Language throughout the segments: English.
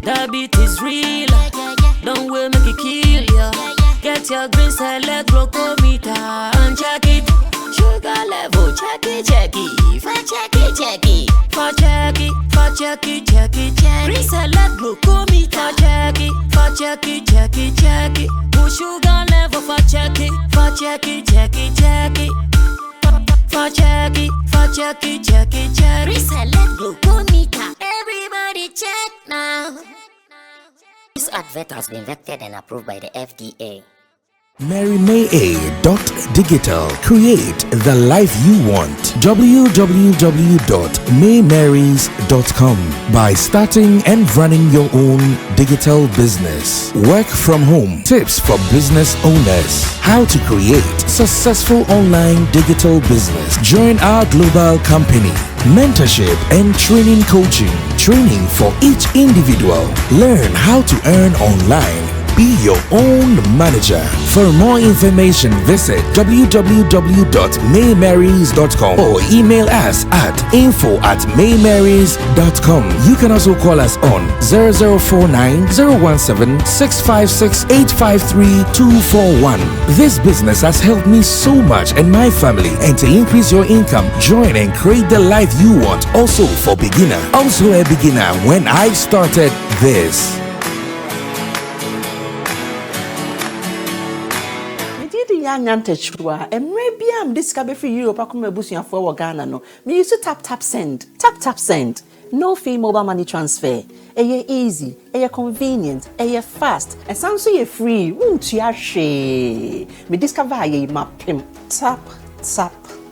That beat is real. Don't wait, make it kill ya. Get your green select glucometer and check it. Sugar level, check it. For check it. Green select glucometer. For check it. Put sugar level for check it. For check it. Reselect glucometer. Everybody check now. This advert has been vetted and approved by the FDA. MaryMay.digital. Create the life you want. www.maymarys.com. By starting and running your own digital business. Work from home. Tips for business owners. How to create successful online digital business. Join our global company. Mentorship and training coaching. Training for each individual. Learn how to earn online. Be your own manager. For more information, visit www.maymarys.com or email us at info@maymarys.com. You can also call us on 0049 017 656 853 241. This business has helped me so much and my family, and to increase your income, join and create the life you want. Also for beginner. Also a beginner when I started this. Nyantechwa maybe am discover for Europe akoma busuafo for Ghana no me use tap send no fee mobile money transfer easy convenient fast and sounds so free won't you she me discover mapim tap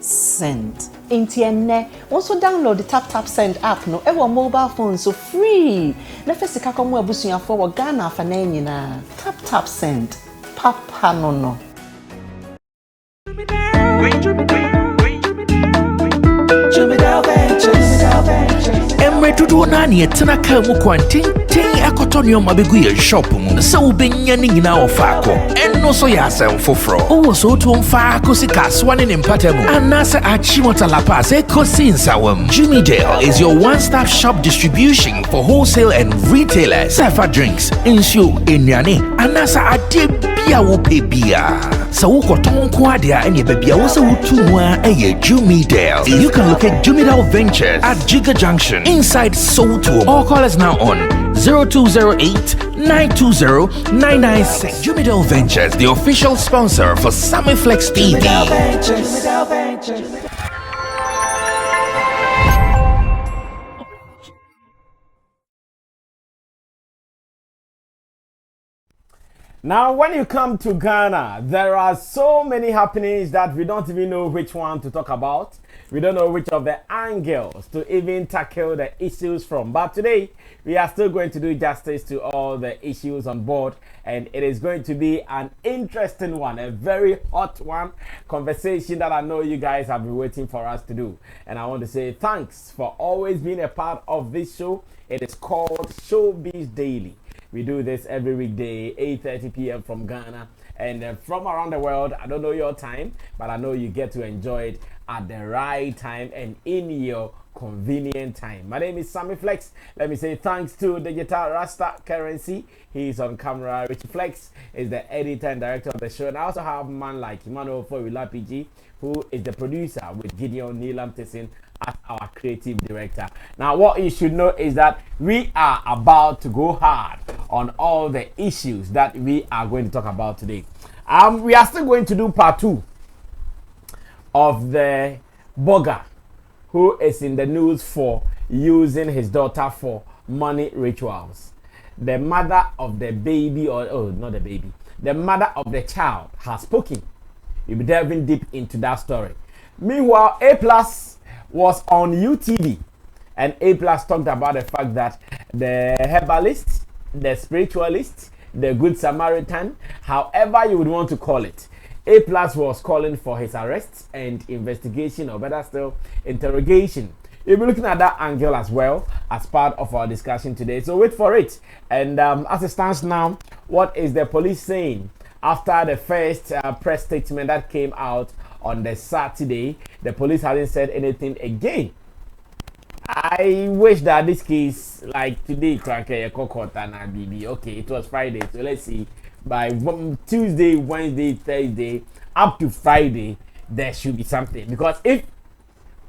send Intienne also download the tap send app no ever mobile phone so free na first ka komo abusuafo for Ghana fa na nyina tap send papa no Emre tudo nani etena ka mu kwanten akotonyo mabegu ye shop mu se ubenya ni nyina ofako enno so ya asem foforo o so to mfako sika swane ne mpatamu anase achimota la pass ekosi nsawam. Jimmy Dale is your one-stop shop distribution for wholesale and retailers. Safa drinks, insure, enyane, anasa ade bia wo pebia. So ukoton kwadia enye bebia wo se wutumwa eye Jimmy Dale. You can locate Jimmy Dale Ventures at Giga Junction inside Soto or call us now on 0208-920-996. Jimmy Dale Ventures, the official sponsor for Sammy Flex TV. Now, when you come to Ghana, there are so many happenings that we don't even know which one to talk about. We don't know which of the angles to even tackle the issues from. But today, we are still going to do justice to all the issues on board. And it is going to be an interesting one, a very hot one, conversation that I know you guys have been waiting for us to do. And I want to say thanks for always being a part of this show. It is called Showbiz Daily. We do this every weekday, 8:30 p.m. from Ghana. And from around the world, I don't know your time, but I know you get to enjoy it at the right time and in your convenient time. My name is Sammy Felix. Let me say thanks to Digital Rasta Currency. He's on camera. Richie Flex is the editor and director of the show. And I also have a man like Emmanuel Foyula PG, who is the producer with Gideon Neelam Tessin as our creative director. Now, what you should know is that we are about to go hard on all the issues that we are going to talk about today. We are still going to do part 2 of the blogger who is in the news for using his daughter for money rituals. The mother of the baby, the mother of the child has spoken. We'll be delving deep into that story. Meanwhile, A+ was on UTV, and A+ talked about the fact that the herbalist, the spiritualist, the good Samaritan, however you would want to call it, A+ was calling for his arrest and investigation, or better still, interrogation. We'll be looking at that angle as well as part of our discussion today. So wait for it. And as it stands now, what is the police saying after the first press statement that came out on the Saturday? The police hasn't said anything again. I wish that this case, like today, Cracker, Kokota, and BB. Okay, it was Friday, so let's see. By Tuesday, Wednesday, Thursday, up to Friday, there should be something. Because if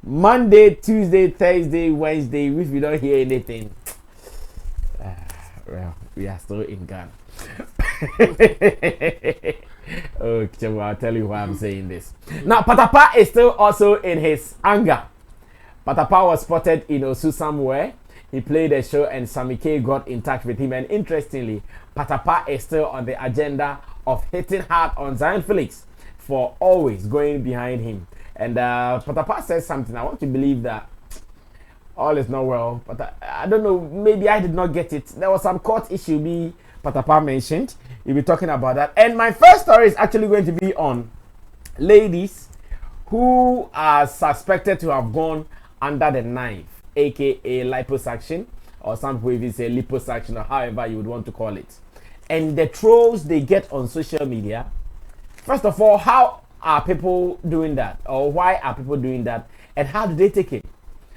Monday, Tuesday, Thursday, Wednesday, if we don't hear anything, well, we are still in Ghana. Okay, well, I'll tell you why I'm saying this. Now, Patapaa is still also in his anger. Patapaa was spotted in Osu somewhere. He played a show and Sammy K got in touch with him. And interestingly, Patapaa is still on the agenda of hitting hard on ZionFelix for always going behind him. And Patapaa says something. I want to believe that all is not well. But I don't know. Maybe I did not get it. There was some court issue Patapaa mentioned. We'll be talking about that. And my first story is actually going to be on ladies who are suspected to have gone under the knife, aka liposuction, or some people even say liposuction, or however you would want to call it. And the trolls they get on social media. First of all, how are people doing that, or why are people doing that, and how do they take it?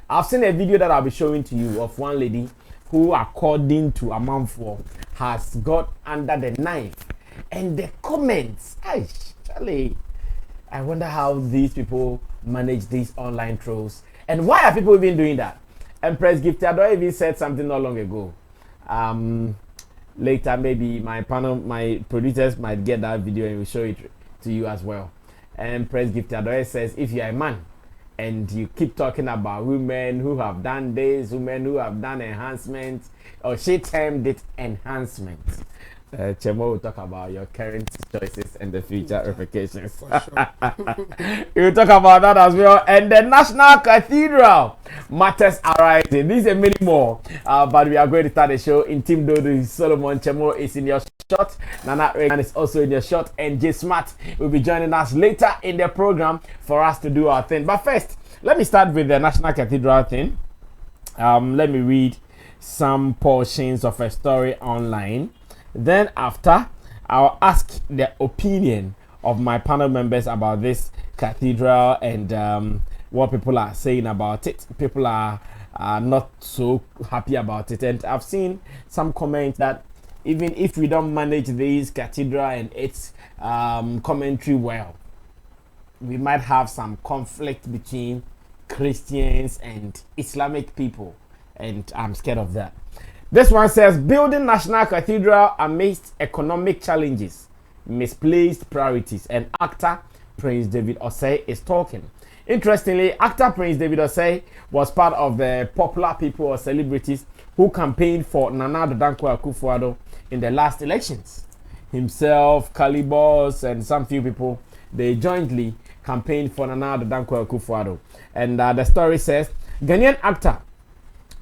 I've seen a video that I'll be showing to you of one lady who, according to Amanfo, has got under the knife, and the comments, Charlie, I wonder how these people manage these online trolls. And why are people even doing that? Empress Giftador even said something not long ago. Later, maybe my producers might get that video and we'll show it to you as well. Empress Giftador says, if you're a man and you keep talking about women who have done this, women who have done enhancement, or she termed it enhancement. Chemo will talk about your current choices and the future ramifications. Sure. We'll talk about that as well. And the National Cathedral matters arising. These and many more. But we are going to start the show in Team Dodo. Solomon Chemo is in your shot. Nana Reagan is also in your shot. And J Smart will be joining us later in the program for us to do our thing. But first, let me start with the National Cathedral thing. Let me read some portions of a story online. Then after, I'll ask the opinion of my panel members about this cathedral and what people are saying about it. People are not so happy about it. And I've seen some comments that even if we don't manage this cathedral and its commentary well, we might have some conflict between Christians and Islamic people. And I'm scared of that. This one says, building National Cathedral amidst economic challenges, misplaced priorities, and actor Prince David Osei is talking. Interestingly, actor Prince David Osei was part of the popular people or celebrities who campaigned for Nana Addo Dankwa Akufo-Addo in the last elections. Himself, Calibos, and some few people, they jointly campaigned for Nana Addo Dankwa Akufo-Addo. And the story says, Ghanaian actor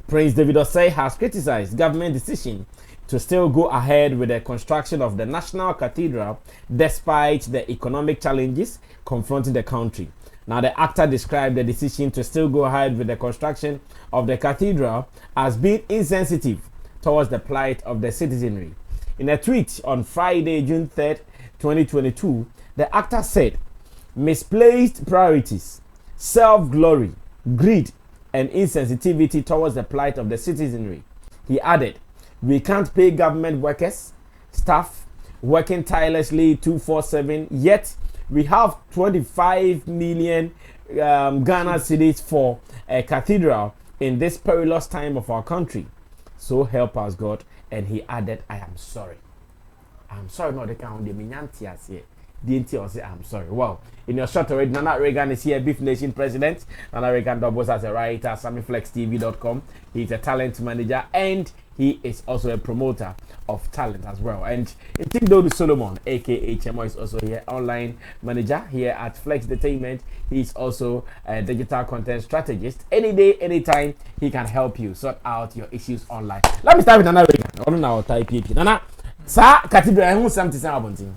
Prince David Osei has criticized government decision to still go ahead with the construction of the National Cathedral despite the economic challenges confronting the country. Now, the actor described the decision to still go ahead with the construction of the cathedral as being insensitive towards the plight of the citizenry. In a tweet on Friday, June 3rd, 2022, the actor said, misplaced priorities, self-glory, greed, and insensitivity towards the plight of the citizenry. He added, we can't pay government workers, staff, working tirelessly 24/7, yet we have 25 million Ghana cedis for a cathedral in this perilous time of our country. So help us God. And he added, I am sorry. I'm sorry, not the count the minyantias here. Didn't you say I'm sorry? Well, in your short already, Nana Reagan is here, Beef Nation president. Nana Reagan doubles as a writer, SammyFlexTV.com. He's a talent manager and he is also a promoter of talent as well. And in Team Dodo Solomon, aka Chemo, is also here, online manager here at Flex Entertainment. He's also a digital content strategist. Any day, anytime, he can help you sort out your issues online. Let me start with Nana Reagan. I don't know how type PP. Nana, sa cathedral, who's something say about it?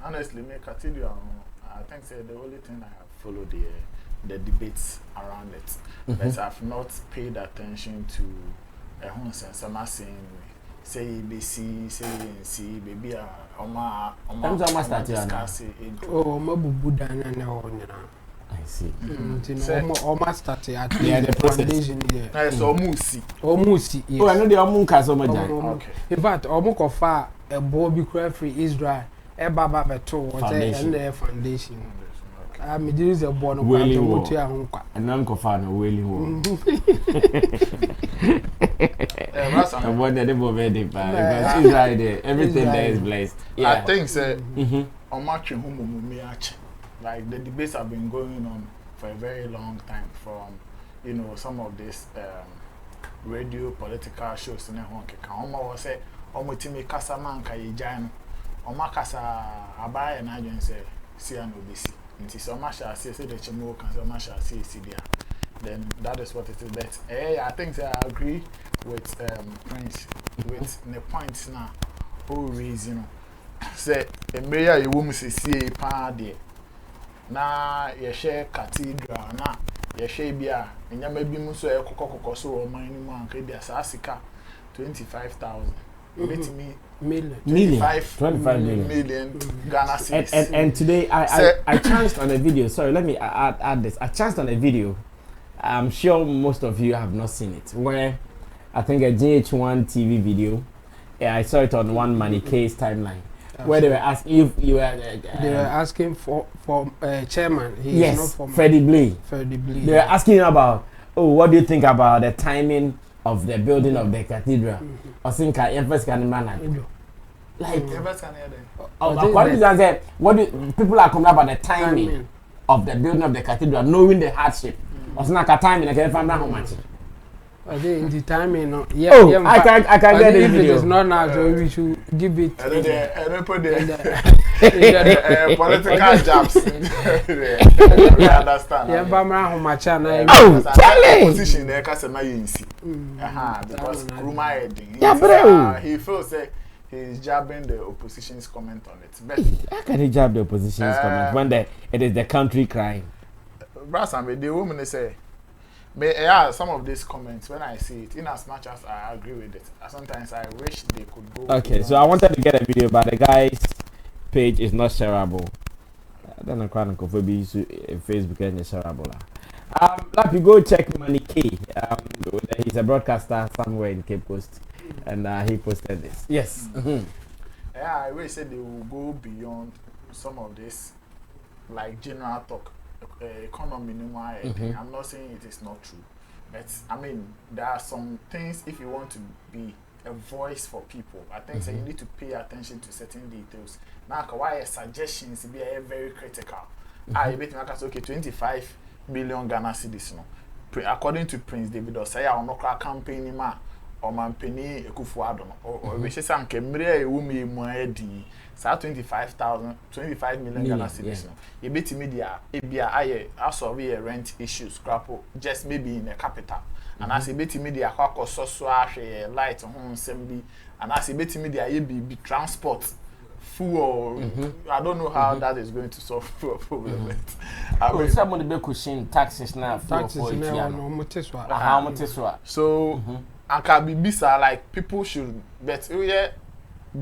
Honestly, me cathedral, I think the only thing I have followed the debates around it, but I've not paid attention to a sense of saying say ABC, say NC, baby, discussing. Oh, mabubu dana na onyina. I see. Almost started at the foundation. Yeah, so almost. Oh, I know they almost cast so much. Okay. In fact, almost of far a Bobby Craft free Israel, a Baba Beto, and their foundation. I'm a deal of born Willie War. And Uncle Fano, Willie War. I want that already, because Israel there, everything there is blessed. I think, sir, on matching whom like the debates have been going on for a very long time from, you know, some of these radio political shows in the Honky. Kama was say, Omotimi Casaman Kayajan, Omakasa Abaya and I say, Sian Obisi. It is so much as I say the Chamo can so much as I then that is what it is. But I think I agree with Prince with the points now. Whole reason say a mayor you woman see a party. Na ye share cathedral na ye share bia enya mabi mu so e kokoko so o man ni mu anka bia sa sika 25,000 betimi million 25 million Ghana cedis. And today I chanced on a video. Sorry, let me add this. I chanced on a video. I'm sure most of you have not seen it. Where I think a GH1 TV video. Yeah, I saw it on one Money Case timeline. Where they were asking if you were they were asking for chairman. He is not for Freddie Blee. They were asking about, oh, what do you think about the timing of the building of the cathedral? I think first can manage. Like what do people are coming about the timing of the building of the cathedral, knowing the hardship? I think a timing I can find out how much. I think the timing, I can get it. If it is not now, so we should give it. And put the political jobs. We understand. Yeah, but how much I position there, customer you see. Because Kruma he feels that he is jabbing the opposition's comment on it. But how can he jab the opposition's comment when it is the country crying? Brass and the woman say. But yeah, some of these comments when I see it, in as much as I agree with it, sometimes I wish they could go. Okay, so I wanted to get a video, but the guy's page is not shareable. I don't know quite Facebook and shareable. Like you go check Money K. He's a broadcaster somewhere in Cape Coast, and he posted this. Yes. Yeah, I wish that they will go beyond some of this, like general talk. Economy, I'm not saying it is not true, but I mean there are some things. If you want to be a voice for people, I think so you need to pay attention to certain details. Now, why suggestions be very critical. I bet me okay 25 million Ghana cedis no. According to Prince David Osaya, on no campaign ma or man penny Ekufuado or we say some kemre wumi muedi. 25 million Ghana cedis no. You bet media ebia aye also be a rent issue scrap just maybe in the capital. And as you bet media kwako so ahwe light home sembi and as you bet media ye be transport fuel. I don't know how that is going to solve the problem. Somebody be cushion taxes now for how much is what? So and can be bisa like people should bet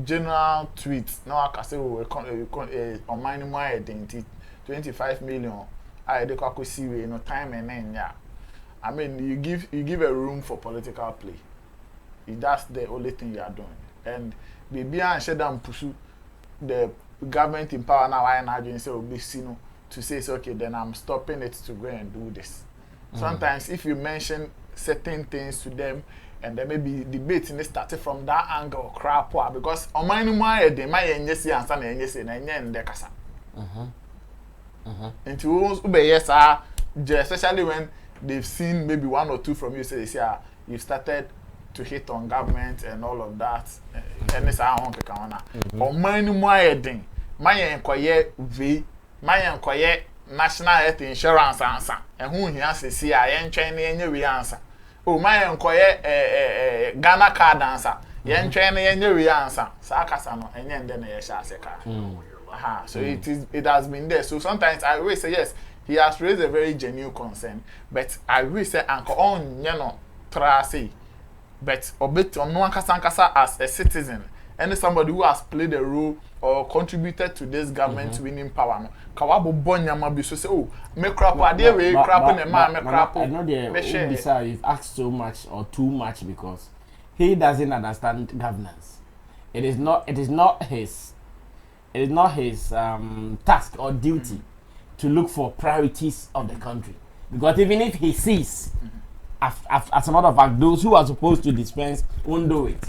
general tweets now I can say on minimum identity 25 million I dey kwako see we no time and then yeah. I mean you give a room for political play. That's the only thing you are doing. And baby and share them pursue the government in power now I now say obesino to say okay then I'm stopping it to go and do this. Sometimes if you mention certain things to them and then maybe debate in started from that angle crap because on my they my NJC and some NJC and the kasa. And to yes especially when they've seen maybe one or two from you say you started to hit on government and all of that and this on my enquire v my enquire national health insurance answer and who he has see I train we answer. Oh, my enquire Ghana card answer. Yen train we answer. Sakasano and then so it has been there. So sometimes I will say yes, he has raised a very genuine concern, but I will say Uncle on trasi. But obit on no kasa as a citizen any somebody who has played a role or contributed to this government winning power. Kawabo Bonyama be so say, oh, me crap, ade we crap in man, me crap. I know you've asked so much or too much because he doesn't understand governance. It is not his task or duty to look for priorities of the country. Because even if he sees, as a matter of fact, those who are supposed to dispense won't do it.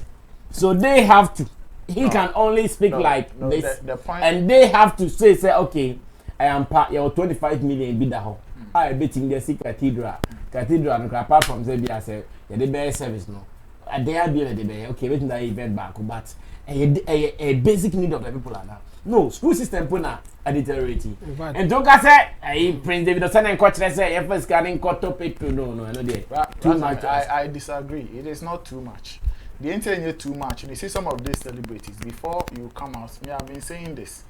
So they have to. He can only speak this. The point, and they have to say, okay, I am part, your 25 million bidaho. I bet in the cathedral. Cathedral, apart from Zebia, say, the bear service, no. And they are doing the bear, okay, waiting that event back, but a basic need of the people are now. No, school system puna a deteriorating. And don't say, Prince David Son and Coach, let's say, if it's scanning cut up it, no, I know that. Too much. I disagree. It is not too much. The internet too much. You see some of these celebrities, before you come out, me have been saying this.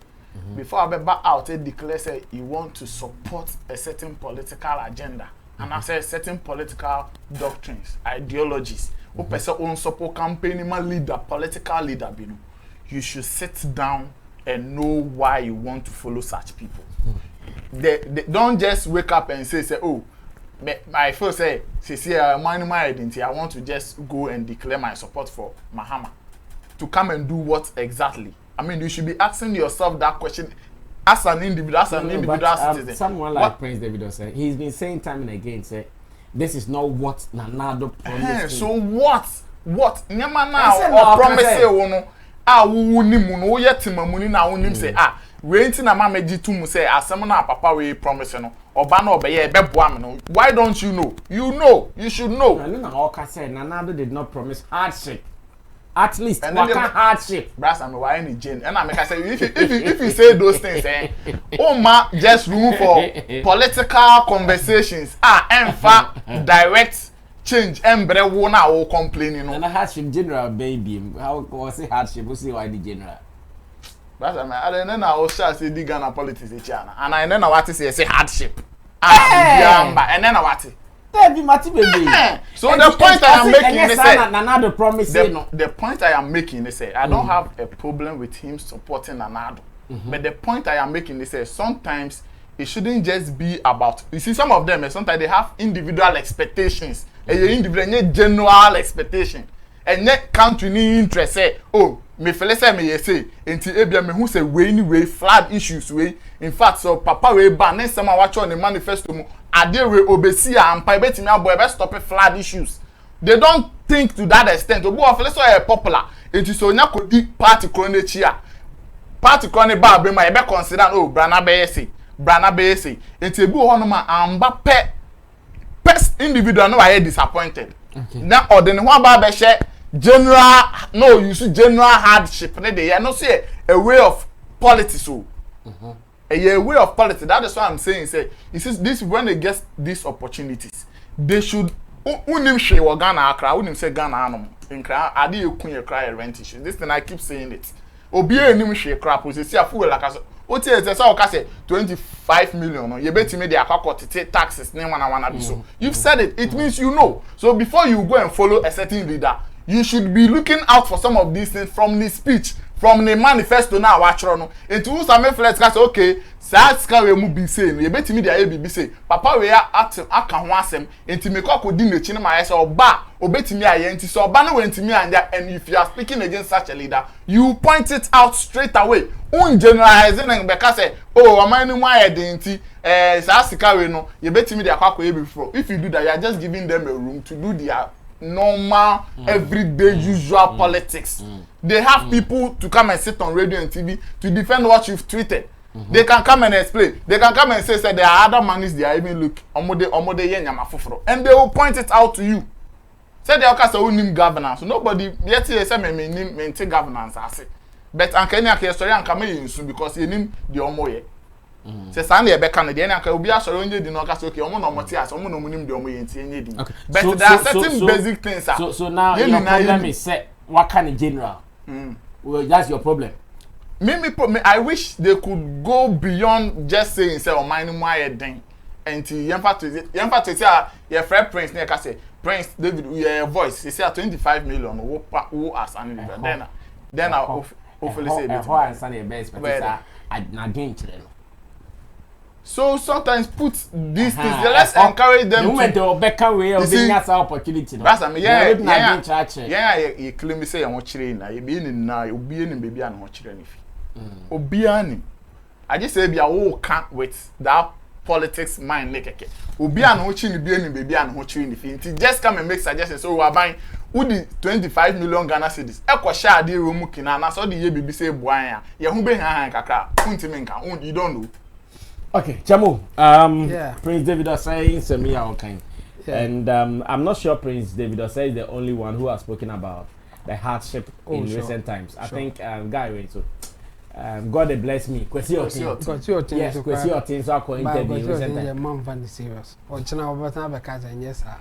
Before I be back out, they declare say you want to support a certain political agenda. And I say certain political doctrines, ideologies. Who person own support campaign leader, political leader, you should sit down and know why you want to follow such people. They don't just wake up and say, oh, my first say my identity, I want to just go and declare my support for Mahama. To come and do what exactly? I mean, you should be asking yourself that question as an individual, citizen. Someone like Prince David said, he's been saying time and again, say, this is not what Nanado promised. So what? Nyama now or promise say wono wo ni mu no ye timamuni na wo nim say we nti na mama gi tum say asem na papa we promise no oba na obeye ebe boa me no. Why don't you know? You should know. Na Oka say Nanado did not promise hardship. At least what hardship. Brass and why any Jane. And I make I say if you say those things, ma just room for political conversations. Enfa direct change. Embre wona o complaining. And a hardship general baby. How was it hardship? We see why the general. Brass and I don't know how shall say the Ghana politics in China. And I don't know what to say hardship. And then what? So the point I am making is Nanado promise the point I am making is I don't have a problem with him supporting Nanado. But the point I am making is sometimes it shouldn't just be about, you see some of them sometimes they have individual expectations. Individual general expectation. And yet country ni interest say, oh, me Felix me say, enti ebia me who say we anyway flood issues we. In fact, so papa we ban next time I watch on the manifesto mu ade we obesi and pa betimi abo ebe stop flood issues. They don't think to that extent. Obo of Felix so popular. Enti so nya kodi party kronechi a. Party krone ba be ma ebe consider oh brana be say. Enti ebi ho no ma amba pest individual no are disappointed. Okay. Now or the one ba be share general no you see general hardship ne dey no say a way of politics so a way of politics. That is why I'm saying say this when they get these opportunities they should unim hwe wo Ghana akra unim say Ghana anom nkra ade ekun ye cry rent issue. This thing I keep saying it obi enim hwe crap o say afu la ka so o tie say o ka say 25 million no ye betime dey akakotete taxes ne wana bi so. You've said it, it means you know. So before you go and follow a certain leader, you should be looking out for some of these things from the speech, from the manifesto now watch no. Into Sammy Felix say okay, ska we mu bi say no ye betimi dey be say papa we aka ho asem enti me kokodi nechi no ma say oba obetimi aye enti so oba no we ntimi anja. And if you are speaking against such a leader, you point it out straight away. Generalizing and because say oh amani mu aye dey enti ska we no ye betimi dey akwa ye before. If you do that, you are just giving them a room to do their normal everyday usual politics. They have people to come and sit on radio and TV to defend what you've tweeted. They can come and explain. They can come and say there are other monies they are even look omode ye nyama foforo, and they will point it out to you. Say they are say unim governance. Nobody yet say me maintain governance ase. But ankanya ke story anka me yinsu because you nim the omoye. Say Sunday ebe kan dey anka obi asoro onye di no ka say okay omo no mote as omo no munim the omoye nti enye di. But there are certain basic things. So now your problem is say what kind of general? Well, that's your problem. Me, I wish they could go beyond just saying say o mine mu aye den. Enti yemfa to say your friend Prince ne ka say Prince David your voice he say 25 million wo as an individual. Then then I'll hopefully say it. Why and Sunny best, but I didn't. So sometimes put these things. Let's encourage them. The moment they better way of being as opportunity. That's I mean, yeah. You claim me say I want children. You be in now. You be in baby and want children. Obiani. I just say be a whole can't with that politics mind like Obi and watching be in baby and watching if just come and make suggestions. So we are buying who the 25 million Ghana cedis. Eko share the room kina na so the ye baby say boy ya hu be han kakra. Untimenka. You don't know. Okay, Chamu. Prince David Osei, Sammy, okay. And I'm not sure Prince David Osei is the only one who has spoken about the hardship in recent times. I think Guy went so. God bless me. Kwesi your thing. Yes, kwesi your thing. So I call interview in recent times. Mom fan is serious. Or channel over time because yes, sir.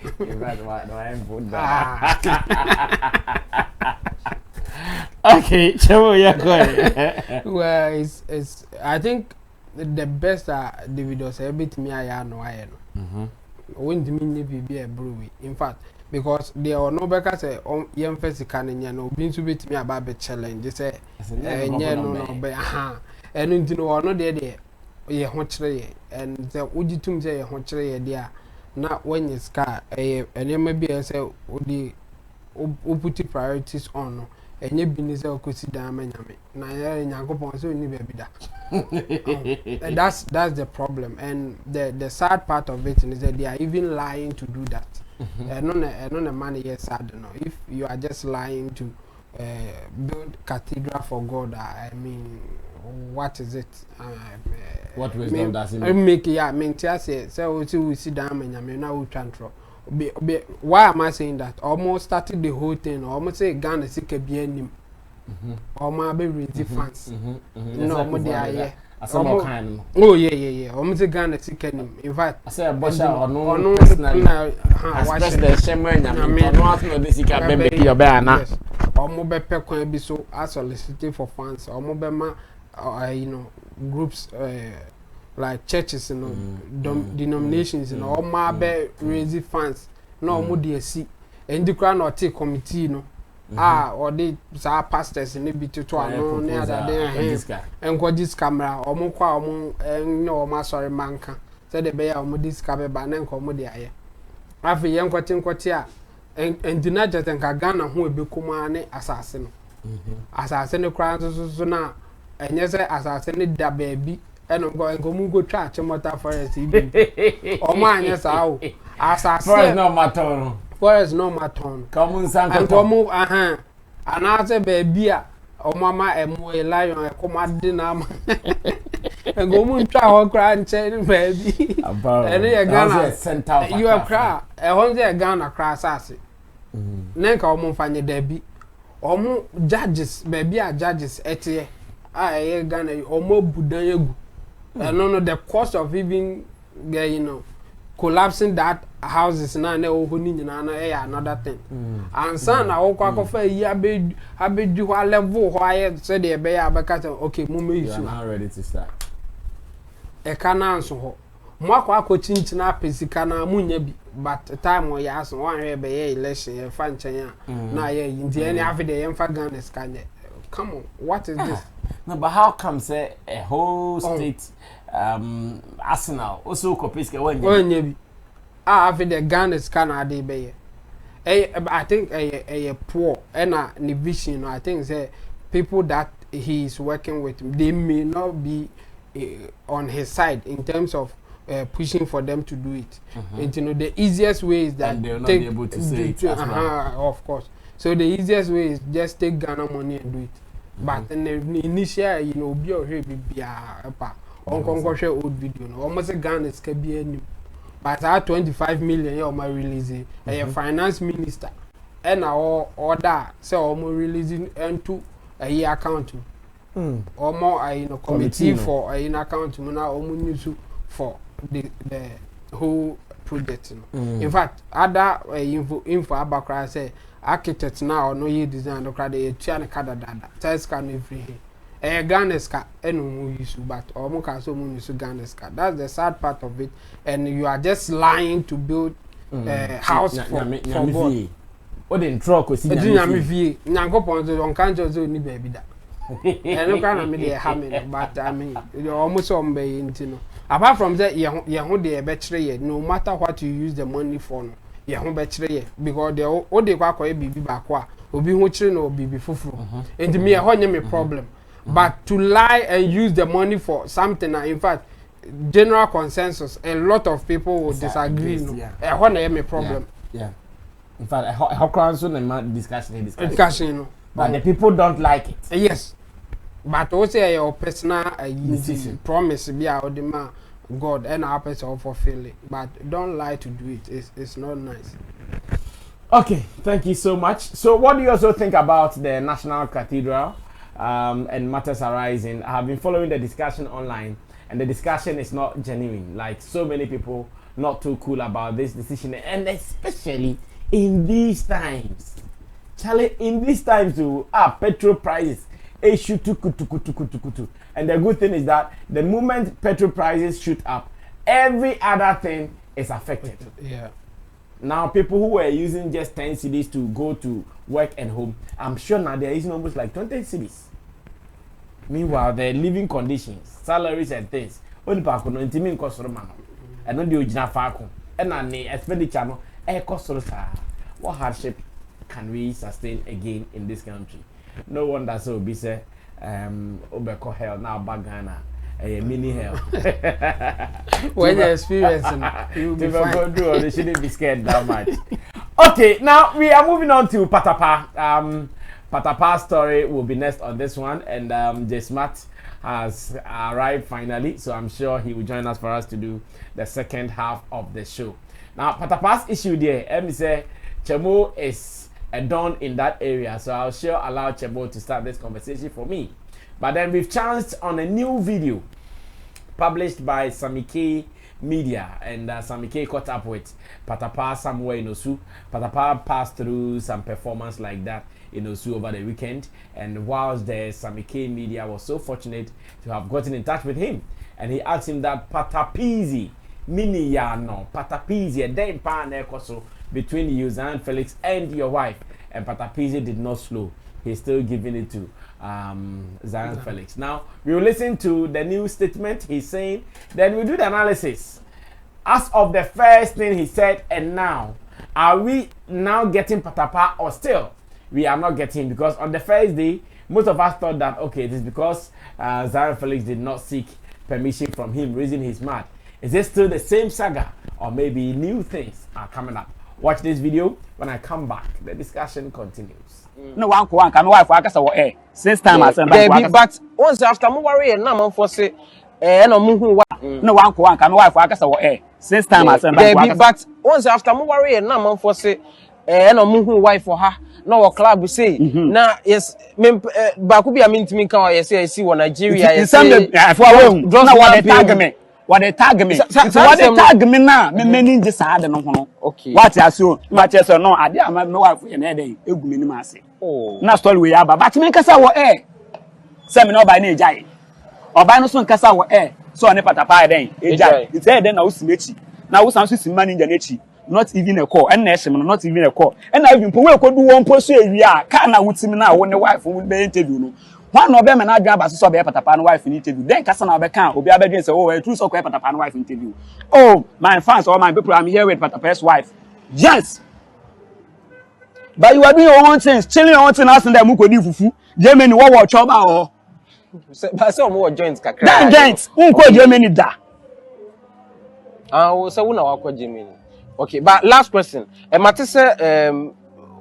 Okay, Chamu, you're going. Well, it's. I think. The best David was a bit me I know I know. When the mini be a brewery. In fact, because there are no backers say young face can no being to beat me about the challenge. They say and you know no there ye honchre and the ujitum say honchre there. Not when you scar and you may be say odi put priorities on. And you been is a consider me. Now, Yankopon so you baby that. That's the problem, and the sad part of it is that they are even lying to do that. And on the money is sad. No, if you are just lying to build cathedral for God, I mean, what is it? What wisdom does it make? Yeah, I mean, so we sit down and I mean now we control. Why am I saying that? Almost started the whole thing. Almost say Ghana is a bien. Almost be really fans. No more there. Oh yeah. Almost Ghana is a in fact, I say a boss or no personally. Watch the shaman. I mean, no this you can be your banner. Almost be per be so as solicited for fans. Almost be ma, groups. Like churches, denominations, all my raising funds, no more DSC, and the crown or take committee, or they are pastors in the bit to no near that day, and got this camera, or more, and no, my sorry manka, said the bear, or this cabin banana commodia. After young cotton cotia, and do not just think a gun who will become an assassin. Assassin the crowns so now, and yes, assassin that baby. And I'm going to go church and what forest. Oh, man, yes, how as I said, no matter. Forest no matter. Come on, son, and come move, and I say, baby, oh, mamma, and more a lion, a command dinner. And go moon try crying, chain, baby. And they are gonna send out. You are cry, a hundred gun across us. Nenka, almost find a Debbie. Or more judges, baby, are judges, etier. I Ghana, or more Buddha. And no, the cost of even, collapsing that houses now, another thing. And son, I walk off a year, I bid you a level why said they be because okay, Mummy, you are now ready to start. A can answer. Mwako coaching na pesikana munyebi, but time where you ask one be election, a fan chanya. Now, in the end, after the Ghana is come on, what is this? No, but how come say a whole state arsenal also copies when after the Ghana is Canada be I think a poor and a vision. I think say people that he is working with, they may not be on his side in terms of pushing for them to do it. And the easiest way is that and they'll not be able to say it as well. Of course. So the easiest way is just take Ghana money and do it. But in the initial, be or here be on old video. Almost a Ghana is can but I 25 million my releasing a finance minister and our order so almost releasing into a year account or more committee for a account now for the whole project. In fact, other info about say architects now no ye design the crowd a tiana cadada test can every a Ghanaska and use but almost so use Ghanaska. That's the sad part of it, and you are just lying to build house for God. o de ntro ko si nyame fie nyankopon so on kan jo so ni baby da eno kan na me dey ha me but I mean you almost on be ntino apart from that ye ho dey be kire ye no matter what you use the money for no ye ho be kire ye because the o dey kwa bibi ba kwa obi ho kire no bibi fufuru and me ho nye me problem but to lie and use the money for something in fact general consensus a lot of people will disagree no ho na me problem yeah. In fact, how can so na discussion no but the people don't like it. Yes. But also your personal decision promise be out the man God and our person fulfill it. But don't lie to do it. It's not nice. Okay, thank you so much. So what do you also think about the National Cathedral and matters arising? I have been following the discussion online and the discussion is not genuine. Like so many people not too cool about this decision and especially in these times. Charlie, in these times too, petrol prices shoot to. And the good thing is that the moment petrol prices shoot up, every other thing is affected. Yeah. Now people who were using just 10 cedis to go to work and home, I'm sure now they're using almost like 20 cedis. Meanwhile, their living conditions, salaries and things, only pa kono ntimi nkosoro ma no. Eno de ogina fa ko. E na ne expenditure no kosoro sa. What hardship can we sustain again in this country? No wonder so be say obeko hell now back Ghana a mini hell. When you experience you will be fine. Go do or they shouldn't be scared that much. Okay, now we are moving on to Patapaa. Patapaa's story will be next on this one, and J Smart has arrived finally, so I'm sure he will join us for us to do the second half of the show. Now Patapaa's issue there, let me say Chemo is a don in that area, so I'll sure allow Chemo to start this conversation for me. But then we've chanced on a new video published by Sammy K Media, and Sammy K caught up with Patapaa somewhere in Osu. Patapaa passed through some performance like that in Osu over the weekend, and whilst there, Sammy K Media was so fortunate to have gotten in touch with him, and he asked him that Patapizi mini yano Patapizi a day pan ekoso between you, ZionFelix, and your wife, and Patapizi did not slow. He's still giving it to ZionFelix. Now we will listen to the new statement he's saying, then we'll do the analysis as of the first thing he said, and now are we now getting Patapaa or still we are not getting? Because on the first day most of us thought that okay, it is because ZionFelix did not seek permission from him, raising his mouth. Is it still the same saga, or maybe new things are coming up? Watch this video. When I come back, the discussion continues. No one can come wife I saw eh since time I said but once after mo worry na man for say no mo hu wa no one can come wife I saw eh since time I said but once after mo worry na man for say no mo hu wife for her no wo club say na yes ba ku bia mentimi kan o yes I see wo Nigeria yes say for na what they tag me so what they tag me na me many just had no hono okay what you assume but you no ade am me wife e na dey egu me ni ma ase na story we aba but me kasa wo say me no buy na ejai oba no so nkasa wo so ne Patapaa den ejai it say den na wo simechi na wo san so simma ninja nechi not even a call and not even a call and I even we could do one post we are can na wutimi na wo ne wife wo be interview no one of them na adwa ba so be Patapaa no wife interview then kasa na be kan obi abedwen say oh true so ko Patapaa no wife interview. Oh my fans, all my people, I'm here with Patapaa's wife. Yes, but you are doing your own things, chilling your own things, asking them who could do fufu Germany what watch about or but some more joints kakra that joints who could Germany da so we na wa Germany. Okay, but last question. Mate say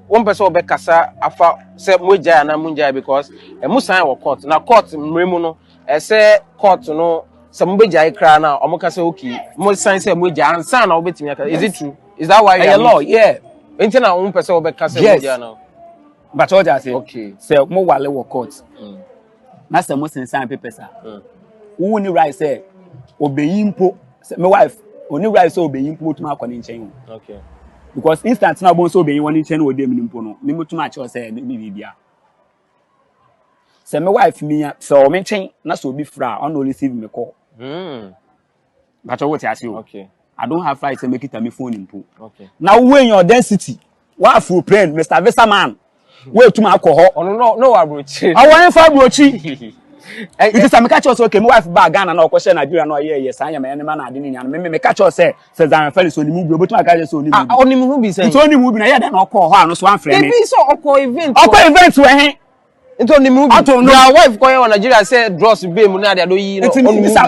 one person will be kasa afa say moja na munja because mu sign wa court. Na court mremu no say court no say mo beja ikra na omo kasa okay. Mo sign say moja ansa na obetimi aka. Is it true? Is that why you are law? Yeah. Enti na one person will be kasa moja na. But what I say? Okay. Say mo wale wa court. Na say mo sign papers ah. Who ni right say obeyimpo my wife only right so obeying put my connection. Okay. Because instant now bon so obeying one chain wo dem nimpo no me mutu ma che say me bibia. Say my wife me so me chain na so be fra on no receive me call. But what you say? Okay. I don't have right to make it a me phone nimpo. Okay. Now when your density Wa full plane, Mr. Visa man. Wait to my alcohol. Oh no abrochi. I want for abrochi. It is a catch us okay, my wife bag Ghana no question Nigeria no yes I am any man I didn't me catch us say ZionFelix on the movie but my guys on the movie. Only movie say. It's only movie na here dem no call her no so one friend. Maybe so oko event. Oko event we hen. It's on the movie. Your wife call you on Nigeria say draws be mu na dey do yi no.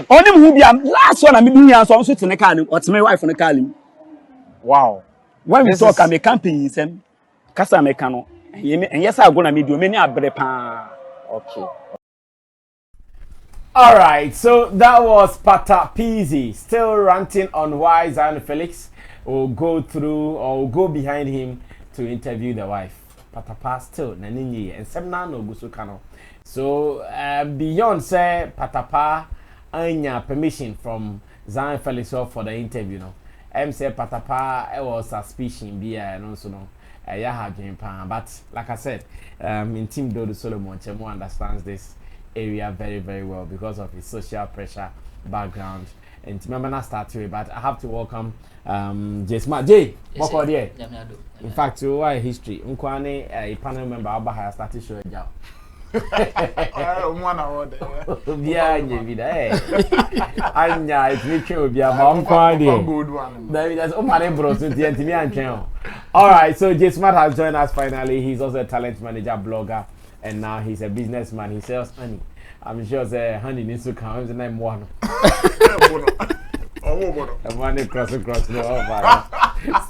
Only movie last one I me do yan so so tene car or to my wife on the car. Wow. When we talk am camping sem kasa me ka no. And yes I go na me do many abre pa. Okay. All right, so that was Patapaa still ranting on why ZionFelix will go through or will go behind him to interview the wife. Patapaa still naninyi and semna no gusu kano. So beyond say Patapaa anya permission from ZionFelix for the interview no. Say Patapaa was suspicion be and also no. But like I said, in Team Dodo Solomon Chemo understands this area very, very well because of his social pressure background. And remember not start with, but I have to welcome J Smart J. What there? In fact, you are history. Unkwane a panel member Abba started show a job. One hour there. Yeah, Anya, it's me too. Be a mom good one. That's Omane Bros with the NTV channel. All right, so J Smart has joined us finally. He's also a talent manager, blogger. And now he's a businessman. He sells honey. I'm sure the honey needs to come. His name one. The money cross. No,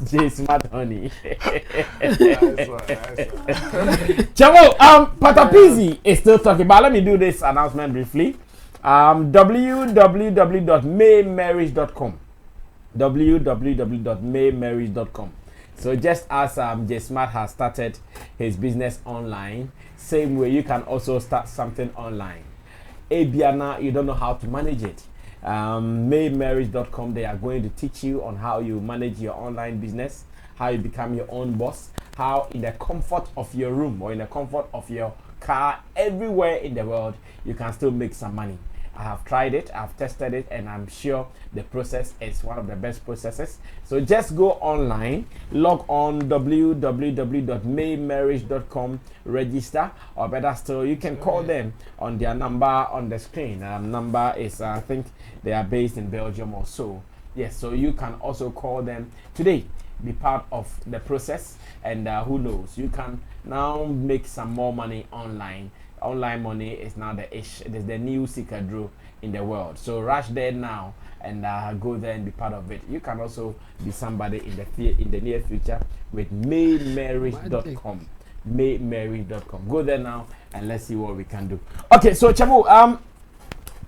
J Smart honey. Chamo, Patapaa is still talking, but let me do this announcement briefly. www.maymarriage.com. www.maymarriage.com. So just as J Smart has started his business online, same way you can also start something online. Abiana, you don't know how to manage it. Maymarriage.com, they are going to teach you on how you manage your online business, how you become your own boss, how in the comfort of your room or in the comfort of your car, everywhere in the world, you can still make some money. I have tried it, I've tested it, and I'm sure the process is one of the best processes. So just go online, log on www.maymarriage.com, register, or better still, you can call them on their number on the screen. Number is, I think they are based in Belgium or so. Yes, so you can also call them today, be part of the process, and who knows, you can now make some more money online. Online money is now the ish. It is the new seeker draw in the world. So rush there now and go there and be part of it. You can also be somebody in the near future with maymarriage.com. Maymarriage.com. Go there now and let's see what we can do. Okay, so Chamu,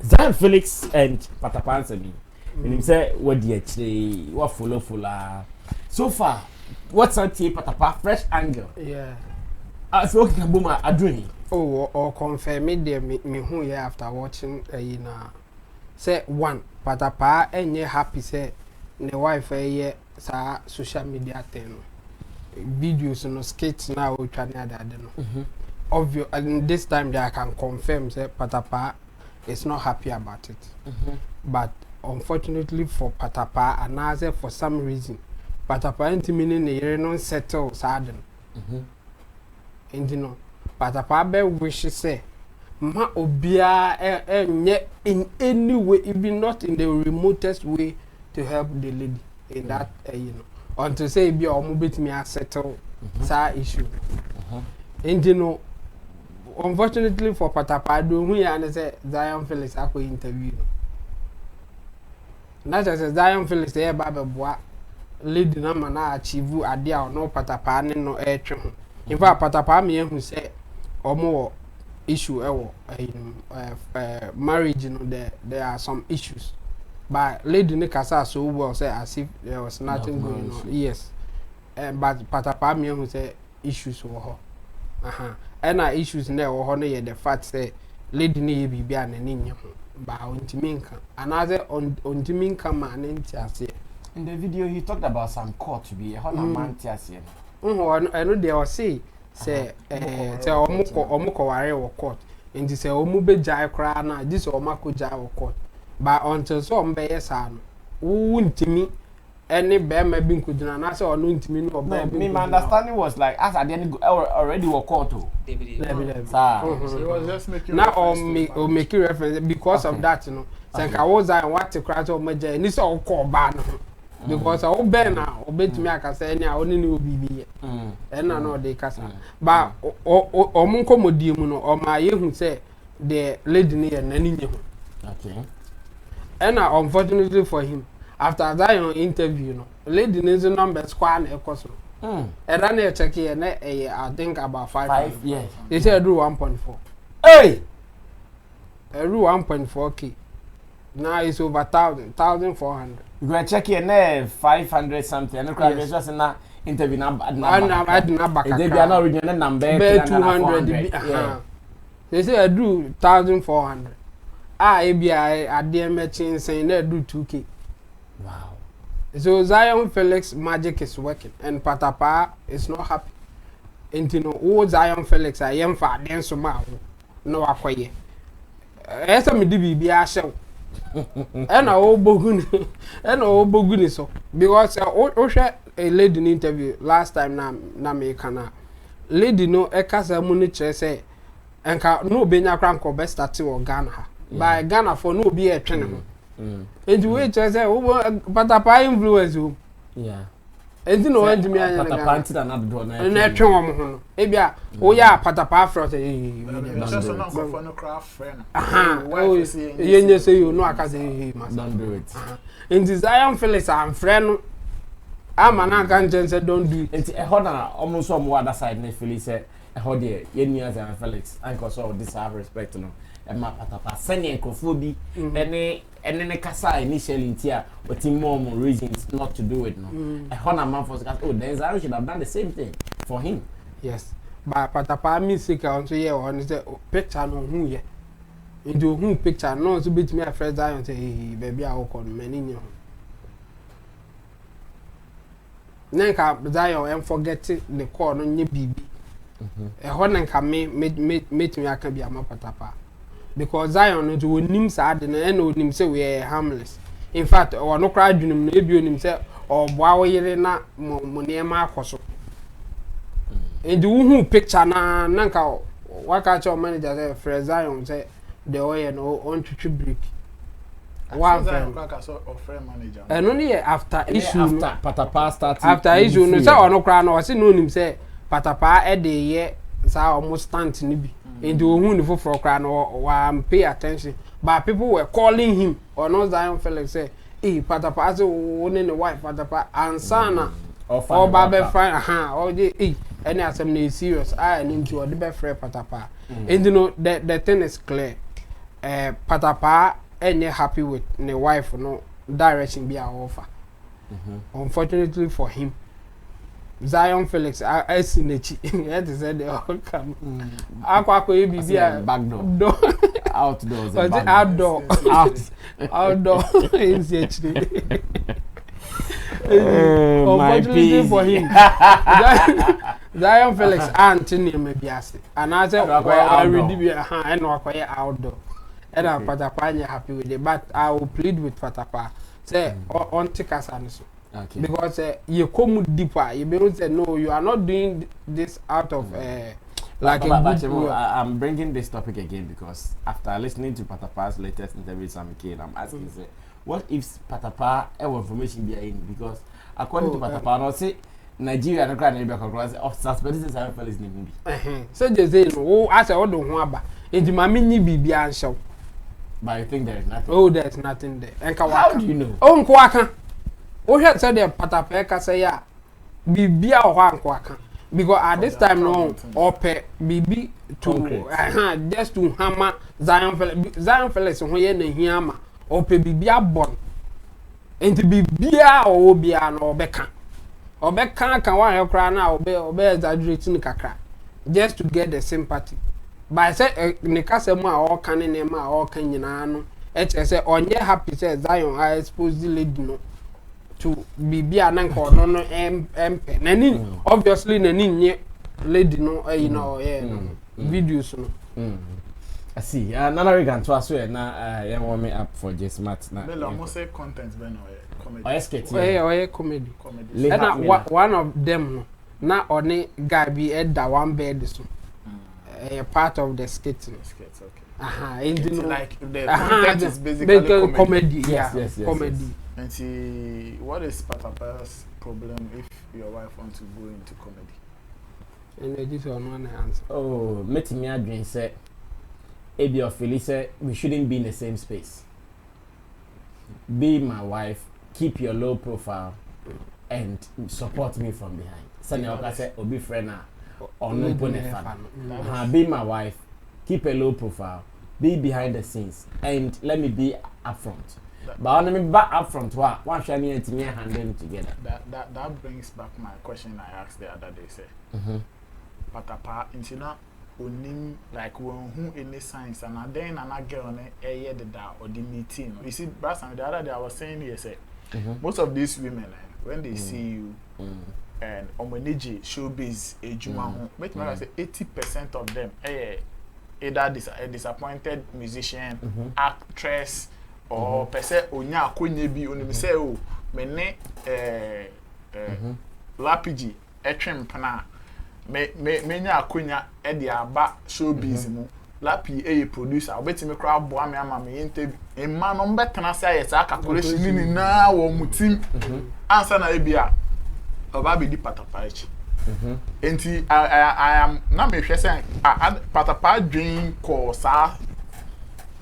ZionFelix and Patapaa and Sammy. When you say what the actually what follow. So far, what's on Patapaa fresh angle? Yeah. So okay, Kabuma Adruni. Oh, or confirm me there me who you after watching say one Patapaa and ye happy say the wife ye sa social media thing videos no skits now we try that obvious and this time they I can confirm say Patapaa is not happy about it. But unfortunately for Patapaa and as for some reason Patapaa ain't meaning the non settle sudden. And you know Patapaa be wish say ma obia in any way, even not in the remotest way, to help the lady in that until say be omo bit me settle that issue. And you know, unfortunately for Patapaa, do we say ZionFelix ako interview. Not just ZionFelix there baba boa lady na mana achieve adia no Patapaa no etwe. In fact, Patapaa me who say or more issue marriage, there are some issues. But lady Nikasa so well say as if there was nothing going on. Yes. But Patapaa me who say issues were and issues in there or the fact say lady ni be an eninya ba ontiminka. Another on timinka man in the video he talked about some court to be a man tiasie. I know they will say omuko ware wo court nti say omu be jai kra na this omako jai wo court but until so ombe yesa no wuntimi any bear may be good and I saw no to me no bear. Me, my understanding was like, as I didn't already were caught to. He was just making now or make reference because of that, you know. Think I was what to cry to my journey. It's all called bad because I will bear now, obey to me. I can say, I only knew BB and I know they can. But or Munko Modimuno or my who say the lady near Nani. Okay. And unfortunately for him, after that interview, no, lady needs a number squad a cost. And then check here, I think about 5 years. They said I do 1.4. Hey! I do 1.4K. Now it's over 1,400. You go check here now 500 something. And the just in that interview number. I did not back. They are not original number. 200. They say I do 1,400. I dear matching saying they do 2K. Wow. So ZionFelix magic is working and Patapaa is not happy. And you know, ZionFelix I am for dance so much. No acquire. As a me be a show. And all bogun so because a lady in interview last time na me kana lady no e kasa mu ni chere say enka no be nya kran ko be start wo Ghana by Ghana for no be e twene ho and we chere say Patapaa influence o yeah and no want me anya Patapaa nti na do na e twen wo mo ho e bia o ya Patapaa front just no for no craft friend yenye say you no aka say don't do it in ZionFelix am friend amana kan say don't do it nti e ho na almost some other side na Felix say e ho de ye nua ZionFelix anko so deserve respect no e ma Patapaa send enkofo bi ene kasa initially ntia but more reasons not to do it no e ho na man for say oh then Zion should have done the same thing for him. Yes, but Patapaa music on so yeah on say picture no hu ye into who picture no so bit me a friend Zion say hey baby I work on many new nanka Zion and forget the call no nye bibi e ho nanka me me aka bia ma Patapaa because Zion no to onim sa de na e no onim say we are harmless. In fact or no cry dunum no ebi onim say or boa wo yire na mo niema akoso and the who picture na nanka waka cho manager say Fred Zion say the oil no on to break one friend manager and only after issue after Patapaa started after issue no say no cry no say no nim say Patapaa e dey ye sa almost stand ni bi and the who ni for cry no pay attention but people were calling him or no ZionFelix say eh Patapaa say one the wife Patapaa ansana or babe fine or the any asem na serious I need to the be free Patapaa and you know the thing is clear Patapaa ain't happy with the wife no direction be our offer unfortunately for him ZionFelix I see nechi that is the outcome akwa bibi back door outdoors outdoor in CHD unfortunately for him ZionFelix Anthony Mebiase and I said I ready be and acquire outdoor and Patapaa happy with it but I will plead with Patapaa say on tikasa so okay because you come deeper you be say no you are not doing this out of like I'm bringing this topic again because after listening to Patapaa's latest interview with Sammy I'm asking say what if Patapaa information behind because according to Patapaa no say Nigeria no crowd be controls of suspended ZionFelix name bi so they say no I say odo ho aba enti ma menyi bibia anshaw but I think there is nothing there's nothing there enka waka how do you know nko aka o hwe say the Patapaa ka say ya bibia o ho nko aka because at this time no ope bibi to just to hammer ZionFelix ho ye na hiama ope bibia bon enti bibia o bia na obeka kan one ekra na obe exaggerate ni kakra just to get the sympathy but say ne kasa mu a o kan ne ma o kan nyina no e che say onye happy say Zion I expose the lady no to bibia na nka no no empe nani obviously nani nye lady no you know videos no I see. Nana we can trust you na you want me up for just smart na. Well, almost say content ben or comedy. Or skit. Or comedy. Comedy. And one of them na only guy be at that one bed so. A part of the skit. Skits, okay. It's like the content is basically comedy. Yes, comedy. And see, what is Patapaa's problem if your wife wants to go into comedy? And they just one answer. Oh, meeting me again said, Ebi or Felix said, we shouldn't be in the same space. Be my wife, keep your low profile, and support me from behind. Sunny Oka said, Obi friend or no fan. Be my wife, keep a low profile, be behind the scenes, and let me be up front. But when I'm back up front, one shall me and me hand them together. That brings back my question I asked the other day. Say, Patapaa, you know, onim like when who any signs and then an girl on a year the da or the meeting. You see, Brass, the other day I was saying here, say, most of these women when they see you and omoniji showbiz a juma, make me say 80% of them either a disappointed musician, actress. Or per se onya akonye bi onim say o me ne lapigi etwem pana me nya akonya e de aba showbiz mu lapi e producer obetimi kra boa me ama me interview e ma no mbetena say yes calculation ni na wo mutim answer na e bia oba be di Patapaa echi enti I am na me hwe say Patapaa dream course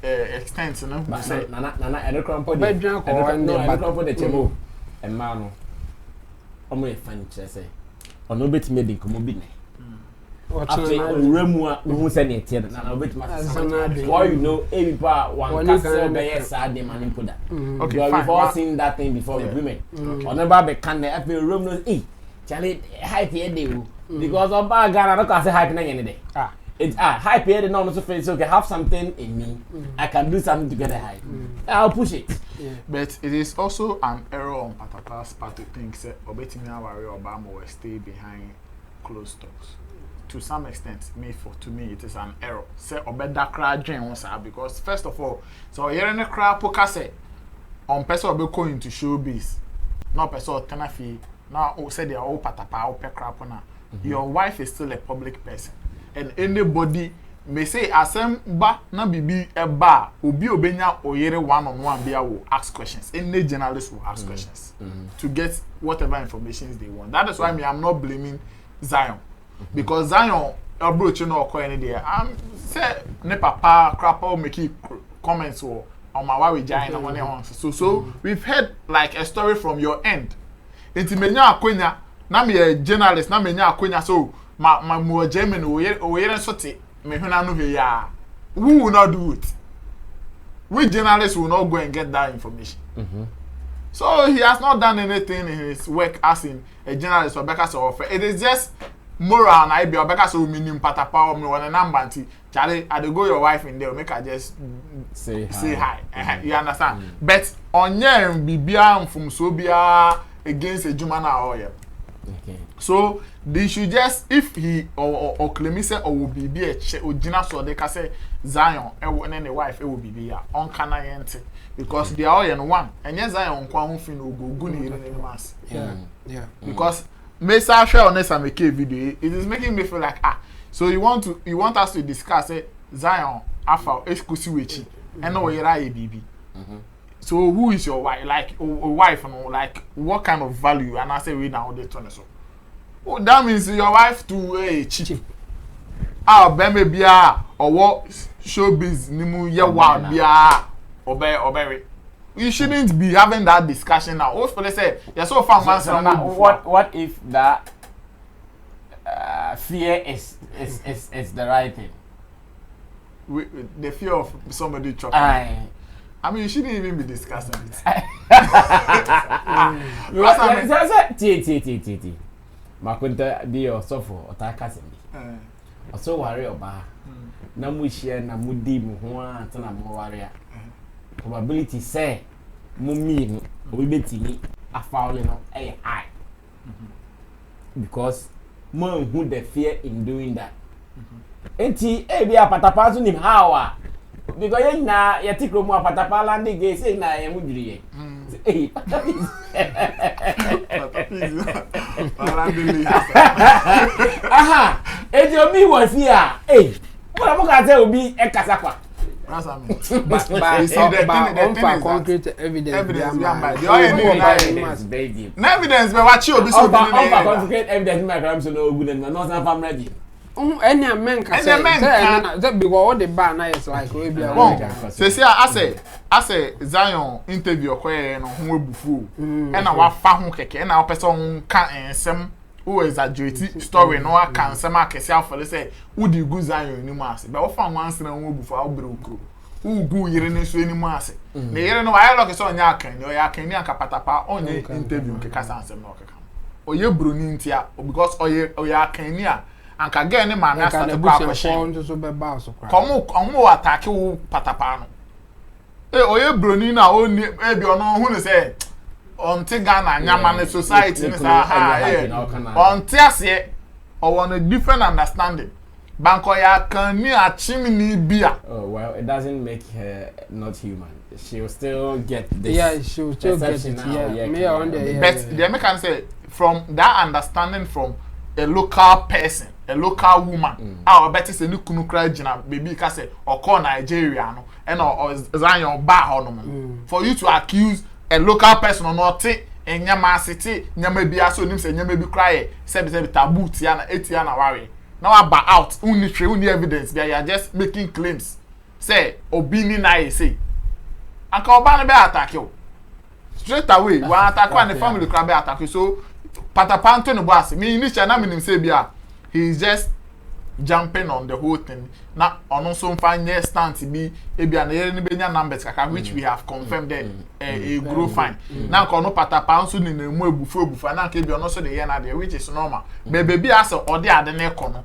extent no say nana ene krampo de krampo de chemo e ma no omo e fan kire say ono betime de komo bi ne after oremu a no say ne tie na obetima why you know every part one castle be yes ade man put that okay we've all seen that thing before with women ono ba be kan na after room no Charlie hype here dey because oba Ghana no can say hype na yene dey it's hype here no so face okay have something in me I can do something to get a hype I'll push it but it is also an error on Patapaa's part to think say obetimi aware Obama will stay behind closed doors to some extent to me it is an error say obeda kra dwen won sa because first of all so here ne kra poka say on person obeko into showbiz no person tenafi now say they are all Patapaa or crap na your wife is still a public person and anybody may say asem ba na bibi eba obi obenya oyere one-on-one bia will ask questions any journalist will ask questions to get whatever information they want. That is why me I'm not blaming Zion because Zion approach no occur any there say ne papa crap or make comments or on my way Giant and one so we've heard like a story from your end enti menya akonya na me a journalist na menya akonya so my more German oyere sote me huna no he ya who will not do it we journalists will not go and get that information so he has not done anything in his work as in a journalist or because of it is just moral and I be because of minim Patapaa or me one number anti Charlie I go your wife in there make her just say hi. You understand but onye bibia from so bia against a jumana or okay so they should just if he or claim say or will be a ojina so they can say Zion and then the wife will be here on canayente because they are all in one and yes Zion kwa hu fin go ni mass because me say share on this and make a video it is making me feel like so you want us to discuss Zion afa exclusive and no yera bibi so who is your wife like a wife and like what kind of value and I say we now they turn so oh, that means your wife to cheap be bia or what showbiz nimu ye wa bia obey you shouldn't be having that discussion now what for they say you're so far what if that fear is the right thing the fear of somebody chopping I mean, you shouldn't even be discussing it. T. Makunta be your sofa or Takasimi. So worry about Namushia, Namudi, Muhua, and Tanamo warrior. Probability say, Mummy, we bet me a fouling of a high. Because more who the fear in doing that. Ain't he, be a Patapaa in how Because you na you take room of Patapa landing gate say na you mudri. Hey, Patapa. Aha, if you be was here, hey, what am I going to tell you? Be a kasakwa. But concrete evidence. Evidence, but what you be so concrete evidence, my crime so no good and not I'm ready. Any men can say that because all the banner is like we be say I say Zion interview kwere no ho ebufu e na wa fa ho keke na person ka ensem who exaggerate story no aka ensem akese afole say udi gu Zion ni mu ase be wo fa ho ansena ho ebufu awbre okro ugu yire ne so ni mu ase na yire no wa lock so onya akan ni o ya akan ni anka Patapa onye interview ke kasa ansem no kaka oye bro ni ntia because oye akan ni a anka ge ni ma na start kwa question so be ba so kwa komo attack wo Patapa no oye broni na oni ebi ono hu ne say onti Ghana nyama ne society ne sa onti ase or on a different understanding banko ya kan ni achimni bia. Oh well, it doesn't make her not human. She'll still get this. Yeah, she'll still get it. Yeah, me on the but the American say from that understanding from a local person, a local woman. Our better say look kunu jina baby ka say or Nigeria no and or Zion ba honom. For you to accuse a local person or not in Nyama city, Nyama bi aso nim say Nyama bi cry say taboo tia na etia na worry. Now about out uni evidence they are just making claims. Say obini na say. Anka oba na be attack you. Straight away, one attack and the family crab attack you. So Patapa Anthony boss me initially na me say bia he's just jumping on the whole thing. Na ono so find near stand be ebia na yere ni benya numbers kaka which we have confirmed that a grow fine. Na ko no Patapa nso ni na mu ebufu na ka ebia ono so de ye na de which is normal. But baby as ode ade na ko no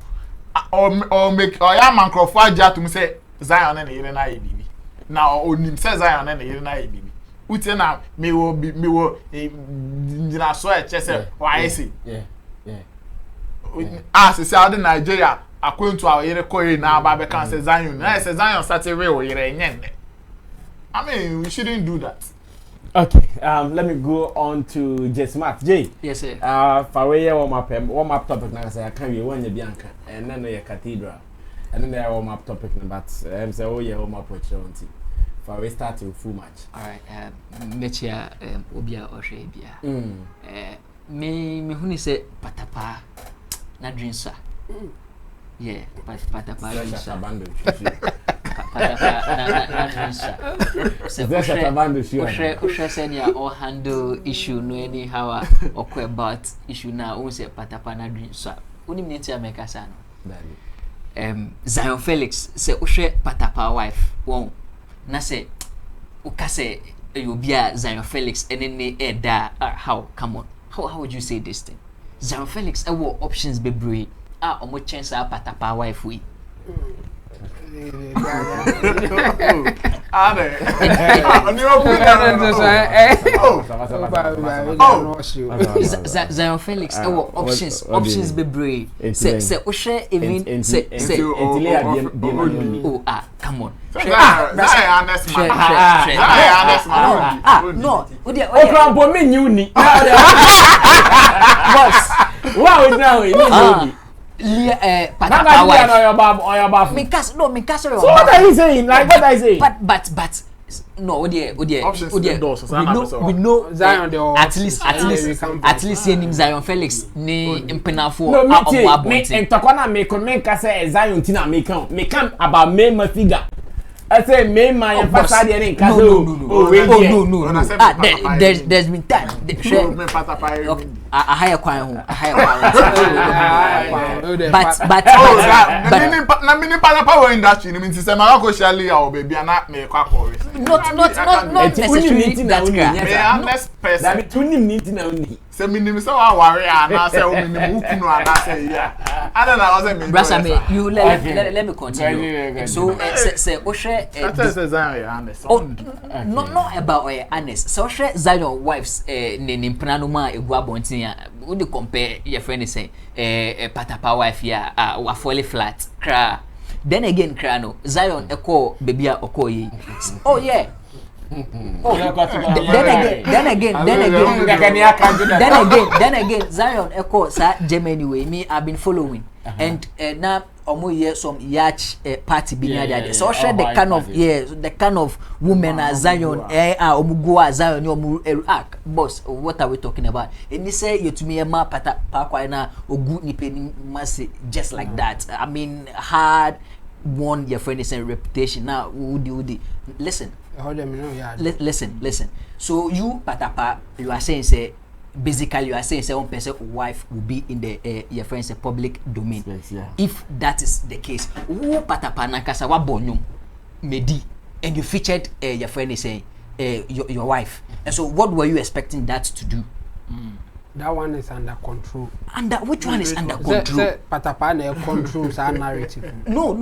or make or ya mancrofo aja to me say Zion na yere na ye bibi. Na onim say Zion na yere na ye bibi. Uti na me wo njina so e chese why say as say out in Nigeria according to our yere koyi na aba be kan say Zion na say Zion start real yere nyenne. I mean we shouldn't do that. Okay, let me go on to Jesmat. J. Yes, sir. Fawe warm up topic na say I can be one Bianca and then your cathedral. And then there warm up topic but say oh yeah warm up opportunity. We start with full match. All right. Mechia obia oshebia. Me huni say Patapa na drinsa. Yeah, Patapa drinsa. Patapa na drinsa. So Oshe said ya all handle issue no anyhow or about issue now we say Patapa na drinsa. Uni minute America sana. ZionFelix say Oshe Patapa wife won. Na say ukase you be a ZionFelix and then how come on how would you say this thing ZionFelix what options be brave omo chance Patapa wife we ZionFelix what options be brave say Oshe even say come on no Okrampo me nyuni boss wow now Patapa wife on your bath. Me cast. So what are you saying? Like what I say? But no, we know Zion at least him ZionFelix ni impena for no me entokona me kase Zion tina me come about me figure. I say me my facade and no. There's been time. A higher choir. But na mini Patapa industry means say my go shally or baby na me kwa chorus. Not necessarily that honest person. That be tunim niti na oni. Say minim say wa worry na say o minim ukunu ana say yeah. I don't know say me. Brother me you let me continue. So say Oshe not about honest. So Oshe Zion wives ni mpana ma egu abontin ya. We compare your friend say Patapa wife ya wa fully flat cra Then again, Krano, Zion echo baby okoye. Oh yeah. Oh, then again, Zion echo sa Germany way. Me, I've been following, and now omo some yacht party being there. So share the kind of the kind of women as Zion omugo Zion omu boss. What are we talking about? And they say you to me ma Patapaa na ogu ni penny mass just like that. I mean, hard won your friend is a reputation. Now woody. Listen. Listen. So you, Patapaa, you are saying say basically you are saying say one person wife will be in the your friend's public domain. Yes, yeah. If that is the case, who Patapaa nakasa wa bonum medi and you featured your friend is saying your wife. And so what were you expecting that to do? That one is under control. Under which one is under control? Say Patapaa controls our narrative. No.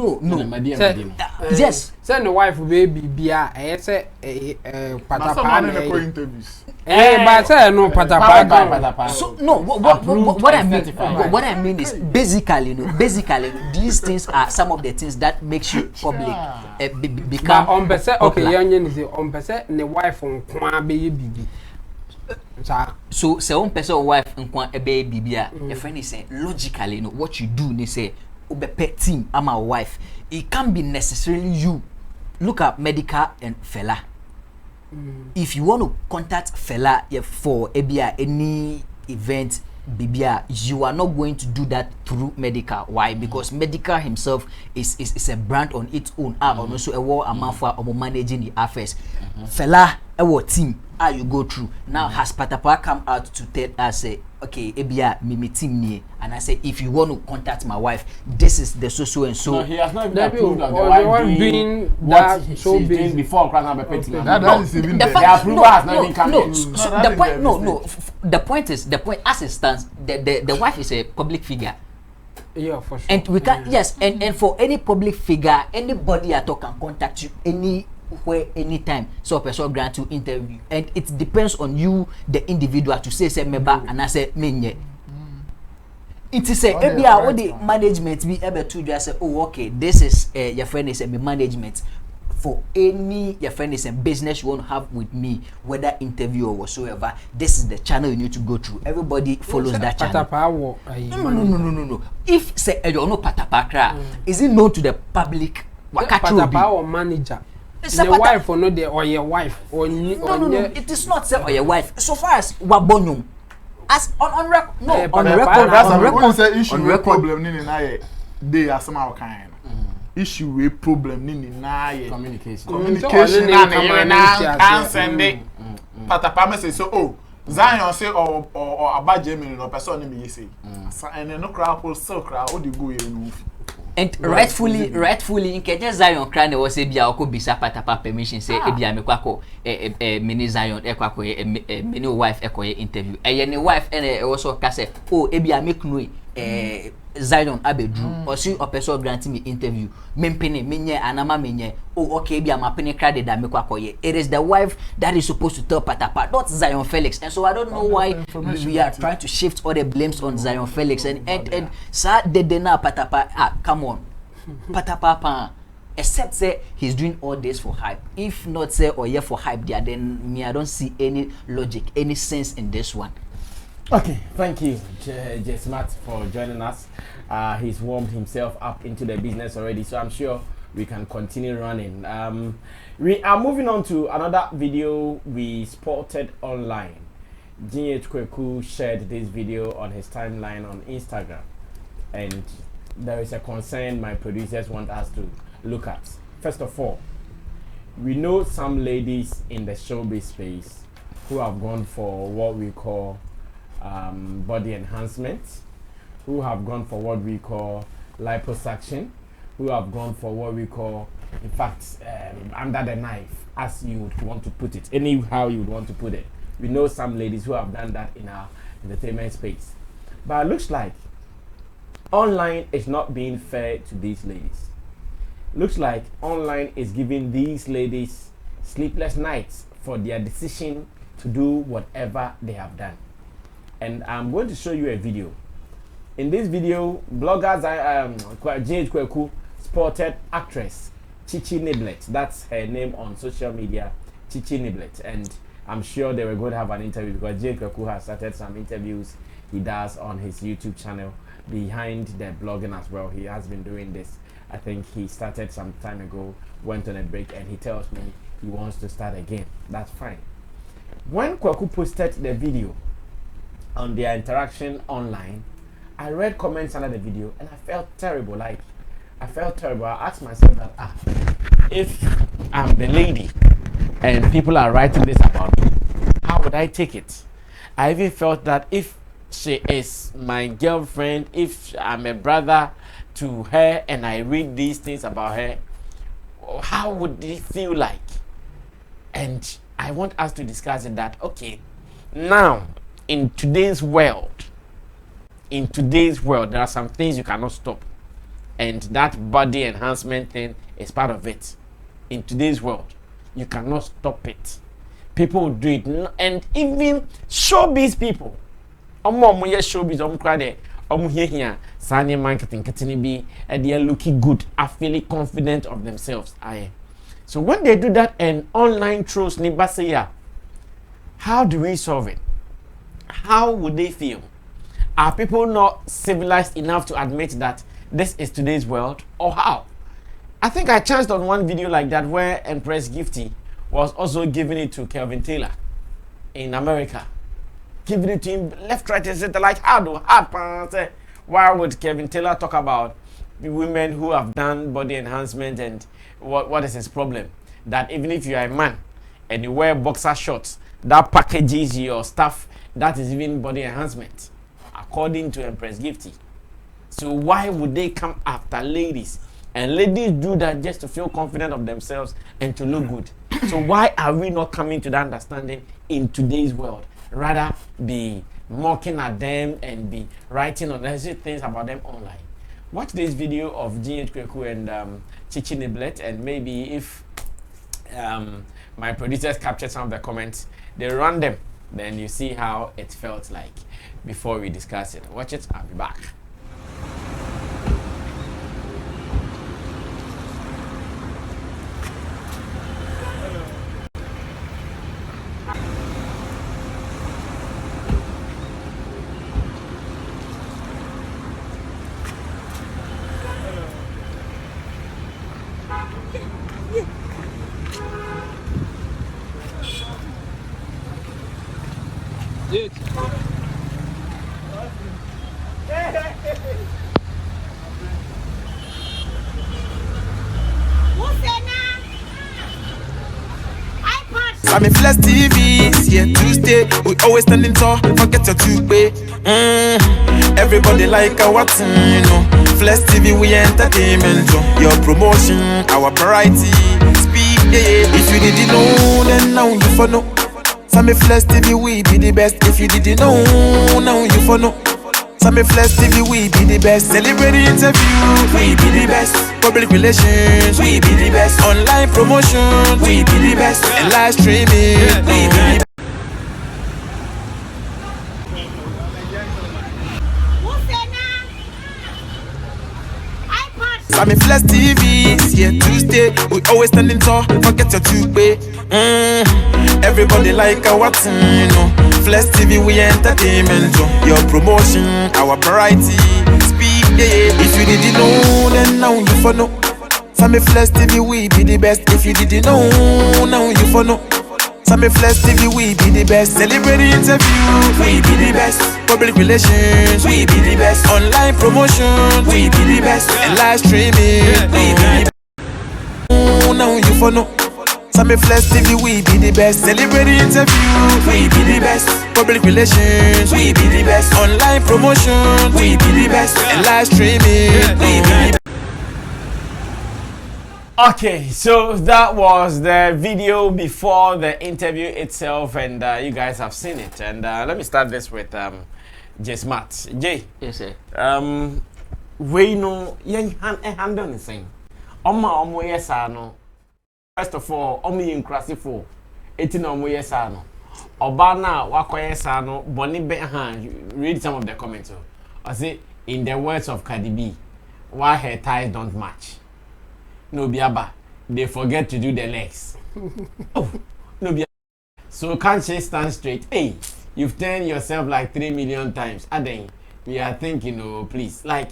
Yes. Say the wife baby bia. Say Patapaa interviews. But say no Patapaa. So no. What I mean is basically, these things are some of the things that makes you public become. On person, okay, young is on person. The wife on kwa baby. So say one person wife nkwa ebe bibia your friend is saying logically what you do they say obepe team I'm a wife it can't be necessarily you. Look at medical and fella. If you want to contact fella for any event bibia you are not going to do that through medical. Why? Because medical himself is a brand on its own and also a war amafwa or managing the affairs. Fella our team you go through now. Has Patapaa come out to tell us say okay ebia me team near and I say if you want to contact my wife this is the so and so. No, he has not even approved of the wife doing what she's doing before that is even the approval has not even come in. The point as it stands the wife is a public figure. Yeah, for sure. And we can and for any public figure anybody at all can contact you anywhere anytime so a person grant you interview and it depends on you the individual to say member and I say menye. It is a all the management be able to just say oh okay this is your friend is a management for any your friend is a business you want to have with me whether interview or whatsoever this is the channel you need to go through. Everybody follows that channel. No. If say you know Patapaa is it known to the public? Patapaa or manager. The wife or not or your wife or no. It is not say or your wife. So far as wabonyum, as on record, no on record. That's on record. Say issue with problem ni na they are somehow kind. Issue with problem ni na communication na send it. Patapaa me say so oh Zion say or abaje me no person ni me say. And no crowd pull so crowd o dey go here no. And rightfully in Kenya Zion crane was a bia oko bisa Patapaa permission say ebia me kwako mini Zion ekwako mini wife ekoye interview eye ne wife ene also ka say oh ebia make no Zion abedru or see a person grant me interview mempene menye anama menye oh okay ebia mapene credit that me kwako ye. It is the wife that is supposed to tell Patapaa, not ZionFelix. And so I don't know why we are trying to shift all the blames on ZionFelix and sir de na Patapaa come on. Patapaa except say he's doing all this for hype. If not say or yeah for hype there, then me I don't see any logic, any sense in this one. Okay, thank you, J Smart, for joining us. He's warmed himself up into the business already, so I'm sure we can continue running. We are moving on to another video we spotted online. GH Kweku shared this video on his timeline on Instagram, and there is a concern my producers want us to look at. First of all, we know some ladies in the showbiz space who have gone for what we call body enhancement, who have gone for what we call liposuction, who have gone for what we call, in fact, under the knife, as you would want to put it, anyhow you would want to put it. We know some ladies who have done that in our entertainment space. But it looks like online is not being fair to these ladies. Looks like online is giving these ladies sleepless nights for their decision to do whatever they have done. And I'm going to show you a video. In this video, blogger GH Kweku spotted actress Chichi Niblet. That's her name on social media, Chichi Niblet. And I'm sure they were going to have an interview because Jay Kweku has started some interviews he does on his YouTube channel behind the blogging as well. He has been doing this. I think he started some time ago, went on a break, and he tells me he wants to start again. That's fine. When Kweku posted the video on their interaction online, I read comments under the video and I felt terrible. I asked myself that if I'm the lady and people are writing this about me, how would I take it? I even felt that if she is my girlfriend, if I'm a brother to her and I read these things about her, how would it feel like? And I want us to discuss it that, okay, now in today's world, there are some things you cannot stop. And that body enhancement thing is part of it. In today's world, you cannot stop it. People do it. And even showbiz people. Showbiz, here, Sanya marketing, be, and they are looking good, are feeling confident of themselves. So when they do that and online trolls Nibasaya, how do we solve it? How would they feel? Are people not civilized enough to admit that this is today's world, or how? I think I chanced on one video like that where Empress Gifty was also giving it to Kelvin Taylor in America. Giving it to him left, right, and center, like hard. Why would Kevin Taylor talk about women who have done body enhancement and what is his problem? That even if you are a man and you wear boxer shorts, that packages your stuff, that is even body enhancement, according to Empress Gifty. So why would they come after ladies? And ladies do that just to feel confident of themselves and to look good. So why are we not coming to that understanding in today's world? Rather be mocking at them and be writing unnecessary things about them online. Watch this video of G.H. Kweku and Chichi Niblet, and maybe if my producers captured some of the comments, they run them, then you see how it felt like before we discuss it. Watch it, I'll be back. Sammy Flex TV's here to stay. We always standing tall, forget your two-way. Everybody like our team, you know. Flex TV, we entertainment. Your promotion, our variety. Speed, yeah. If you didn't know, then now you for know. Sammy Flex TV, we be the best. If you didn't know, now you for know. Sammy Flex TV, we be the best. Celebrity interview, we be the best. Public relations, we be the best. Online promotion, we be the best. And live streaming, we be the best. Sammy Flex TV's here to stay. We always standing tall, forget your two-way. Everybody like our team, you know. Flex TV, we entertainment. Your promotion, our variety. Speed, yeah. If you didn't know, then now you for know. Sammy Flex TV, we be the best. If you didn't know, now you for know. Sammy Flex TV, we be the best. Celebrity interview, we be the best. Public relations, we be the best. Online promotion, we be the best. And live streaming, we be the best. Now you for know. Sammy Flex TV, we be the best. Celebrity interview, we be the best. Public relations, we be the best. Online promotion, we be the best. And live streaming, we be the best. Okay, so that was the video before the interview itself, and you guys have seen it. And let me start this with J Smart. Jay. Yes, sir. We know young hand on the same. Omo yes no. First of all, omo yin krasi for 18 omo yes no. Oba na wakoyesa no boni be read some of the comments. I say in the words of Cardi B, why her ties don't match. no biaba. They forget to do the legs. Oh, no biaba. So can't she stand straight? Hey, you've turned yourself like 3 million times. Aden, we are thinking, oh please, like,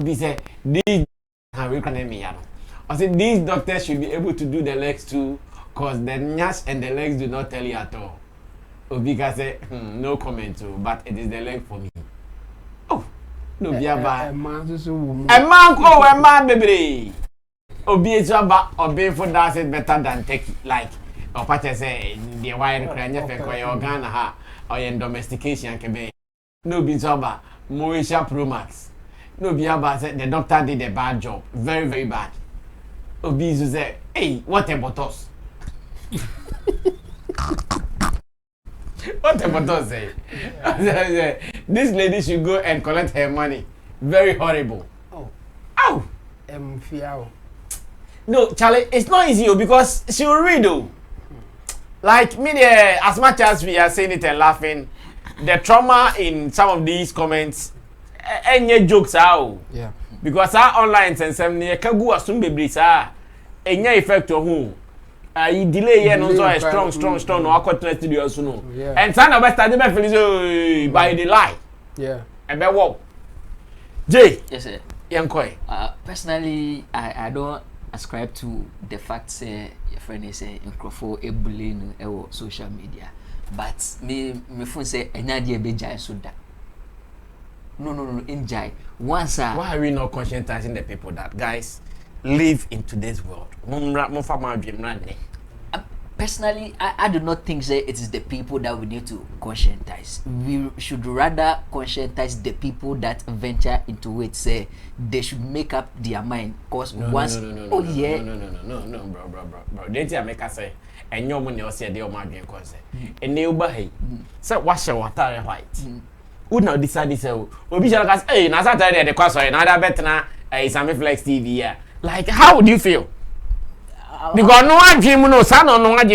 we say these. I said these doctors should be able to do the legs too, cause the nyash and the legs do not tell you at all. Obika say, no comment too, but it is the leg for me. Oh, no biaba. A man, baby. Obi ejaba, obi for dance is better than take like. Or Pacha say the wire crane for your Ghana ha or your domestication can be. No bizoba, Moesha Pro Max. No biaba said the doctor did a bad job. Very, very bad. Obizu said, hey, what about us? What about us say? This lady should go and collect her money. Very horrible. Oh. Ow! Fiao. No, Charlie, it's not easy because she will read though. Like me there, as much as we are saying it and laughing, the trauma in some of these comments, any jokes out. Yeah. Because our online and some near Kagu assume baby sa any effect to who. You delay here and also a strong no according to the also. And son of us started by the lie. Yeah. And by what? Jay. Yes, sir. Young Koi. Personally, I don't ascribe to the fact say your friend is a microphone a bullying social media. But me phone say enadi be jai so that. No, enjoy. Once why are we not conscientizing the people that guys live in today's world? Personally, I do not think that it is the people that we need to conscientize. We should rather conscientize the people that venture into it. Say they should make up their mind. Cause no, once, no, bro. Didn't you make us say? And your money was said, "Dear my being cause." And they obey. So wash your water white. Would not decide this. Obi shall ask, hey, Nasa tell the cause or another better now. Sammy Flex TV. Yeah. Like, how would you feel? Because no one dream no son or no one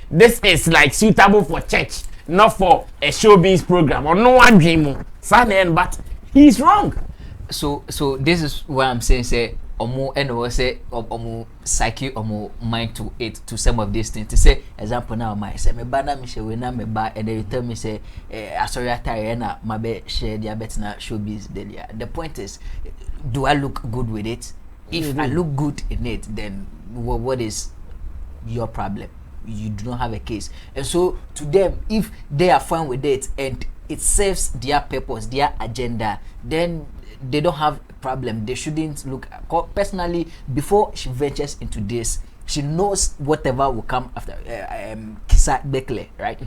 this is like suitable for church, not for a showbiz program. Or no one dream son, but he's wrong. So this is what I'm saying. Say omo and say omo psyche omo mind to it to some of these things. To say example now, my say me bana me share we na me ba and then you tell me say sorry attire na my be share their bet na showbiz delia. The point is, do I look good with it? If I look good in it, then what is your problem? You do not have a case. And so to them, if they are fine with it and it serves their purpose, their agenda, then they don't have a problem. They shouldn't look. Personally, before she ventures into this, she knows whatever will come after. Kisa Bekle, right?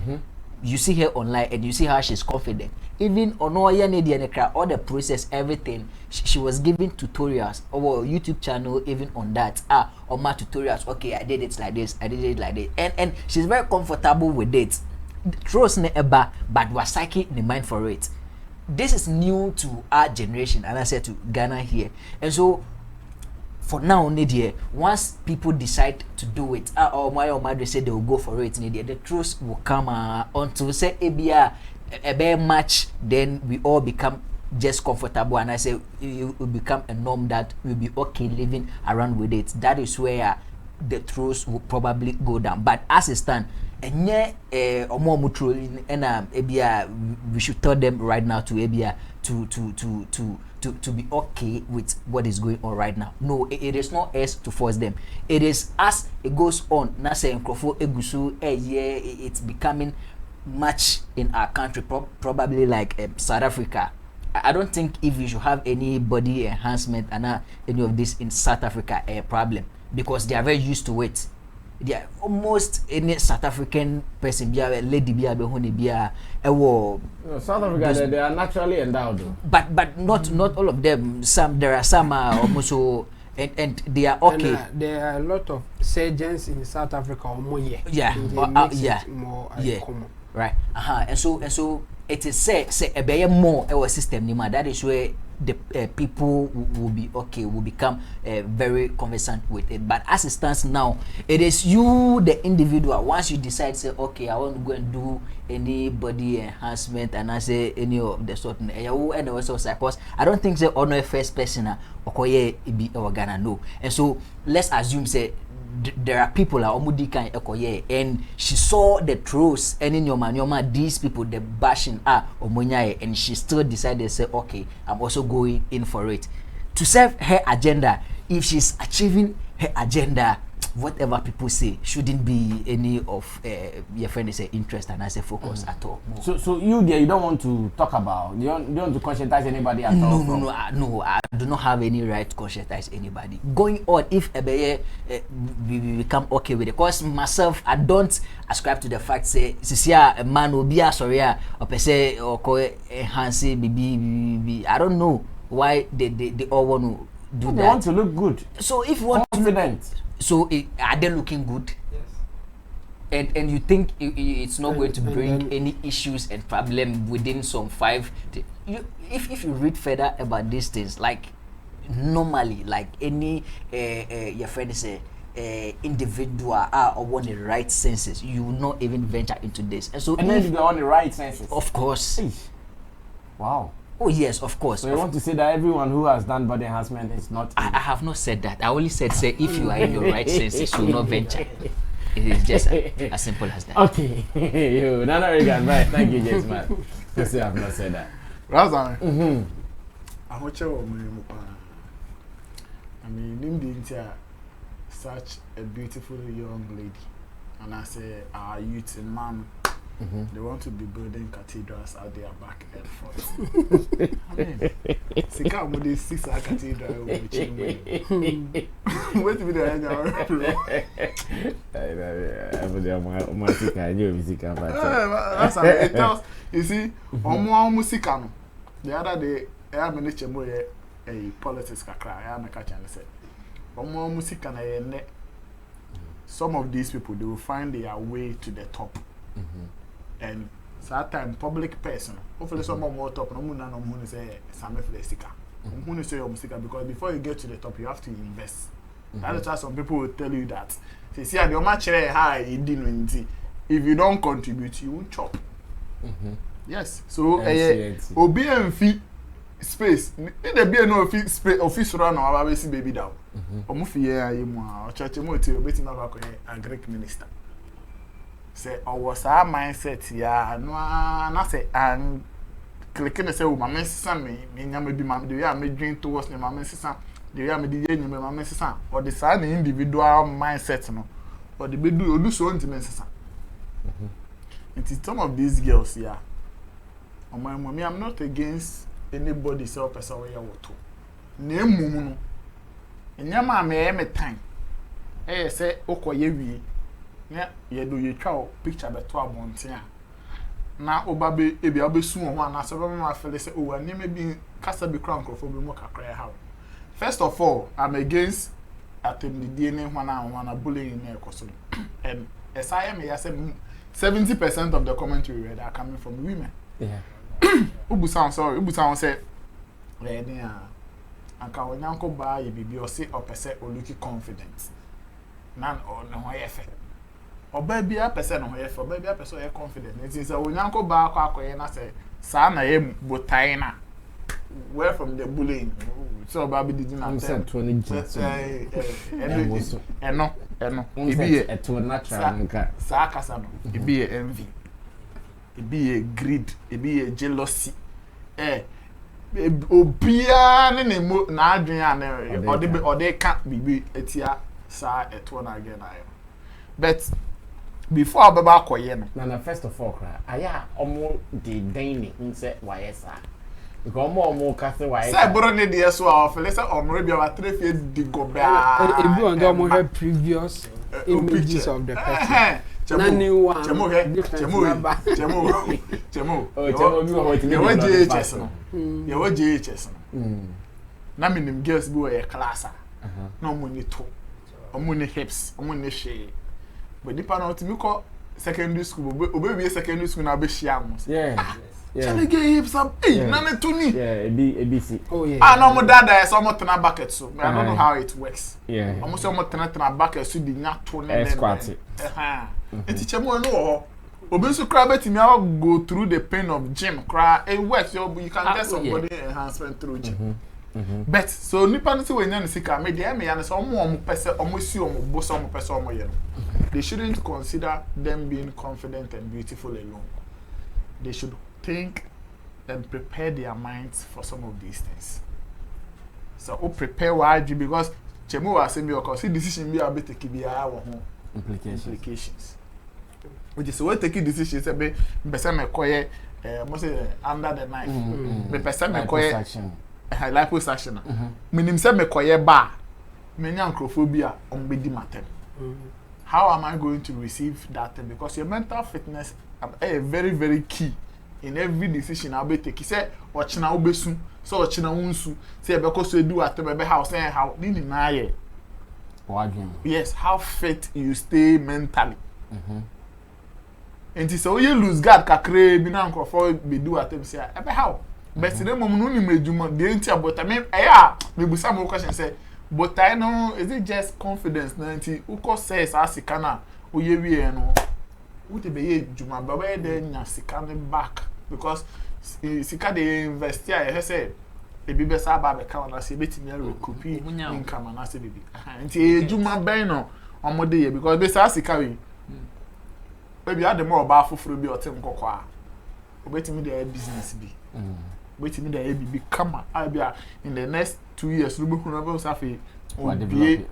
You see her online and you see how she's confident. Even on all the process, everything, she was giving tutorials over YouTube channel, even on that. On my tutorials, okay, I did it like this, I did it like this. And she's very comfortable with it. Trust never, but was psyche in the mind for it. This is new to our generation, and I said to Ghana here. And so for now, once people decide to do it, or my they say they will go for it, the truth will come onto say a bear match, then we all become just comfortable, and I say it will become a norm that we'll be okay living around with it. That is where the truth will probably go down. But as it stands, we should tell them right now to be okay with what is going on right now. No, it is not us to force them. It is as it goes on. It's becoming much in our country, probably like South Africa. I don't think if you should have any body enhancement and any of this in South Africa a problem, because they are very used to it. They are almost any South African person, lady, South Africa, they are naturally endowed. But not all of them. There are some almost so. And they are okay. And, there are a lot of surgeons in South Africa or more. More common. Right. And so it is say a better more our system. That is where the people will be okay, will become very conversant with it. But as it stands now, it is you, the individual. Once you decide, say, okay, I want to go and do any body enhancement, and I say any of the sort, and also because I don't think say honor first person okoye be Ghana, no. And so let's assume say there are people like Omudika Ekoye, and she saw the trolls and in your these people the bashing Omunyaye, and she still decided to say, okay, I'm also going in for it to serve her agenda. If she's achieving her agenda, whatever people say shouldn't be any of your friend say interest and I say focus at all. No. So you there, you don't want to talk about, you don't want to conscientize anybody at all? No, I do not have any right to conscientize anybody. Going on, if we become okay with it, because myself, I don't ascribe to the fact say a man will be sorry or per se or enhance BB. I don't know why they all want to do that. They want to look good. So if you want confident. So are they looking good? Yes. And you think it's not going to bring any issues and problem within some 5? If you read further about these things, like normally, like any your friend say individual or one the right senses, you will not even venture into this. And so and then they're on the right senses. Of course. Wow. Oh yes, of course. So you want to say that everyone who has done body enhancement is not? I have not said that. I only said say if you are in your right senses, you will not venture. It is just as simple as that. Okay. Yo, Nana Regan, right? Thank you, James man. You say I have not said that. Razan. I mean, such a beautiful young lady, and I say our youth and man. They want to be building cathedrals out there back and forth. I mean, Sika Modi 6 cathedral. Wait a minute. It tells, you see, Musicano. The other day, I have a politics cry. I am a catch and say, Musicana. Some of these people, they will find their way to the top. And that time public person hopefully someone more top no muna no muna say Sammy Felix muna say because before you get to the top you have to invest. That is why some people will tell you that see the match high if you don't contribute you won't chop. Yes, so obi enfi space there be no space office run or abesi baby down omo fie ayi mu a church mo te obeti na ba ko a Greek minister. Say was our mindset ya no na say and clicking say my messisa me nyama bi ma the way I me drink towards me my messisa the way I me dey nyama my messisa or the side individual mindset no or the be do so messisa. It is some of these girls here. On my mommy, I'm not against anybody self person where you want to. Name mumu no. Nyama me time. Say okoye wi. Yeah, you do your child picture beto abonten a na obabe ebi abesu ho ana so be ma feel say oh ani maybe kasa be crown crofo be mo kakra how. First of all, I'm against atemdidie ne ho na bullying na ekoso. And as I am here say 70% of the commentary read are coming from women. Yeah. Ubu sound say ready anka onyanko ba ye bibi o say opese o look confident. Nan o no ho yefe. Oba bia person no yefe, oba bia person e confident. It is onyanko ba akoye na say sa na ye botai na. Where from the bullying? So baby did not say 20 eno ibi e to natural nka sa kasa no ibi e envy ibi e greed ibi e jealousy obia ne mo na adwen ane ode ka bibi etia sa eto na again ayo but before ababa akoye no na first of all cry aya omo de dine nse wayesa because more cast why say bro ne dey so our Felix omre bia wa trefie di go ba ebi on do mo have previous images of the person na new one chemo bi ho tini ye waje HS no ye waje HS no na minim girls bi wo ye class na omo ni to omo ni hips omo ni she but dipa na otimi ko secondary school, obi secondary school na be shiam. Yeah. Chale get hips up. Hey, nane tuni. Yeah, ABC. Oh yeah. Ah, no, my dad is almost tena bucket so. I don't know how it works. Yeah. Almost tena bucket so di nya to ne. Squat. Eti chemo no. Obi so cry betimi go through the pain of gym. Cry it works. You can get somebody enhancement through gym. But so nipa no say we nya sika me dey me ya no so omo pese omo si omo bo so omo pese omo ye no. They shouldn't consider them being confident and beautiful alone. They should think and prepare their minds for some of these things. So prepare why because chemo was saying because decision be able to take be implications. Which is what taking decisions be person me koye must say under the knife. Me person me koye liposuction. Minim say me koye ba me nya nkrofobia ombedi matem. How am I going to receive that thing? Because your mental fitness is very, very key in every decision I'll be taking. Say, ochina obesu, so ochina unsu. Say, because you do at the house, say how didn't I? Yes, how fit you stay mentally. And so you lose God, kakre, binanko for be do at them. Say, how? But the moment only made you the entire but I mean, maybe some more questions say. But I know, is it just confidence? Nanti, uko says asikana, uyewe no. Ute be juma baba then ya sikane back because sika they invest here. He say, ebi be sa ba be ka na se betimi recoup income na se bibi. Nti juma ben no omode ye because be sa sika we. Maybe had the more ba foforo bi otem kokwa. Obetimi dey business bi. Waiting there be come in the next 2 years we will never safi be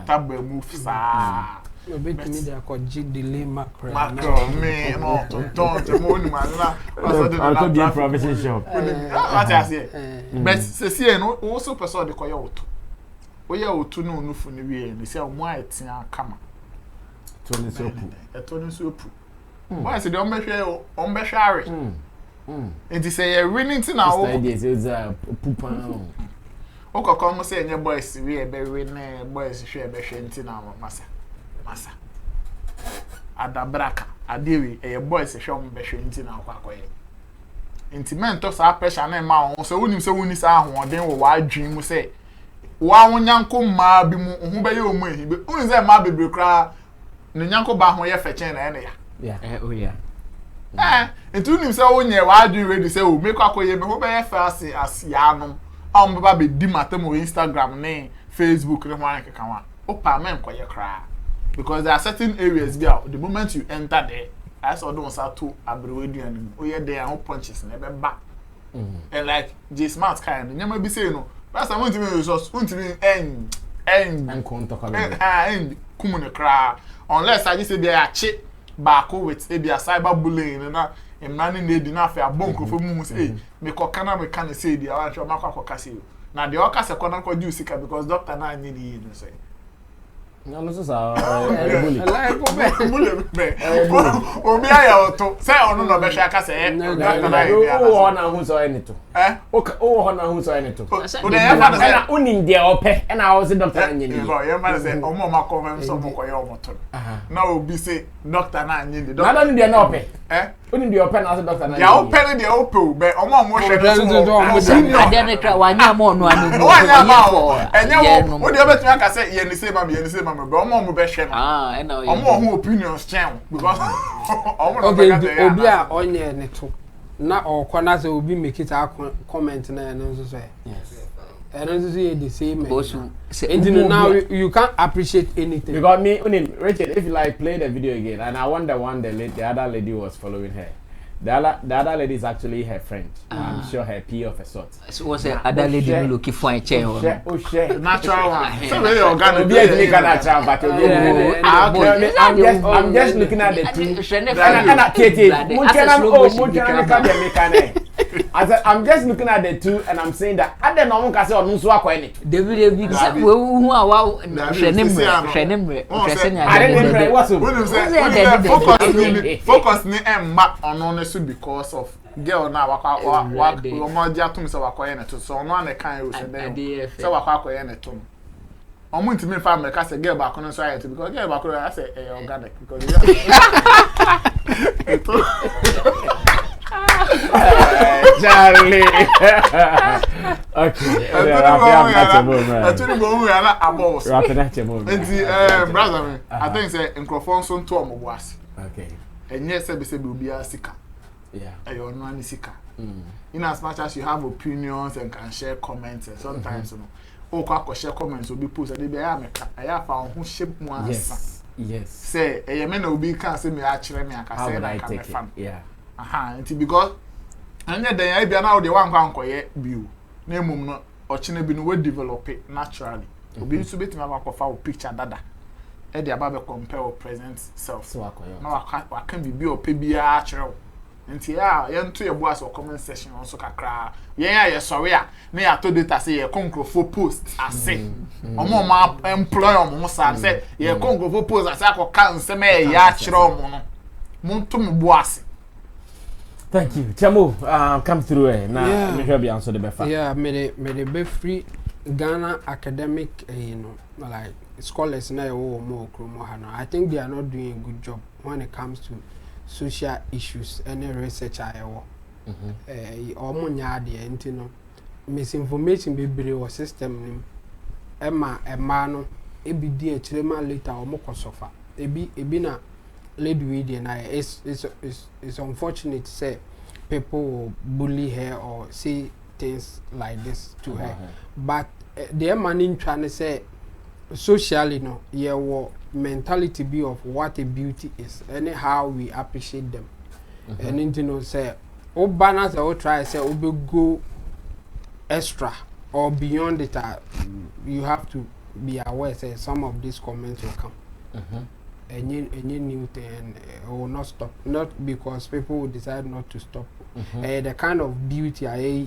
table move sa no be me there called delay macro me no don't money man na I could be a provision shop what I say but say no also person de koye oto oye oto no nufu ni we ni say omo atia kama to ni sopu eto sopu why say de ombehware it is a winning to now. It's a pupa. Okay, come say your boys, we are very boys, share be shanty now, massa. Adabraka, Adewi, a boys, a show be shanty now, quack. Intimento sa pressure and mount, so when you say when you say, then why dream will say, one yanko ma be who by your money, but only that ma be cry, the yanko ba who ye fetching any. Yeah, oh yeah. Nti unim se wonye wadu ready say o make akoye me ho be first as yanom am baba be di matem o Instagram ne Facebook ne hwan keka wa o pa men koye kra because there are certain areas there the moment you enter there as odon sa to abrewedu anim o ye there ho punches ne be ba and like J smart kind nyama bi say no last time untimi resource untimi en kumune kra unless I just say there are cheap back with a cyber bullying na emnani na edi na afa abonko fo mu say me kokana me kan say di awa twa makwa kokase na de oka se kona kwa ju sika because doctor na anyi ni no say no so sa bully obi aya oto say onu no be hwa aka say doctor na o na hu so any to o na hu so any to o de ya fa na unim de ope na o say doctor anyi ni no ya ma say omo ma comment so mo koye omo to na obi say doctor na anyi ni na don de na ope unim de ope na say doctor na ya ope ne de ope be omo mo hwe so ade ne kra wanya mo no anu wanya ma enye wo de obetumi aka say ye ni say ma me be omo mo be hwe no and now omo ho opinions change because omo no be obi a onye ne to na okwana say obi make it a comment na no so say yes and also say the same and now you can't appreciate anything because me Richard, if you like play the video again, and I wonder the other lady was following her. The other lady is actually her friend. I'm sure her peer of a sort. So was the other lady looking for a chair? Oh shit, natural one. So very organic. I'm just looking at the two. I'm just looking at the two and I'm saying that I don't know can say on so akwa any. David we hu awa focus ni emma ono ne so because of girl na wakwa omo dia to me say wakwa ne to so ono an kan o say wakwa ne to omo ntimi fa me ka say girl ba kono so ayet because girl ba kono I say organic because Charlie. Okay. Brother, I think say microphone so to am was. Okay. And yes, say be a sika. Yeah. Ayo no ani sika. In as much as you have opinions and can share comments and sometimes you know. Oh, kwa share comments will be posted. They be I found who shape more. Yes. Say, a man will be can say me actually me I can say I can fan. Yeah. It's because and then I be now the one can koye view. Name mum no or chine be no develop it naturally. Obi so beti ma ko fa picture dada. E dey about compare present self. So akoyo. Now I can be ope bia actually. Nti ya to your boss or comment section also kakra ya sorry a na ya to data say ye congrofo post ase omo ma employ omo sa say ye congrofo post ase akoka nsem e ya kire omo no monto me boase. Thank you Chamo. Come through now me be answer the befa. Yeah, me be free Ghana academic like scholars na more kromo ha no. I think they are not doing a good job when it comes to social issues and research ayewo omunya de enti misinformation bebre o system nim ema no ebi di akirema later omokosofa ebi na lady we dey na it's unfortunate to say people will bully her or say things like this to her but the man in trying to say socially no mentality be of what a beauty is and how we appreciate them. And you know say o balance or try say o be go extra or beyond it. You have to be aware say some of these comments will come. And you new thing will not stop, not because people will decide not to stop. The kind of beauty I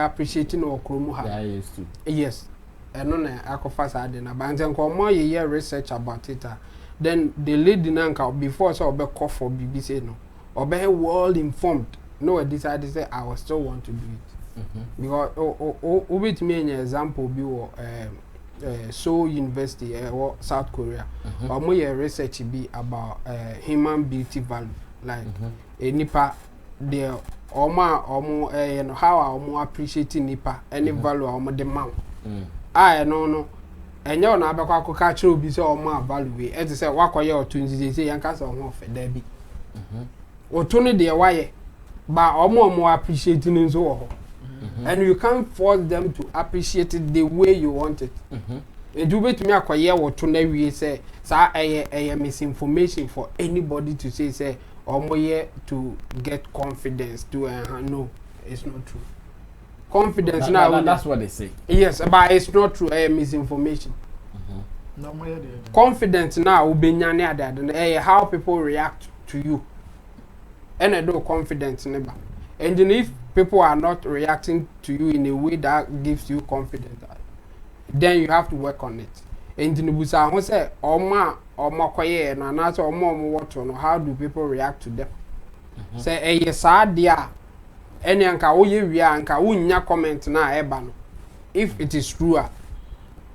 appreciating or kromo have. Used to. Yes. And no akofasa de na banze nko ye research about it then the lady nanka before so be call for BBC no or be well informed no I decided to say I will still want to do it because with me an example be Seoul University or South Korea or more research be about human beauty value like a nipa there or more how I more appreciating nipa any value or more demand. No. And you're not about to catch you be so more value. As I said, walk away or twins, they say, and cast on off a debby. Or Tony, dear, why? But or more appreciating in so. And you can't force them to appreciate it the way you want it. And do wait me acquire or Tony, we say, sir, I misinformation for anybody to say, or more to get confidence to no, it's not true. Confidence now. That's what they say. Yes, but it's not true. Misinformation. Confidence now will be how people react to you. And I do confidence never. And then if people are not reacting to you in a way that gives you confidence, then you have to work on it. And then we say, quiet and answer more how do people react to them? Say, yes, dear. Any anka we anka unya comment na eba no if it is true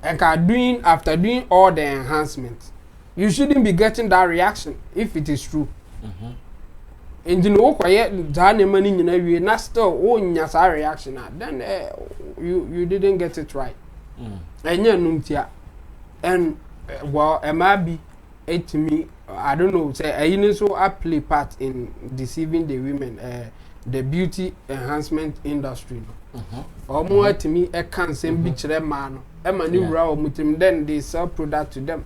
anka after doing all the enhancements you shouldn't be getting that reaction if it is true and you know that money nyina na still unya sa reaction then you didn't get it right enya numtia and well maybe it me I don't know say I so I play part in deceiving the women the beauty enhancement industry omo to me e can same be kire ma no e ma ni wura o mutim then they sell product to them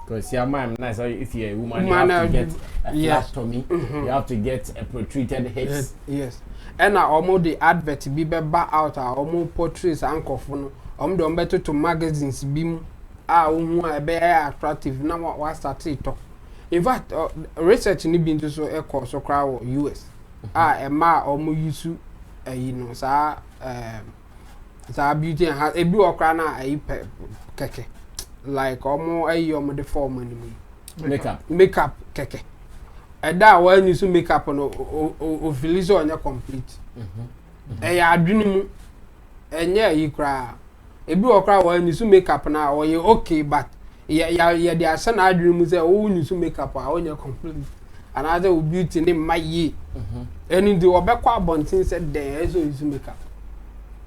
because your man nice if you're a woman you have to get a flat tummy you have to get a protruded hips yes and omo the advert be ba out omo portraits ankofo no omo do beto to magazines bi mu omo e be attractive na wa start it in fact research ni bi nto so e course so kra US ema omo yusu sa beauty and ebi okra na keke like omo omo the form makeup keke eda wa yusu makeup no o Felix onya complete adwene mu enye kra ebi okra wa yusu makeup na okay but ya dey asa na adwene mu say o yusu makeup onya complete another beauty name my ye. And in the Obekwa Bontin said there so is makeup.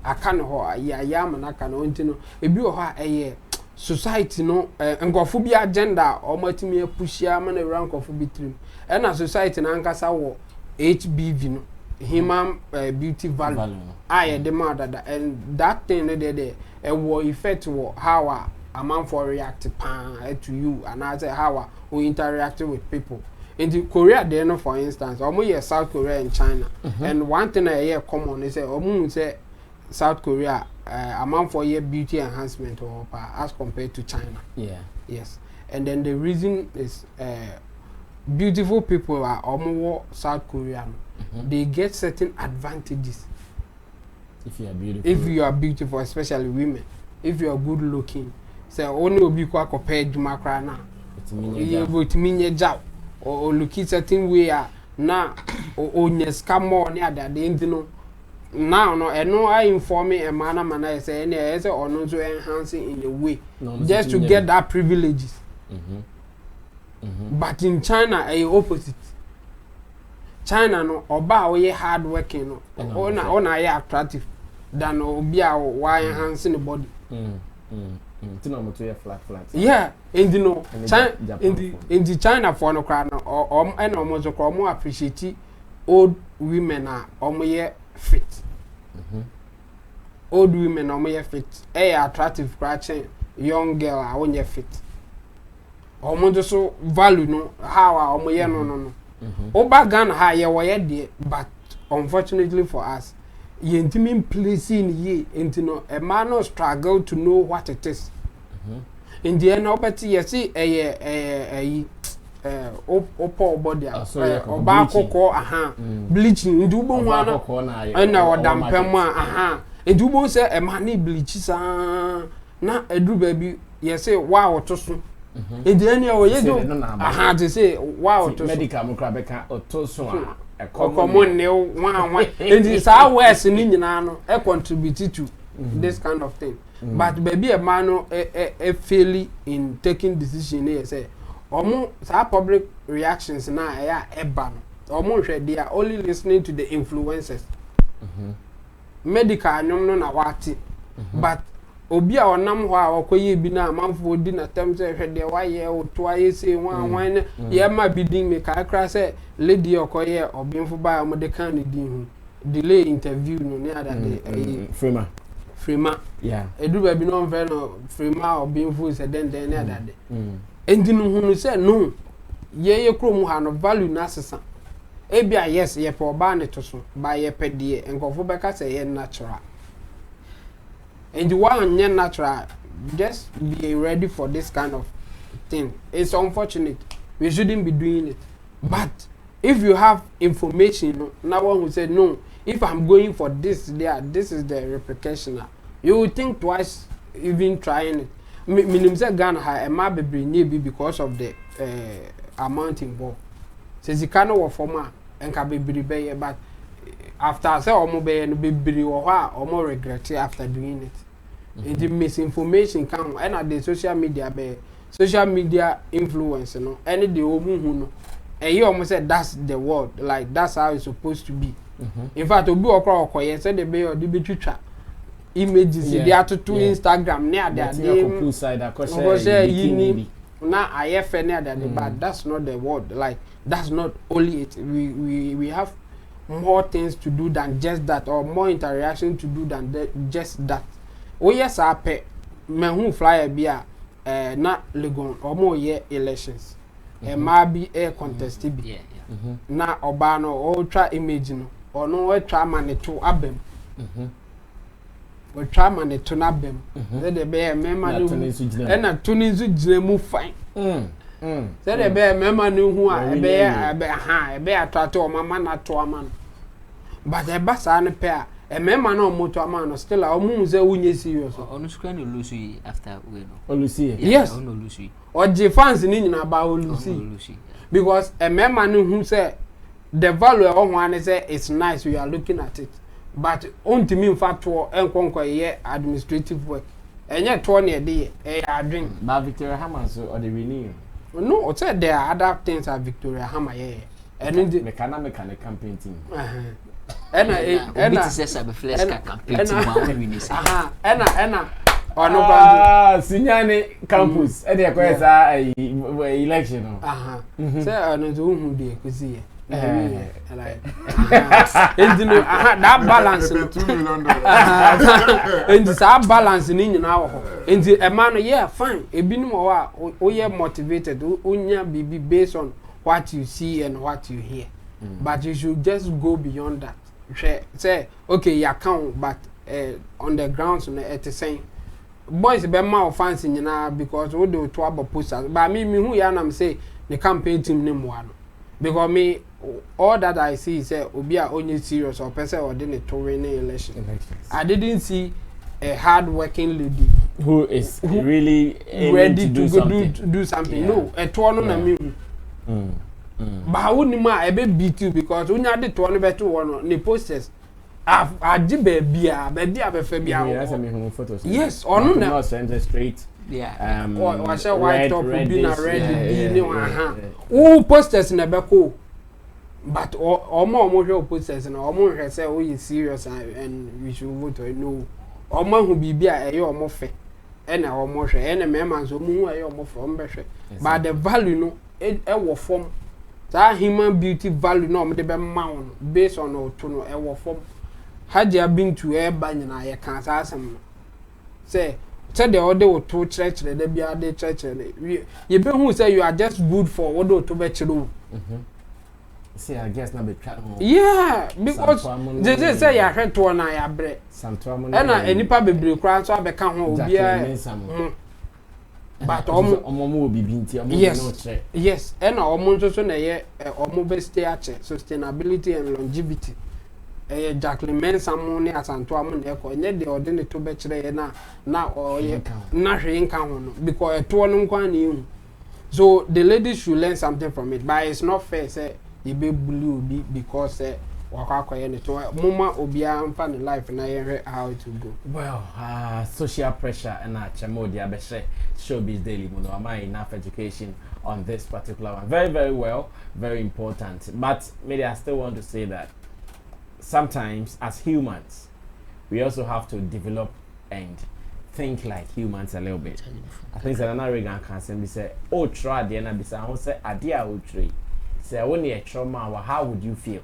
I can't ho ya yam and I can want no e bi ho a ye society no nkofo bi agenda o matimi push ya man around nkofo bi trim and a society na nkasa wo HBV no human beauty value I the mother and that thing there e wo effect wo how a man for react to you and I say how we interact with people. In the Korea, there no for instance, almost South Korea and China. And one thing I hear common is say South Korea amount for year beauty enhancement or as compared to China. Yeah. Yes. And then the reason is beautiful people are almost South Korean. They get certain advantages. If you are beautiful. If you are beautiful, especially women. If you are good looking. Say only will be quite compared to Macrana. It's mean job. Or look at certain way now or yes come more near that they know now no and no I inform me a man I say any or no to enhancing in a way just to get that privileges. But in China a opposite. China no oba we hard working no on I attractive than obia why enhancing the body. Yeah, in the no China in the China for no crown or and almost more appreciate old women are almost fit. Old women almost fit. Attractive scratching young girl are on your fit. Almost so value no how almost no. Oba Ghana higher way but unfortunately for us. You intimate placing ye into no a man no struggle to know what it is. In the end, nobody you see a body or back or bleaching do one and our dampema and do say a money bleaches not a do baby you say wow to soon. In the end, you do to say wow to medical mukrabeka or to common new one in this our west in Indian contribute to this kind of thing. But baby a man a fairly in taking decision here say almost public reactions now a ban almost they are only listening to the influencers. Medical no na wati but obi a onam ho a okoye bi na manfo di na tem say hwede wa ye o to aye say wan ye ma bidin me ka kra say lady okoye obinfo ba mo de kan din hu delay interview no ne ada de Frema yeah edu ba bi no mfe no Frema obinfo say den ne ada de endi no hu say no ye krom ha no value na sesa e bia yes ye pe oba ne to so ba ye pe de enkofo be ka say ye natural. And the one natural, just be ready for this kind of thing. It's unfortunate. We shouldn't be doing it. But if you have information, now one will say, no, if I'm going for this, this is the repercussion. You will think twice, even trying it. Minimum say Ghana a map be because of the amount involved. Says you can't work for man and can be but after I say or more regret after doing it. The misinformation come and at the social media influence, you know, any the woman and you almost said that's the word, like that's how it's supposed to be. In fact, to be a crowd, you said the bay or the bitch images they are to Instagram near that now I have near that, but that's not the word, like that's not only it. We have more things to do than just that, or more interaction to do than just that. Oh yes, I pay me who fly a not legon or more year elections. Maybe a contest be na obano or try imagine or no try money to abem. We try money to nabem. Then the bear member and a tunis move fine. Then the bear member knew who I bear try to a man not to a man. But a bass and a pair. A member no motor man still a moon say we serious. On screen Lucy after we know. Oh Lucy. Yes. No Lucy. Or the fans in about Lucy. Because a member who say the value of one is it's nice we are looking at it. But on to me fact to conquer administrative work. And yet 20 a day I drink. But Victoria Hammer or the renew. No, said there are other things at Victoria Hammer. And mechanic campaign team. And says I'm a flesh campaign team. Sinyane campus. And the question election. Say I know who be kuzi. Like that balance $2 million. And this balance in now. And the man, yeah, fine. A bit more, you motivated, unya be based on what you see and what you hear. But you should just go beyond that. Say, okay, you count, but on the grounds, at the same. Boys be more fancy now because we do to about posters. But me who am say the campaign team name one. Because me all that I see is Obia only serious or person or didn't to win election. I didn't see a hard-working lady who is really ready to go something. do something. No, a tuano na me. But I wouldn't mind a bit beat you because when you had the tuano better one, the posters. I did baby, I have photos. Yes, or no, not center straight. Yeah. Or shall white top being a red. Oh, posters in the back. But or more posters and or more say, oh, is serious and we should vote or no. Or man who be a your more fair. And our more and a man so move a more from better. But the value no, it will form that human beauty value no, the mount based on our tone or form. Had you been to air banyan, I can't ask him. Say, tell the other or two church, they be a day church. You be who say you are just good for order to bet you. See, I guess not be trapped. Yeah, because they say you had to one eye bread. And any public crowd, so I become home. But almost be binty. Yes, and almost also a year, almost sustainability and longevity. Jacqueline men some money as Antoine Echo, and yet they ordained to betray now or not income because a two so the ladies should learn something from it, but it's not fair, say, you be blue because Mama Obia fan life and I heard how it will go. Well, social pressure and Chamodia Beshe Showbiz Daily Muno. Am I enough education on this particular one? Very, very well, very important. But maybe I still want to say that sometimes as humans we also have to develop and think like humans a little bit. I think that another Reagan can say, oh, try the end of the say, Adia will trade. Say, only a trauma, how would you feel?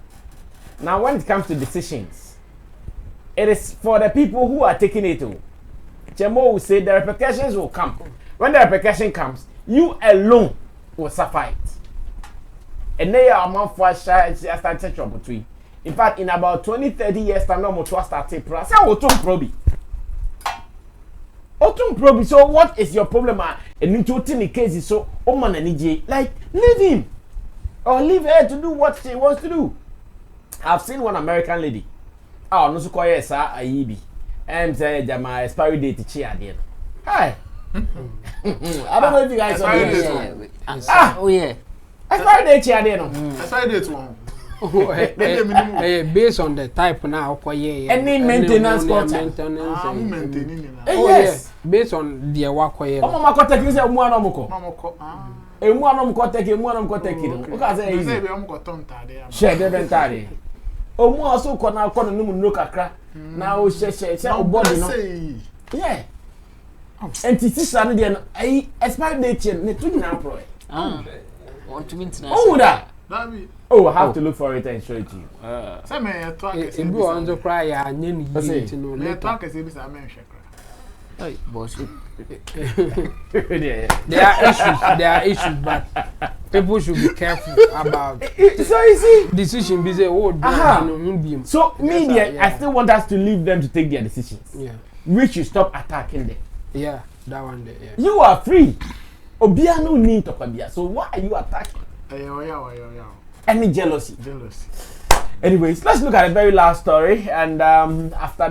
Now, when it comes to decisions, it is for the people who are taking it to. Chemo will say the repercussions will come. When the repercussion comes, you alone will suffer it. And they are among for started trouble between. In fact, in about 20-30 years, time, no more to start a process. Otum probi. So, what is your problem? And in 20 cases, so, man and EJ, like, leave him. Or leave her to do what she wants to do. I've seen one American lady. Oh, no, so call yes, I be. And say, my expiry date to cheer again. Hi. I don't know if you guys saw this. Oh, yeah. Expiry date cheer again. Expiry date one. Based on the type now, any maintenance contract. Oh, yes. Based on the work. Oh, my contact is a one of and one of them take it, one of them take it. Okay, share the entire. Oh, more so can I call a new look at crack. Now, say, body. Yeah. And this is Sunday, I expect the two now, pro. Want to mean oh, that. Oh, I have to look for it and show it to you. Sammy, you go on the cry, and then you know, let talk as if I'm hey, boss. There are issues, but people should be careful about. So you see, decision be say, oh, so media, I still want us to leave them to take their decisions. Yeah, we should stop attacking them. Yeah, that one there. Yeah. You are free. Obia no need to Obia. So why are you attacking? Any jealousy? Anyways, let's look at the very last story. And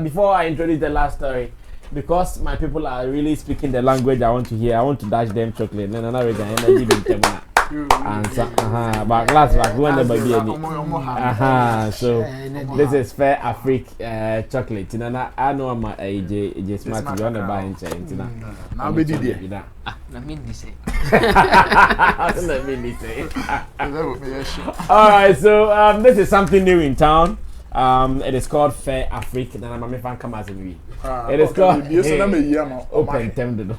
before I introduce the last story, because my people are really speaking the language I want to hear, I want to dash them chocolate. Then another energy. But glass back when the baby so this is Fair Afrique chocolate. I know I'm AJ smart you want to buy in China. Now be did Let me say. Let me say. Alright, so this is something new in town. It is called Fair Afrique. Then I'm a fan come as we. It is called Open Temple.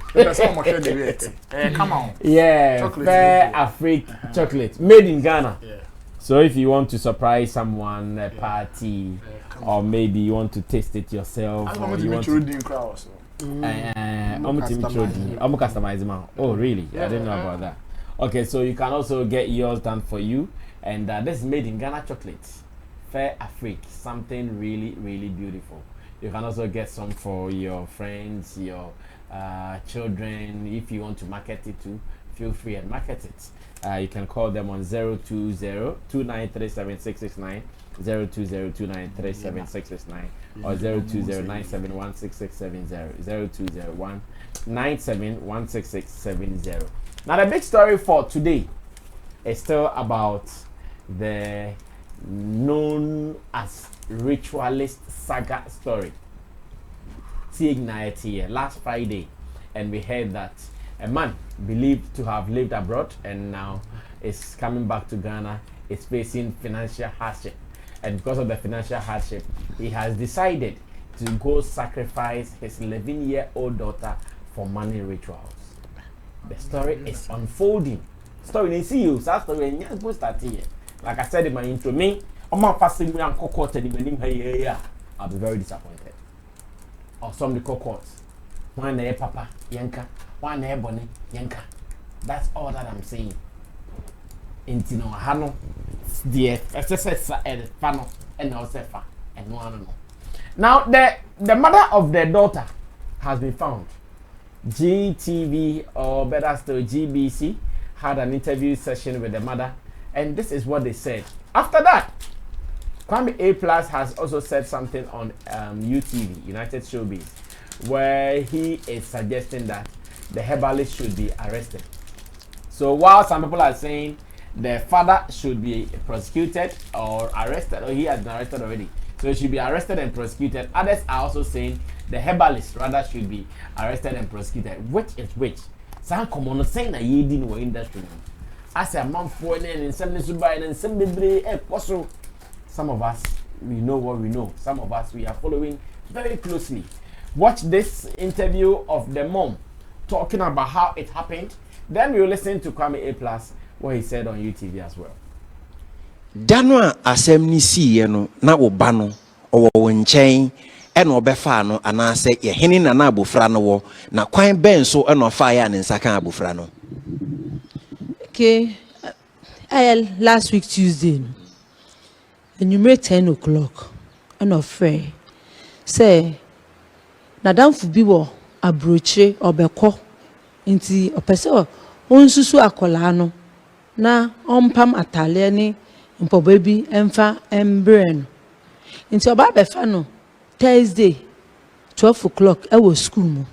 Come on. Yeah, Chocolate Fair Afrique chocolate made in Ghana. Yeah. So if you want to surprise someone, a party, or maybe you want to taste it yourself, or you want to customize. Oh, really? I didn't know about that. Okay, so you can also get yours done for you, and this is made in Ghana chocolate. Fair Afrique, something really, really beautiful. You can also get some for your friends, your children. If you want to market it too, feel free and market it. You can call them on 020-2937-669, 020-2937-669, or 020-971-6670, 020-197-16670. Now the big story for today is still about the known as ritualist saga story. Ignited here last Friday, and we heard that a man believed to have lived abroad and now is coming back to Ghana is facing financial hardship, and because of the financial hardship, he has decided to go sacrifice his 11-year-old daughter for money rituals. The story is unfolding. Story in see you, story in go start here. Like I said in my intro, me, I'll be very disappointed. Or some the cohorts. One day Papa, Yanka, one day Bonnie, Yanka. That's all that I'm saying. Intino, Hano, dear, SSS, and Fano, and Osefa, and no one. Now, the mother of the daughter has been found. GTV, or better still, GBC, had an interview session with the mother, and this is what they said. After that, Kwame A+ has also said something on UTV, United Showbiz, where he is suggesting that the herbalist should be arrested. So while some people are saying the father should be prosecuted or arrested, or he has been arrested already, so he should be arrested and prosecuted, others are also saying the herbalist rather should be arrested and prosecuted. Which is which? Some common saying that you didn't know industry. As a man for and some and some possible. Some of us, we know what we know. Some of us, we are following very closely. Watch this interview of the mom talking about how it happened. Then we'll listen to Kwame A+, what he said on UTV as well. Danwa asemni si no na wo ba no owo nchen e no obefa no anase ye hene na na abofra no wo na kwan ben so e no fa ya ne nsaka abofra no. Okay, last week Tuesday. And you made 10 o'clock. And afraid. Say, Nadam Fubiwo, a broche or beko, inti a peso, unsusu acolano, na pam ataliani, impo baby, emfa, embrain. Into a babe fano, Thursday, 12 o'clock, I was school.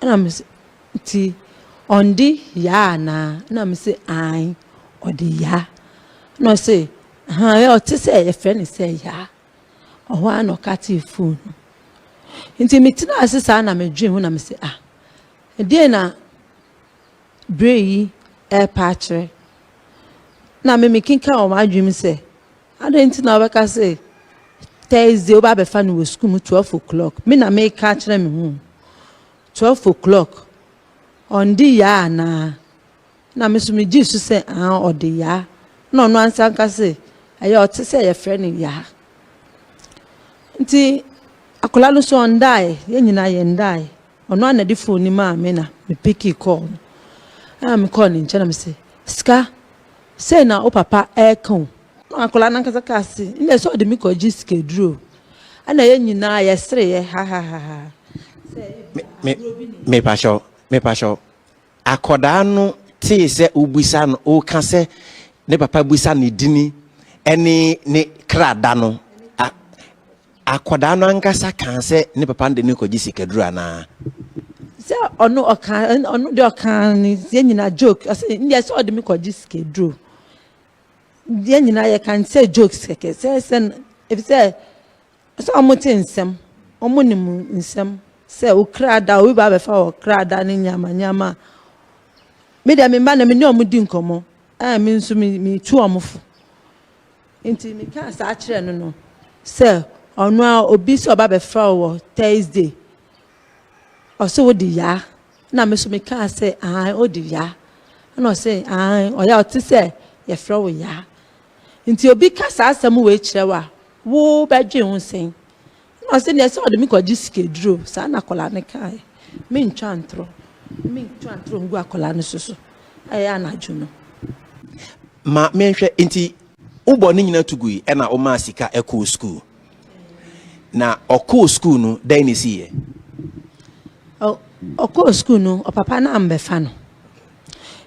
And I'm ti on the ya na, and I'm say, I, or the ya. No say, I to say a friend say ya. Or one or catty phone. Intimate as a me dream when I say a dinner bray air patcher. Now me making count my dream say. I don't know what I say. Thursday over fan was school 12 o'clock. Me na make catch them home. 12 o'clock. On the ya na. Now Miss me Jesus say or the ya. No answer can say. I ought to say a friend ya. Nti akola no so on die, ye nyina ye ndai. Ono anadi phone ma me na me pick call. I'm calling nche na me say, "Ska, say na o papa e kan." No akola na nkasa kasi, nle so de me ko gi schedule. Ana ye nyina ye sere ye ha ha ha. Me pasho. Akoda no ti se ubusa no o kan se ne papa busa ne dini eni ne krada no. Akoda no ankasa kan se ne papa de ne ko gi schedule na. say ono the okan yen na joke. I say India so me ko jiske draw. Yen na you can say jokes keke. Say if say so amote nsem. Omo ni mu nsem. Say o krada o ba be fa o krada ni nyama. Me de me ba na me ni omo di nkomo. Me nso me tu omo fu. Inti me kan sa akire no. Say ono obi so ba be fa o Thursday. Also wo di ya na me so me kan say o di ya na say o ya o ti say ye fra wo ya nti obi ka sa asem we kire wa wo ba dwe ho sen na say ne say o de me ko gisike duro sa na kola ne kai me ntwa ntro ngu akola ne soso aya na adwuno ma me hwe nti ubo ne nyina tugui e na o ma sika e ko school na o ko school no dan ni siye Oko school no papa na ambefa no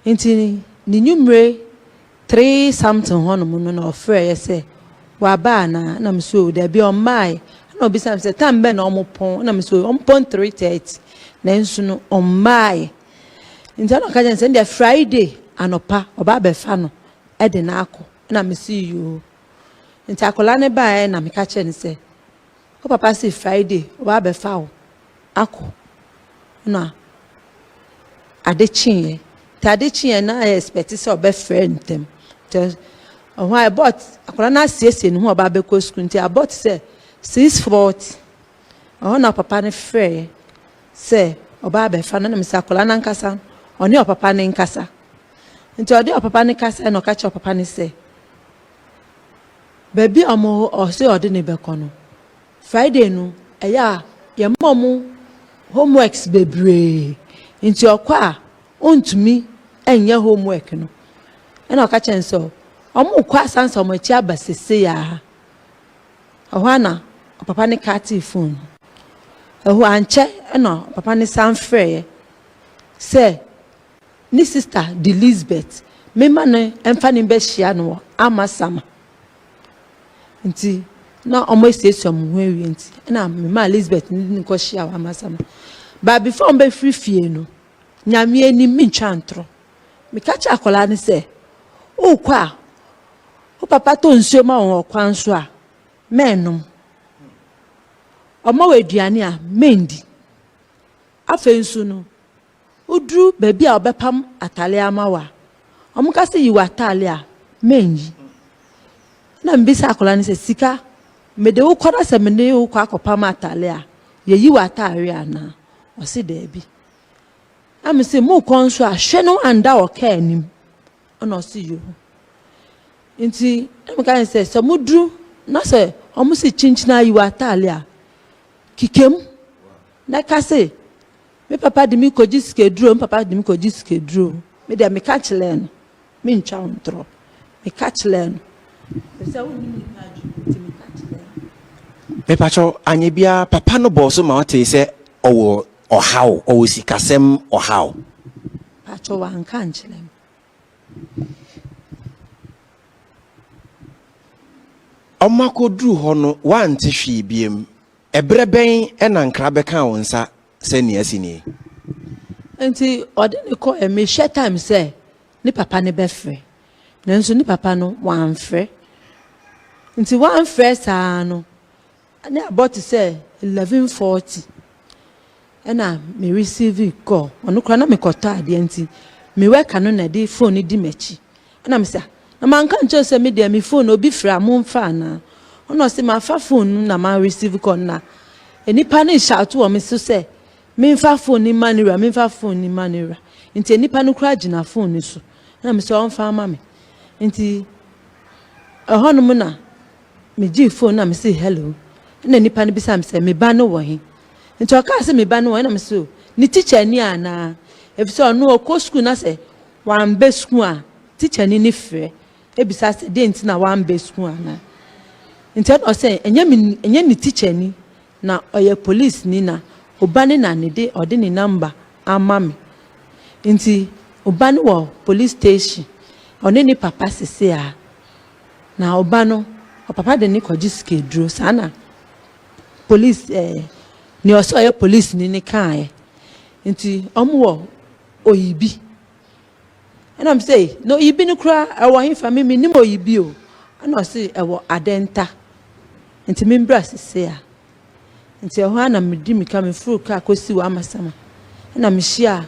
nti ni numre 3 something hono no na ofre say wa ba na me so there be on my na obi sam say tambe na omopon na me so ompon 3:30 na nso no on my nti na ka jen say the Friday anopa oba befa no e de na akọ na me see you nti akola ne ba na me ka che ne say o papa say Friday oba befa o akọ na adechin na expect say obe friend them just why but akola na siesie no oba be ko school nti about say 6:40 na papa ne frɛ say oba be fa na me say akola na nkasa oni papa ne nkasa nti odi papa ne nkasa na ka che papa ne say baby omo o say odi ne be kono Friday no eya ye momu homeworks bebre nti okwa ontumi enye homework no na okachen so omu kwa sansa omo chi abasese ya ohana papa ne kati phone ehu anche na papa ne sanfre say ni sister the Elizabeth me ma no emfa ne be hia no amasama nti na omo station mu hwe nti na me ma Elizabeth ni ko hia wa amasama but before mbe free fie no nyame ani mi ntwantro me ka cha akola ne se o kwa o papa to nsuo ma won kwan so a menum omo we aduane a mendi afa nsu no udru baby a obepam atale amawa omo ka se yiwa atale a menyi na mbisa akola ne se sika me de wo kwara se me ne wo kwa akopam atale a ye yiwa atare ana o se debi am say mo konso ahwe no anda o ka anim ona se yo nti am kan say so mudru na say omo se chinchina yiwa atale a kikem na ka say me papa de mi koji ske duro me papa de mi koji ske duro me de me catch learn me ncha ontro me catch learn say wo ni ka ju me catch learn me pacho anye bia papa no boss ma wate se owo ohaw owo sikasem ohaw pacho wa nka nchilem omako dru ho no wante hwe biem ebreben ena nkra beka wonsa se ne asini nti ode ne ko me share time say ni papa ne be frɛ nanso ni papa no wan frɛ nti wan frɛ saa no ne about say 11:40 ena me receive call onu kra na me kota ade nti me weka no na de phone di mechi ena me say na man kan cho say me de me phone obi fra mo mfa na ono say ma fa phone na ma receive call na enipa ne shout wo me so say me mfa phone ni manira me mfa phone ni manira nti enipa no kra gina phone ni so na me say on fa ma me nti ehonu mu na me gi phone na me say hello na enipa ne bisa me say me ba no wo he nti o ka say me ba no wo na me so ni teacher ni ana if so no o school na say wan be school a teacher ni frɛ ebisa say dey nti na wan be school ana nti o say enye ni teacher ni na oye police ni na obane na ne de ode ni number ama me nti obane wo police station one ni papa sese a na obano o papa de ni koji skedro sana police ni oso oye police ni kan nti omo oyibi and I'm say no yibi no kra ewo himfa me nim oyibi o and I say ewo adenta nti me mbra sese a nti eho ana medi mi ka me furu ka kosi wa amasama na me hia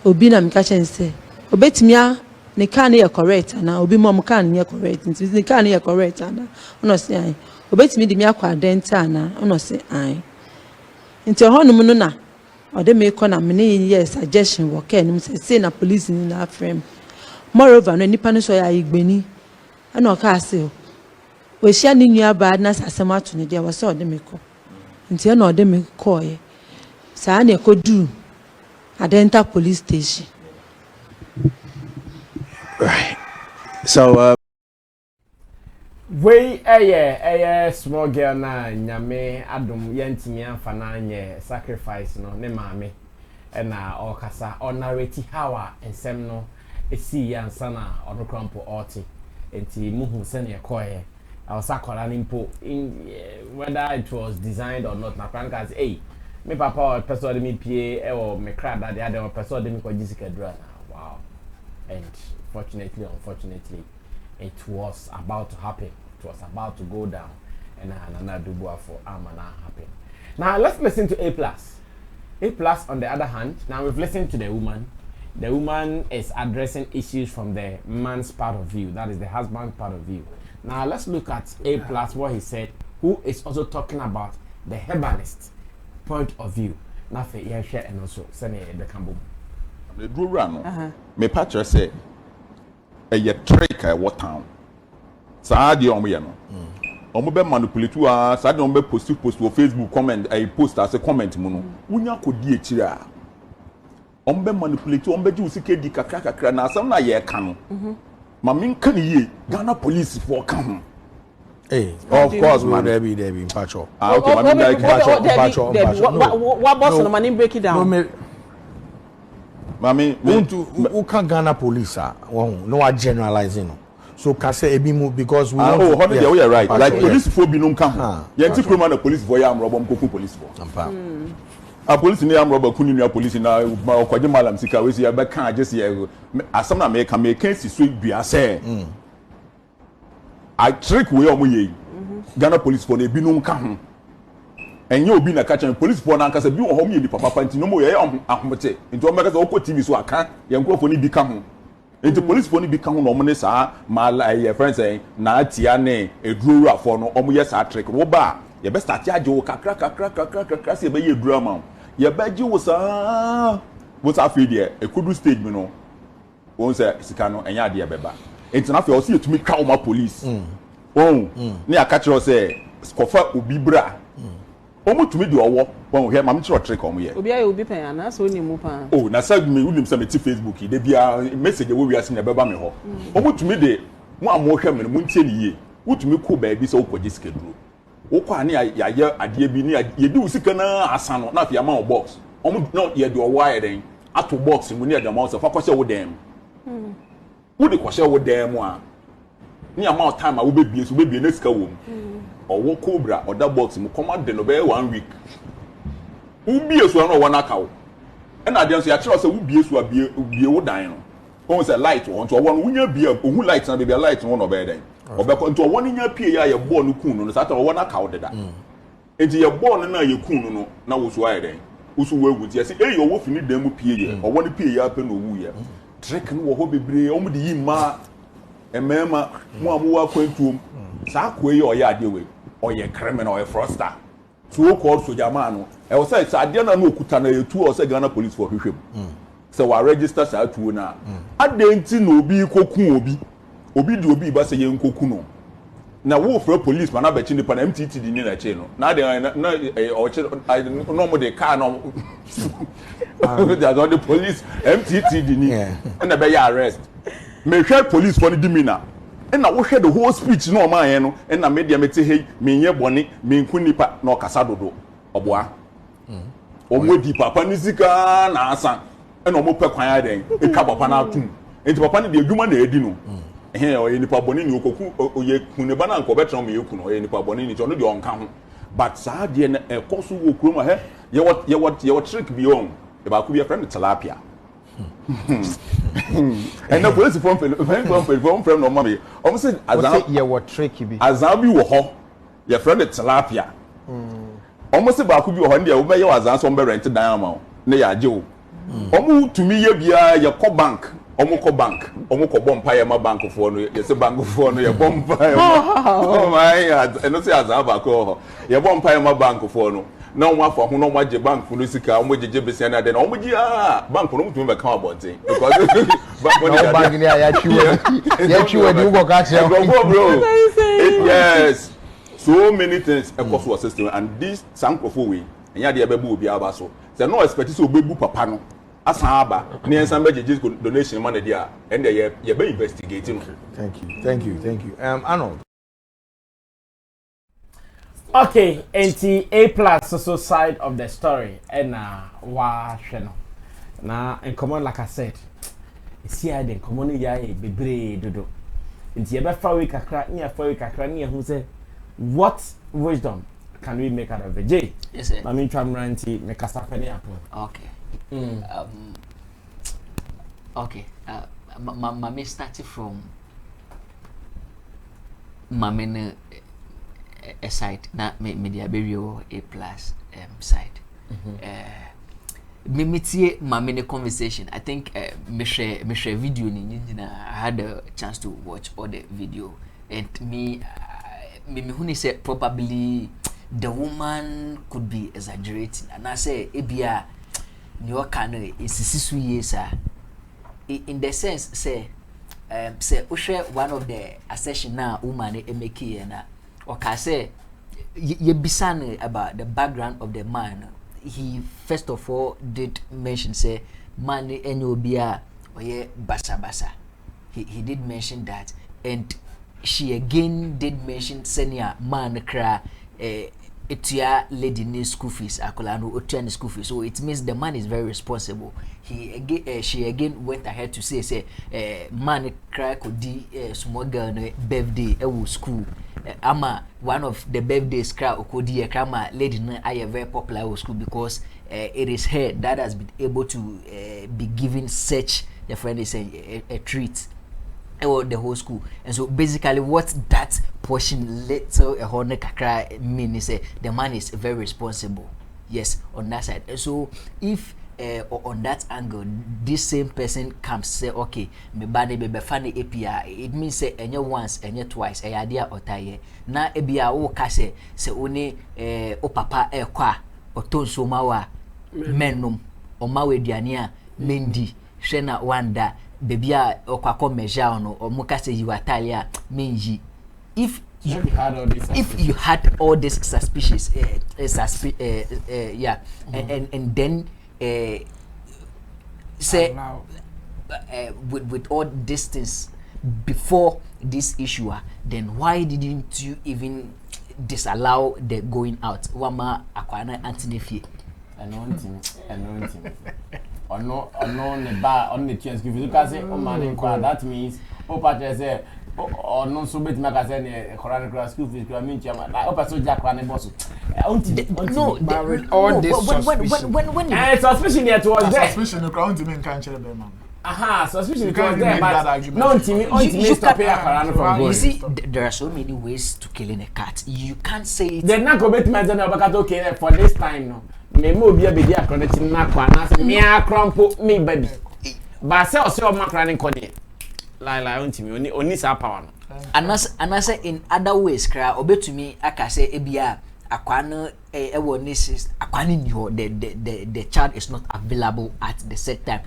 obi na me ka chense obetimi a ne ka na ye correct na obi mom ka na ye correct nti ne ka na ye correct na ono say ai obetimi di mi akwa adenta na ono say ai nti eho no no na ode me ko na me ye suggestion wo ka nim say na police ni na frame moreover no nipa no so ya igbeni ana o ka say we hia ni nua ba na sasem ato ne dia wo say ode me ko nti na ode me ko ye sa na ekodu Adenta police station. Right. So we a small girl na nyame adom yentimi amfa na nye sacrifice no ne maame na okasa onareti hawa ensem no esi yansa na onokrampo oti enti muhu se na yekoye awsakola nimpo whether it was designed or not na frankas me papa person de me pie or me cry that the other person de me ko jisika dra na wow. And fortunately unfortunately it was about to happen. It was about to go down and another dubu for amana happen. Now let's listen to A+. A+ on the other hand, now we've listened to the woman. The woman is addressing issues from the man's part of view, that is the husband's part of view. Now let's look at A+, what he said, who is also talking about the herbalist point of view. Nafe ya share and also send the cambo. The drew run. Me patcher say a trick at what town. Saadi on me no. Omo be manipulate wa saadi on be post for Facebook comment a post as a comment muno. Unya ko di ekira. On be manipulate on be ju sike di kakra na asam na ye ka no. Ma min kan ye Ghana police for kan. Hey, of course, man, there be patcho. Okay, man, patcho. What boss on man break it down? Mami, who can Ghana police no generalizing. So can say ebimu because we we are right. Like police for be no come. Yenti criminal police for ya am rob am police for. A police ni am rob kunu police na okwaje malam sika we ya be kan just here asam na make si so bia say. I trick we omo ye Ghana police for na binum ka ho enye obi na ka chan police for na nkasa bi wo hom ye ni papa nti no mo ye ahomote nti o meka say okọ TV so aka ye nkrofo ni bi ka ho nti police for ni bi ka ho no omo ne saa ma ye friends na atia ne edurura for no omo ye saa trick wo ba ye be start age wo kakra se be ye edurura ma ye be gi wo saa wo saa fe de ekodu stage me no won say sika no enya de ye beba enti na fe o se yetumi ka o ma police ne aka kire o se kofa obi bra omo tumi de owo won he ma me kire trick omo ye obi aye obi pen ana so ni mu pa na say me unim say me ti Facebook de bia message wo wi ase na beba me ho omo tumi de mo amo hwe me mo ntie ni ye wotumi ko ba bi se wokoje sika duro wo kwa ne ya ye ade bi ne ye di usika na asa no na afia ma o box omo no ye de owo aye den ato box mu ne de ma so fa ko se wo dem wo de ko se wo dem a ni amount time a wo bebie na sika wo owo cobra oda box mu command de no be 1 week wo bie so na wo na ka wo na ade nso ya kire so wo bie so bie wo dan no won say light won to wo no wunya bie ohu light na bebie light no be den obeko nto wo nya pie ya ye ball no kun no sata wo na ka wo deda enti ye ball na ye kun no na wo so aye den wo so wo egu ti say e yo wo fini dan mu pie ye owo ne pie ya pe no wu ye trick no wo ho bebre o mu de yima emema mu amuwa kwantuom saa koyi oya ade we oye criminal oye fraudster so called soldier man no e wo say ade na no okuta na yetu o say Ghana police for hwehwem so wa register saa tuo na ade nti na obi kokun obi de obi ba say ye nkoku no na wo for police man abachi nipa na MTT di ni na che no na de na o che no mo de car no the police MTT di ni na be ya arrest me hwe police for di mi na na wo hwe the whole speech no man ye no na media mete hey me nye bone me nku nipa na okasa dodo oboa omo di papa ni sika na asa na omo pe kwan ya den e ka papa na atum enti papa ni de adwuma na edi no oye nipa bone ni okoku oye kun ne ba na nko betra mo ye kun oye nipa bone ni jo no de onka ho but saa de na ekoso wo kurom he ye what trick bi on About could be a friend of tilapia. And the police from no mommy. Almost said, as you were tricky. As I be your friend of tilapia. Almost about could be a hundred over your as some rented diamond. Near Joe. Omu to me, your co bank. Omoko bank, Omoko Bompire, my bank of one, yes, a bank of one, your Bompire. Oh my, and not say as I have call your Bompire, my bank of one. No one for who no much your bank for Lucica, and with the Jibisiana, then Omodia, bank for them to come about it. Because you and you work at bro. Yes, so many things across our system, and this Sanko Fui, and Yadia Babu will be our so. There's no expectation of Babu Papano. Asaba, near some donation money there, and they are investigating. Thank you. Arnold. Okay, and A plus so side of the story, and now in common like I said, see I then common ya be brave dodo. And you ever for week a crack near who say, what wisdom can we make out of the J? Yes, sir. I mean, try ranty make us up any apple. Okay. Okay. Mama started from Mamene side, not media burial A plus side. Mimitie Mamene conversation. I think me share video ni I had a chance to watch all the video, and me who said probably the woman could be exaggerating, and I say ebia New York is 6 years in the sense say one of the assertion now woman make na or say ye bisan about the background of the man. He first of all did mention say man enobia or ye basa. He did mention that, and she again did mention senior man cry etia lady ni school fees akolano otua school fees, so it means the man is very responsible. She again went ahead to say man cry could di small girl no birthday e school ama one of the birthdays cry okodi e kama lady no are very popular at school because it is her that has been able to be given such the friend is a treat the whole school. And so basically what that portion little a honor kakra mean is the man is very responsible, yes, on that side. And so if on that angle this same person comes say okay me bani be funny API, it means say enye once enye twice e idea otaye na ebia wo ka say oni o papa kwa otonso mawa menum o mawe duane a mendi hwe na wanda bebia okwako measure no o muka say you Italia menji if you had all this suspicious yeah, and then say with all distance before this issue, then why didn't you even disallow the going out? Wama akwana antinefie anointing or no ne bar on the chance give you can say oh man that means oh patches say or no so bet magazine Quran class school fees I mean chairman like person jack ran boss no all this suspicion when suspicion there was there suspicion the crown to me can share be man suspicion it was there but no to stop here Quran from you see there are so many ways to killing a cat. You can't say it then not go bet my then about okay for this time no me mo bia be dia connect na kwa na say me akrampo me baby ba say o say o makra ne kode like ontimi oni sa power no anas in other ways kra obetumi aka say ebia akwa no ewo nesis akwa ni ho the child is not available at the set time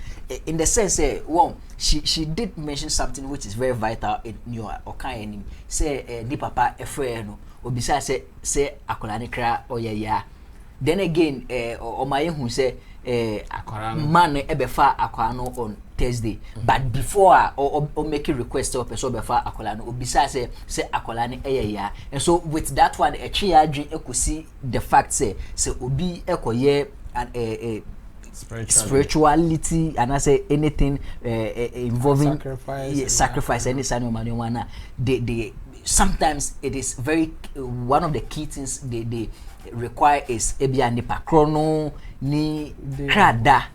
in the sense one she did mention something which is very vital in your okan say ni papa efre no obisa say akola ne kra oyeya. Then again, Omaye who say man ebefa akwano on Thursday. But before or make a request of person befa akolano, obisa say akolani eya. And so with that one, a triage could see the fact say obi ekoye and a spirituality and I say anything involving sacrifice any sign of marijuana. They sometimes it is very one of the key things they require is ebia nipa krono ni krada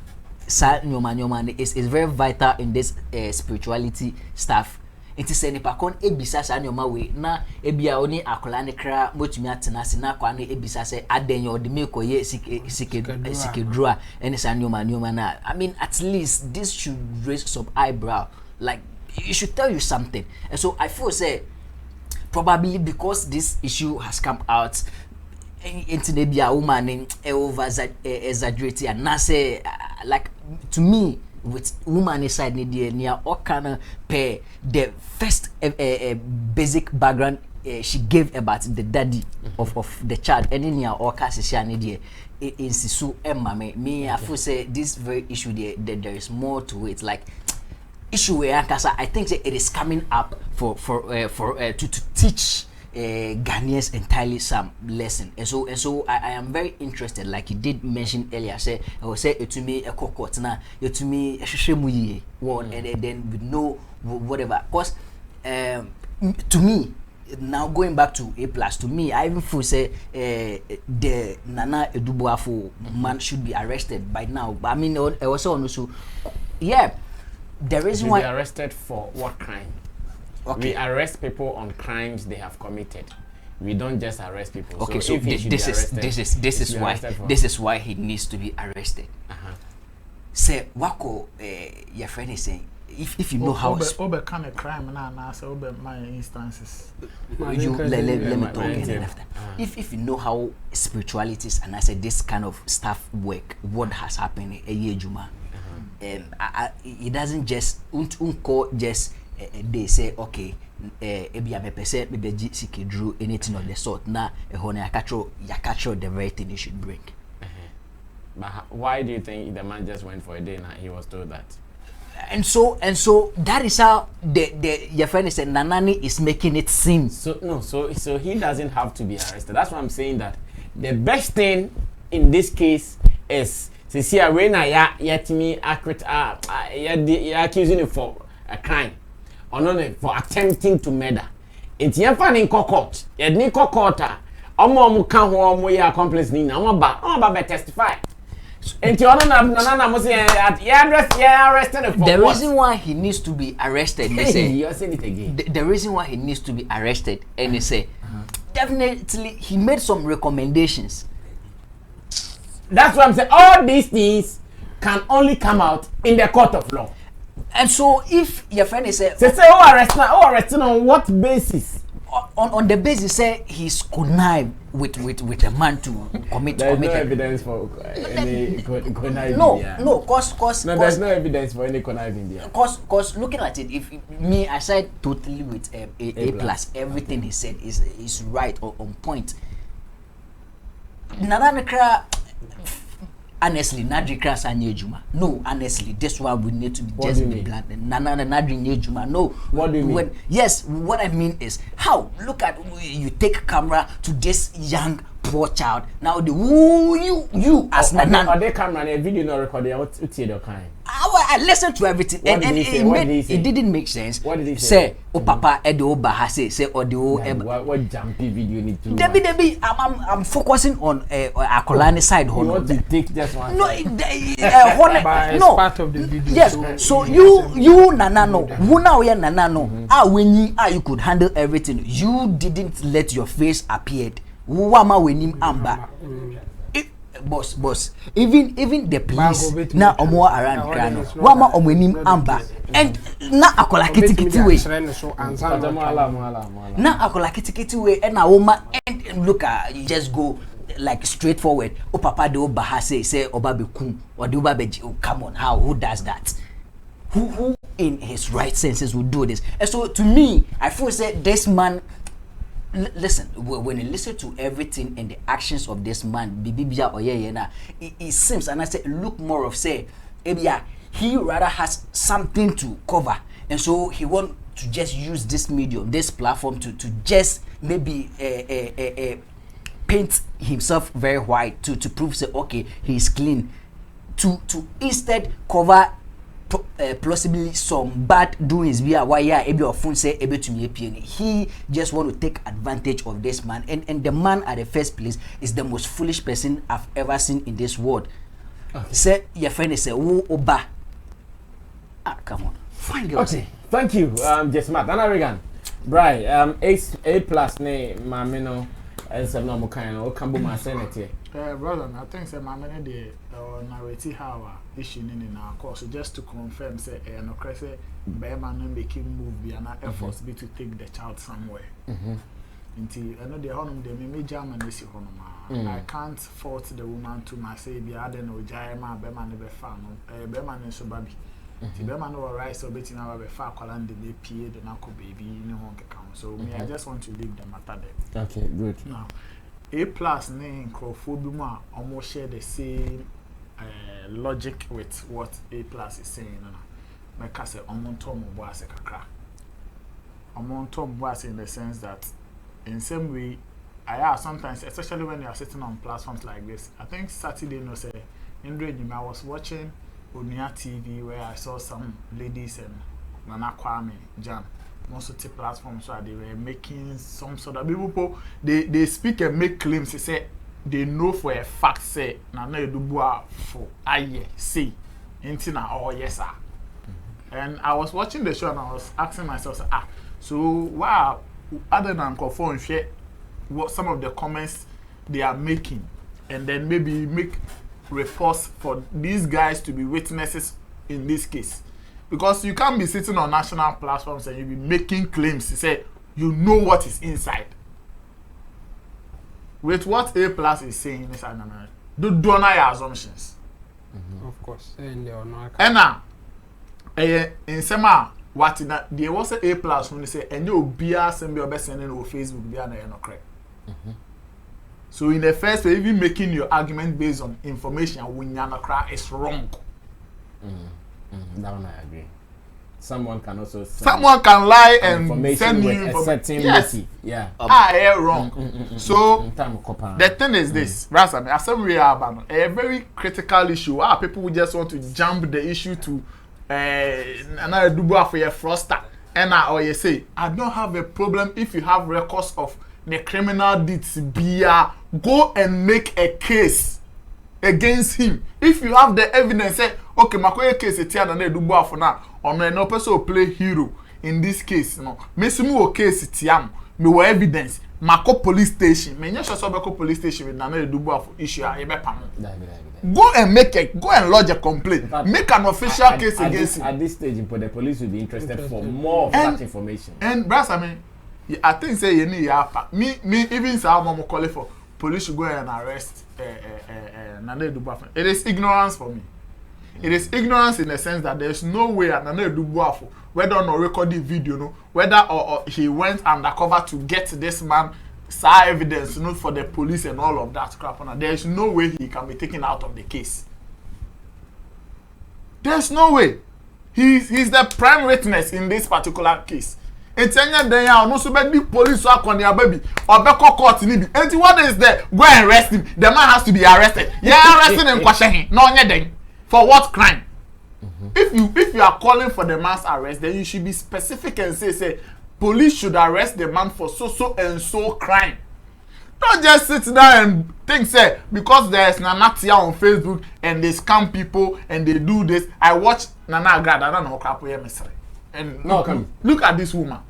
sa nyoma is very vital in this spirituality stuff. It is any pakon ebisa sa nyoma we na ebia oni akola ne kra motumi atena se na kwa ne ebisa se adenye odi me koye sikedrua any sa nyoma na. I mean, at least this should raise some eyebrow. Like, it should tell you something. And so I feel say probably because this issue has come out, into maybe a woman over exaggerating and now say like to me with woman side near all kind of pay the first basic background she gave about the daddy of the child and in your case she need in sisu emma me I feel say this very issue there is more to it. Like issue where I think it is coming up for to teach Ghanaians entirely some lesson, and so I am very interested, like you did mention earlier. I will say it to me a court now, to me a shemu one, and then we know whatever. Cause to me now going back to A+, to me I even feel say the Nana Edubuafo man should be arrested by now. But I mean also yeah. The reason why be arrested for what crime? Okay. We arrest people on crimes they have committed. We don't just arrest people. Okay, so this is why he needs to be arrested. Say wako your friend is saying if you know how overcome a crime now so my instances. Let me talk again after. If you know how spiritualities and I said this kind of stuff work, what has happened a year Juma. It doesn't just just they say okay ebi amepese bebeji sikedru anything of the sort na ehone yakatro the very thing you should bring. But why do you think the man just went for a day and he was told that? And so that is how the your friend said Nanani is making it seem. So he doesn't have to be arrested. That's why I'm saying that the best thing in this case is see when I yet me accurate you're accusing him for a crime or not for attempting to murder. It's your fan in court. You need court. Omo kan ho omo ya accomplice ni na ba testify. And you don't arrested for the reason why he needs to be arrested, they say. You're saying it again. The reason why he needs to be arrested, and they say, definitely he made some recommendations. That's what I'm saying. All these things can only come out in the court of law. And so, if your friend is say, arresting on what basis? On the basis say he's connived with a man to commit. There's no evidence for any conniving. There's no evidence for any conniving there. Cause looking at it, if me I side totally with A plus, everything he said is right or on point. Nananekra, honestly, Nadri Kras and Yejuma. No, honestly, this one we need to be just be blunt. Nadri Yejuma. No. What do you mean? Yes, what I mean is how look at you take camera to this young poor child. Now you as Nanan. Are they camera and video not recording? What's the kind? I listened to everything it didn't make sense. What did he say? Say, oh papa, Edo Bahase, say audio. What jumpy video need to? Debbie, I'm focusing on Akolani side. You want to take just one? No, no. Part of the video. Yes. So you Nanano, who now ya Nanano? When you could handle everything, you didn't let your face appear. Wama wenim amba. Boss. Even the police na omo around Grano. Wama omwenim amba. And na akola kitikiti we. Na akola kitikiti we and na woma and look you just go like straightforward. O papa de obaha say oba bekum or de oba beji. Oh, come on, who does that? Who in his right senses would do this? And so to me, I feel say this man. Listen, when you listen to everything and the actions of this man, Bibia or it seems, and I say, look more of say, he rather has something to cover, and so he want to just use this medium, this platform to just maybe paint himself very white to prove say okay he's clean, to instead cover. Possibly some bad doings via why he just want to take advantage of this man and the man at the first place is the most foolish person I've ever seen in this world. Say your friend is a woo oba. Ah, come on. Fine girl. Okay. Thank you, just Matt. Anna Regan. Right, A plus ne mamino as a normal kind of Cambo Senate. Brother, I think say my man the narrative how issue in our course. So just to confirm, say no crazy Bearman making move be an efforts be to take the child somewhere. Until I know the honor they may German this honor. I can't fault the woman to my say be I don't know Jayma Bearman never found Bearman is so baby. The Bearman will rise so betting our far colon the PA the Nako baby in the home account. So me I just want to leave the matter there. Okay, good. Now A plus name Crawforduma almost share the same logic with what A plus is saying. Like I said, on Tom was a crack. On Tom was in the sense that, in some way, I have sometimes, especially when you are sitting on platforms like this. I think Saturday, no say, I was watching Onia TV where I saw some ladies and Nana Kwame Jan. Most of the platforms so they were making some sort of people they speak and make claims. They say they know for a fact say Nana Edubua for aye say intina oh yes sir. And I was watching the show and I was asking myself so wow, other than confirm share what some of the comments they are making and then maybe make reports for these guys to be witnesses in this case. Because you can't be sitting on national platforms and you be making claims to say you know what is inside. With what A plus is saying, do not your assumptions. Of course. And now, in sema what in that there was A plus when they say and you be send your best sending over Facebook be no correct. So in the first place, even making your argument based on information when you cry is wrong. That one I agree. Someone can also someone can lie and send you information. Yes. Yeah. Wrong. So the thing is this, Rasami, as we are a very critical issue. People who just want to jump the issue to another dubu for your froster. And or you say, I don't have a problem if you have records of the criminal deeds. Go and make a case against him. If you have the evidence, say, okay, my case is here and do for now. Or no person play hero in this case. No, me case tiam. Me were evidence. Mako police station. Me nyesha so beko police station with na do for issue. Go and go and lodge a complaint. Make an official case against him. At this stage, the police will be interested for more of that information. And brass, I mean, I think say you need me even say I'm calling for police should go and arrest Nana Dubuafo. It is ignorance for me. It is ignorance in the sense that there is no way Nana Dubuafo, whether or not recording video, no, whether or he went undercover to get this man saw evidence, for the police and all of that crap. There is no way he can be taken out of the case. There's no way. He's the prime witness in this particular case. It's any day no so be police work on your baby or be court ni bi. And what is there? Go and arrest him. The man has to be arrested. Yeah, arresting him question him. No nya den. For what crime? If you are calling for the man's arrest, then you should be specific and say police should arrest the man for so and so crime. Don't just sit down and think say because there's Nanatia on Facebook and they scam people and they do this. I watch Nana Agrada, I don't know crap here myself. And look at this woman.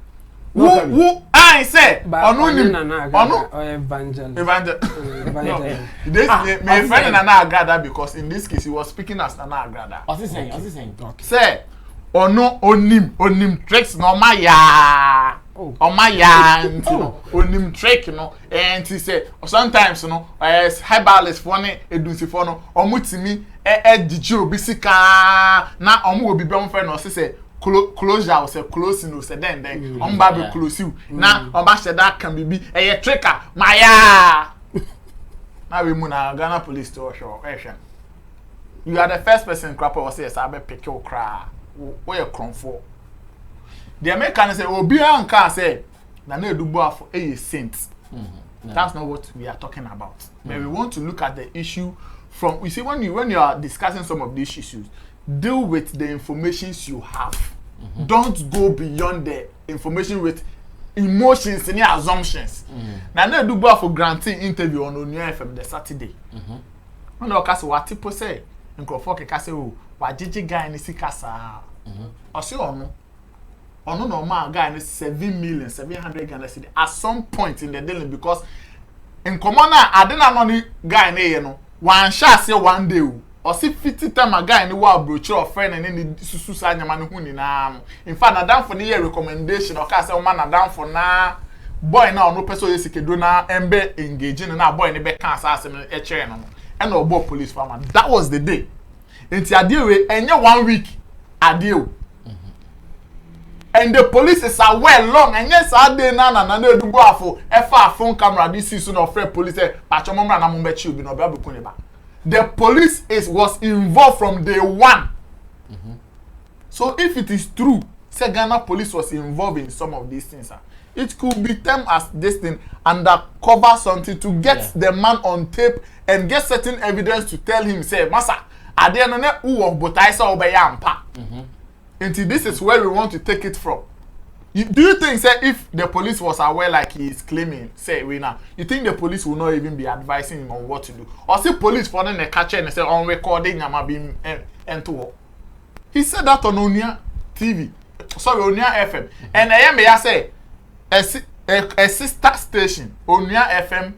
Who I say Evangel. This my friend Nana Agrada because in this case he was speaking as Nana Agrada. What's he saying? Say onim tricks no maya. Onim trick and he say sometimes as herbalist for ne edusi for no omutimi digiro bisika na omo obi be friend no say closure or say closing or say then on baby close you na oba sheda can be a tricker maya na we mu na Ghana police to show you are the first person crap or say sabe pick your cra where you come for the American say obi anka say na na Edubuafo a saint. That's not what we are talking about. But we want to look at the issue from you see when you are discussing some of these issues, deal with the informations you have. Don't go beyond the information with emotions and assumptions. Now, they do for granting interview on Onia FM the Saturday. When the case what people say, nkrofo keka say o wagigi guy ni sika saa ose ono normal guy ni 7,700,000 Ghana cedi at some point in the dealing because in common na adena no ni guy na ye no one shot say one day o si 50 time a guy ni wa broach or friend ni susu sa nyama ni hu ni na in fact na down for the recommendation o ka say o man na down for na boy na ono person yesikedo na embe engaging na boy ni be kan sa asem e chere no and obo police farmer that was the day enti ade we enye 1 week ade o and the police is aware long and yes I dey na edugo afo efa phone camera this is no friend police pacho momra na mombe chi obi no be abekun ba the police was involved from day one. So if it is true say Ghana police was involved in some of these things it could be termed as this thing undercover something to get the man on tape and get certain evidence to tell him say massa ade no ne wo botai say obeya ampa. And this is where we want to take it from. Do you think, say, if the police was aware like he is claiming, say, you think the police will not even be advising him on what to do? Or say police for them catch and say on recording Yama being into he said that on Onia TV. Sorry, Onia FM. And I am say a sister station, Onia FM,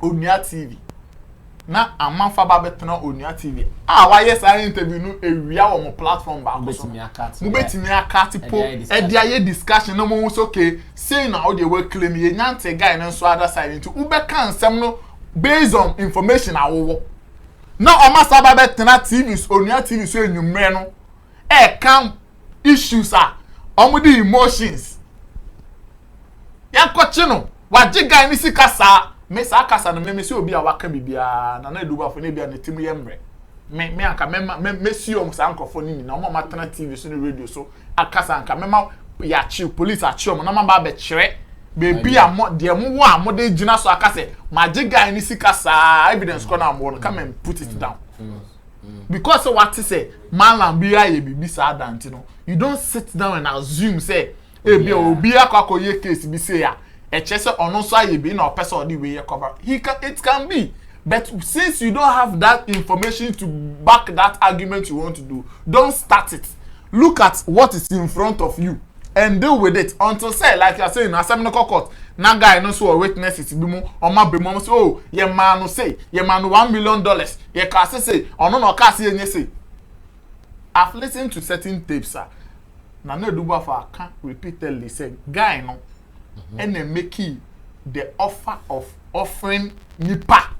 Onia TV. Na amanfa ba betena Onia TV why yes I interview no ewia wo mo platform ba ko so mo betimi akati po e dia ye discussion no mo so okay say na how dey we claim ye nyante guy no so other side into ube kan sem no based on information awowo na o ma sa ba betena TV Onia TV so enyumre no come issues mo di emotions ya kwachi no waje guy ni sika sa me sa kasa no me si obi a waka bibia na eduba fo ne bia ne timu yemre me anka me si om sa ankofo ni na o ma tana TV so ne radio so akasa anka me ma ya chi police a chi om na ma ba be kire bebi a mo de mo wo a mo de gina so akase magi guy ni sika sa evidence ko na mo come and put it down because what to say man la bia ye bibi sa danti no you don't sit down and assume say e bia obi akoye case bi say ya echese ono so ayebi na person the way cover it can be but since you don't have that information to back that argument you want to do don't start it look at what is in front of you and deal with it until say like you are saying na seminal court na guy no so witness it bi mu o ma be mo say oh ye man no say ye man $1 million ye ka say ono no ka say enye say I've listened to certain tapes na eduba for can repeatedly say guy no and then make the offer of offering nipa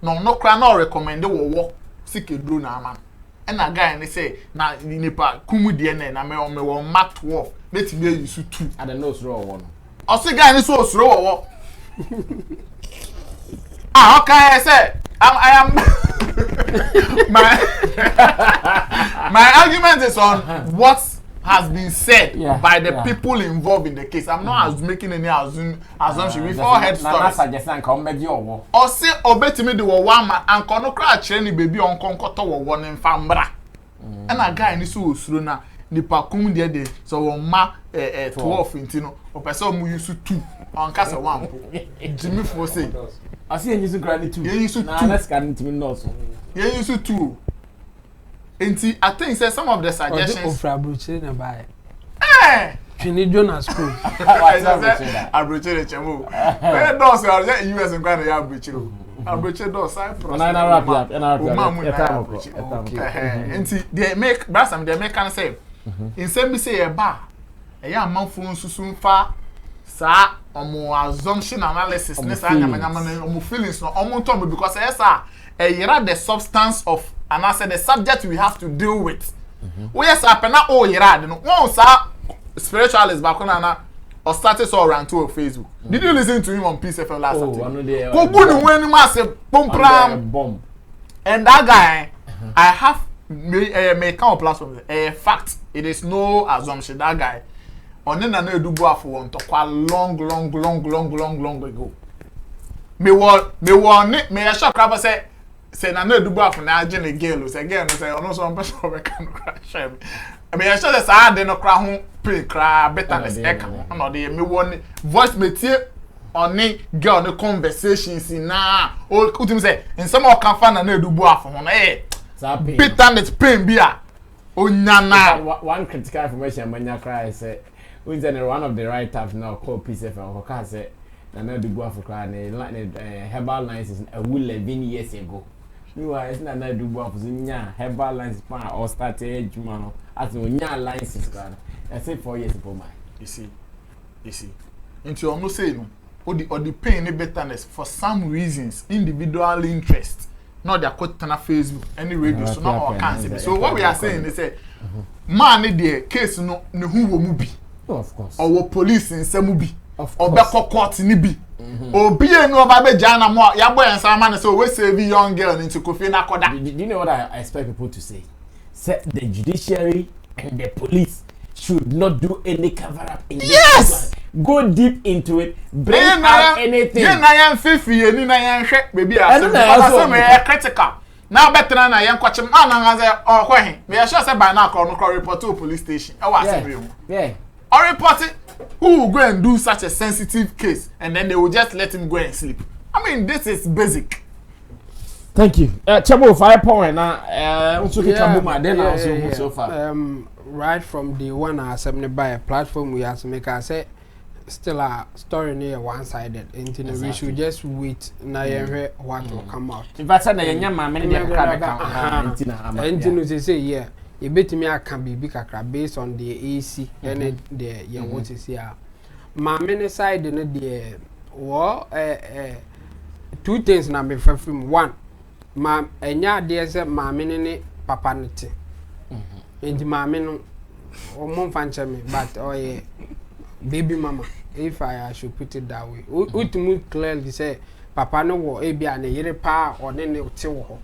no cry no recommend wo sike dro na man and a guy and say na nipa kumu de na me wo mark 12 let me use 2 and the nose row one o say guy ni so osuro wo okay say I am my argument is on what has been said by the people involved in the case. I'm not making any assumption. We've all heard stories. Or say obetimi de wo one man and kono kra kire ni baby on konkoto wo one mfambra. And a guy ni so osuro na nipa kum de so wo ma 12 intino o person mu use 2 on kasa 1 po. Jimmy for say I see you use granny 2. You use 2. Nah, let's get into no so. You use 2. Enti I think say some of the suggestions na buy. Fini Jonas school. Abroche the chemo. Where does are US and Ghana ya abroche. Abroche does Cyprus. Na wrap up. Enti they make brasam they make can say in say be say e ba e ya amanfo nsusu fa sa omo assumption analysis ne sa nyamanyama na omo feelings no omo ntom because yes yera the substance of and I said the subject we have to deal with. We yes apena o yera no one sa spiritualist back na or started so around to Facebook. Did you listen to him on Peace FM last Saturday? Go good when ma say bomb. And that guy I have may come platform fact it is no assumption that guy on na edubu afo won to kwa long ago. Me a shock crab say na edubu afo na age ne girl say girl no say ono so person we can crash me a shock say sa de no kra ho pre kra bitterness e ka no de me won voice metie oni girl no conversations na o utim say in some of can fan na edubu afo ho na bitterness pain bia onyana one critical information manya cry say when one of the writers now called PCF or say na do go for cry herbal lines is a 11 years ago. Meanwhile, it's not do go for herbal lines or start age man as nya lines is cry. I say 4 years ago, man. You see. Into you almost say no. Or the pain and bitterness for some reasons, individual interest. Not their quote on Facebook, any radio, so not all cancer. So what we are saying is say, man, the case no who will movie. Of course. Or police in some movie. Of or back court in Ibi. Or be a no baby Jana more, ya boy and Simon, so we save young girl into Kofi Nakoda. Do you know what I expect people to say? Say the judiciary and the police should not do any cover up in this. Yes! Go deep into it, bring out anything. Yeah, na yan fifi, ni na yan shek, baby. I'm critical. Now better than I am watching man and say, oh, why? We are sure say by now, call report to a police station. Yeah. Or report it. Who will go and do such a sensitive case and then they will just let him go and sleep? I mean, this is basic. Thank you. Chabo 5 point now. So far. Right from the one I submitted by a platform we have to make I say still a story near one-sided. Exactly. We should just wait now what will come out. If I said that young man, and say yeah. You bet me I can be big based on the AC and the you want to see. My main side in the war 2 things na me from one. Ma enya dey say ma me ne papa nete. Enti ma me no o mon fanche me but yeah baby mama if I should put it that way. Ultimately clearly say papa no wo e bia na yire pa o ne ne te wo ho.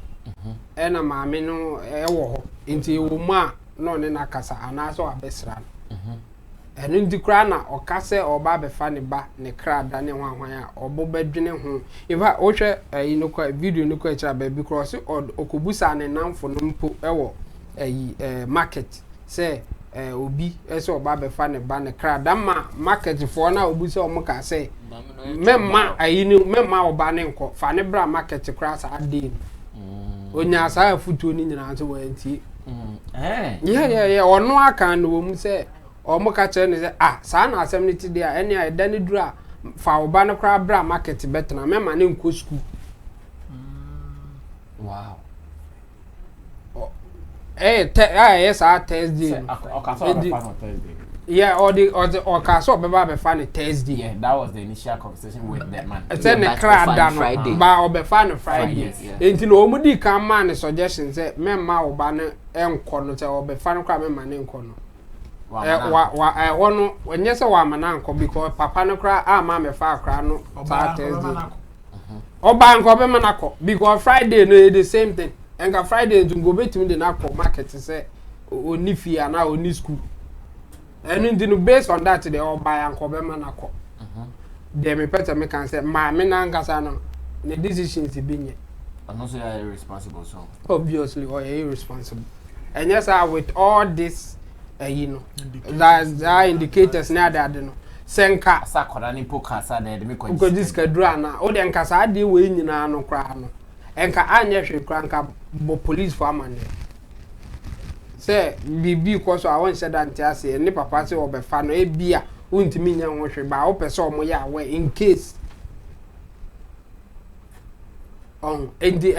Ena maame no wo ho nti wo ma no ne nakasa anaso abesra eno ndi kra na okase oba befa ne ba ne kra da ne hwanhwan a obo badwene ho ifa wo hwe inokwa video no kwa kira ba bi cross okobusa ne namfo no mpo ewo market say obi ese oba befa ne ba ne kra da ma market fo na obusa omuka say memma memma oba ne nko fa ne bra market kra sa ade onya sa futuo ni nyina so wanti yeah ono aka no mu se omo ka kire ni se sa na asem ni ti dia ene a eda ni dura fa oba no kra bra market betna mema ne nko school wow yes Thursday yeah or kaso beba be fan Thursday. Yeah, that was the initial conversation with that man. Then the crowd down Friday. Ba obe fan Friday. Enti no omudi kan man suggestion say memma oba ne enko no say obe fan kwa memma ne enko no. Ono onye say wa mana enko because papa no kra ama me fa kra no Thursday. Oba enko be mana ko because Friday no the same thing. Enka Friday to go betimi the na market say oni fia na oni school. And then based on that, they all buy and cover manako. They may better make and say, my menangasano, the decision is being it. And also, you're irresponsible, so obviously, or irresponsible. And yes, with all this, that are indicators now that I don't know. Senka, Sakorani Pokasa, they make because this cadrana, or then Casadi winning no crown. And Kanya crank up police for money. Say bibi ko so awon se dan tiase ni papa se obefa no e bia untimi nya ho hwe ba wo pese omo ya we in case endi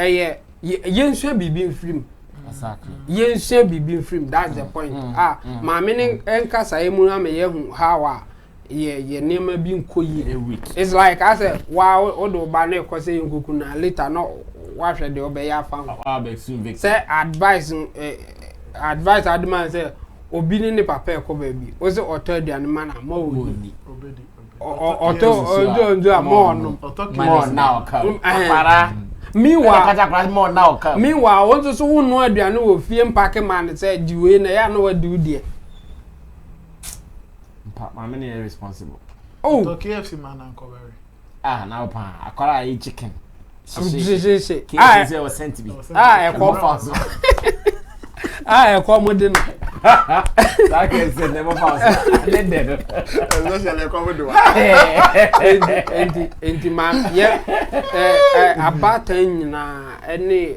yenhwe bibi mfrim exactly yenhwe bibi mfrim that's the point ma me ne enkasa emu na me ye hu how ye nema bi nkoyi it's like I said wow odo ba na ko se nkuku na later no wa hwe de obeya fa say advice adman say obi ni papa ko baby o say oto aduane ma na ma oni oto mo now para meanwhile won so wonu aduane wo fie mpake man say diwe na ya no wadu die my many are responsible to KFC man and cover now pa akwara eat chicken KFC was sent to me e come fast e come modern That can say never pass. Especially come do. Enti man, yeah. About na any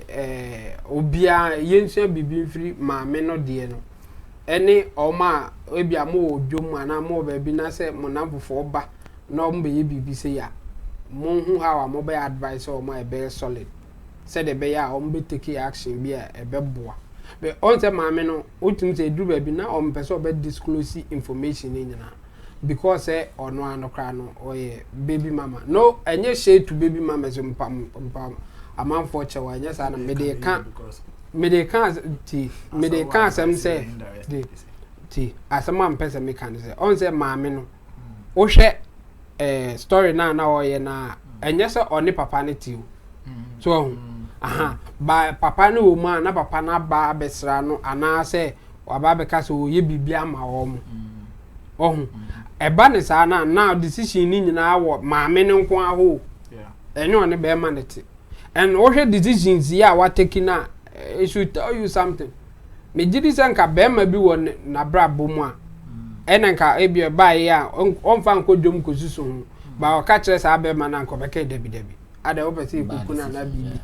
obia yense bibi free ma me no de no. Any oma ebia mo odwom ana mo ba bi na se mo namfofo ba na o mbe ye bibi se ya. Mo hu how am be advice o ma be solid. Said the be ya o mbe take action bi e be boa. But on say ma me no otum say do ba bi na o mpe so be disclose information ni nyina. Because ono anokra no oye baby mama. No, enye shade to baby mama so mpam amanfo chewa enye sa na me dey kan asem say ti asem am pese me kan say on say maame no o hwe story na oye na enye say oni papa ne ti o so ba papa ne wo ma na papa na ba besra no ana say waba be ka so ye bibia ma wo mo ohun eba ne sa na now decision ni nyina wo maame ne nko aho enyo ne be ma ne ti and what decisions ya wa taking na it should tell you something me jidi sanka be ma bi wo na bra bomu a enanka ebi ba ya on fa nko dwom ko susu ho ba o ka kire sa be ma na nko be ka debi ada wo pese ikuku na na bibi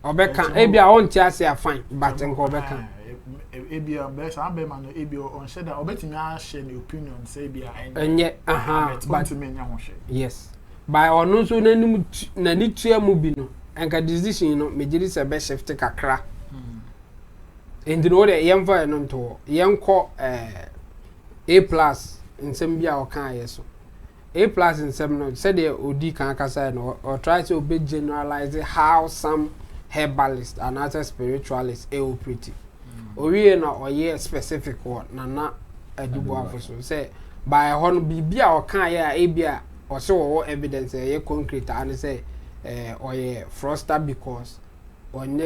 obeka ebi a on ti ase afan but nko obeka ebi be sa be ma no ebi on share that obetimi a share the opinion say ebi a enye but me nya ho share yes by onu so nanim na ni tua mu bi no enka decision no me jiri se be shift kakra endi no de yemfa no nto yenko A+ nsem bia o kan yeso A+ nsem no said the odi kan kasa no or try to be generalize how some herbalists and other spiritualists operate owie na oye specific one na adubo afoso say by hon bibia o kan ya e bia o se wo evidence ye concrete and say oye froster because oni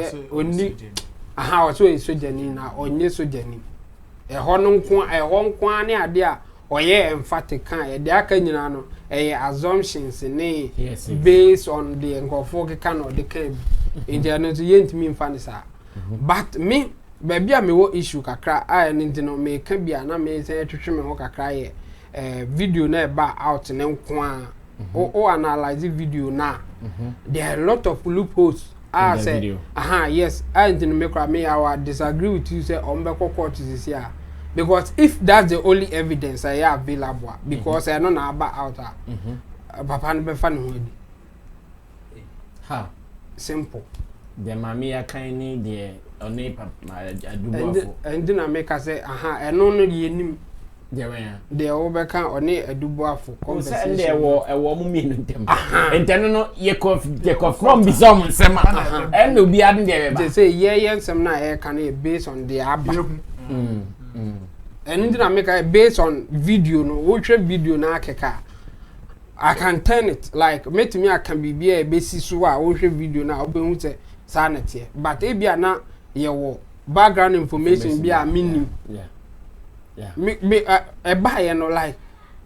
o so sojani na onye sojani hon nko ane ade a oye emphatic kan e de aka nyina no assumptions ne based on the nkofo kan o de kan indiano to yentimi mfanisa but me baby a me wo issue kakra a nti no me ka bia na me say twetwe me ho kakra ye video na ba out ne nko a o analyze video na there are a lot of loopholes I say yes I nti no me kra me I disagree with you say on be court this here because if that's the only evidence I have available because I know na ba out papa no be fa ne ho adi simple the mamia kind the oni papa adubo and na make say eno no ye nim de wo be kan oni adubo afo conversation say wo mu mi no ntem enten no ye from bisom nsema en obi ade de be say ye nsem na e kan based on the aba and na make based on video no wo hwe video na akeka I can turn it like make me I can be a basis so wo hwe video na obehu say sanity but e bia na ye wo background information bia minim me e buy no like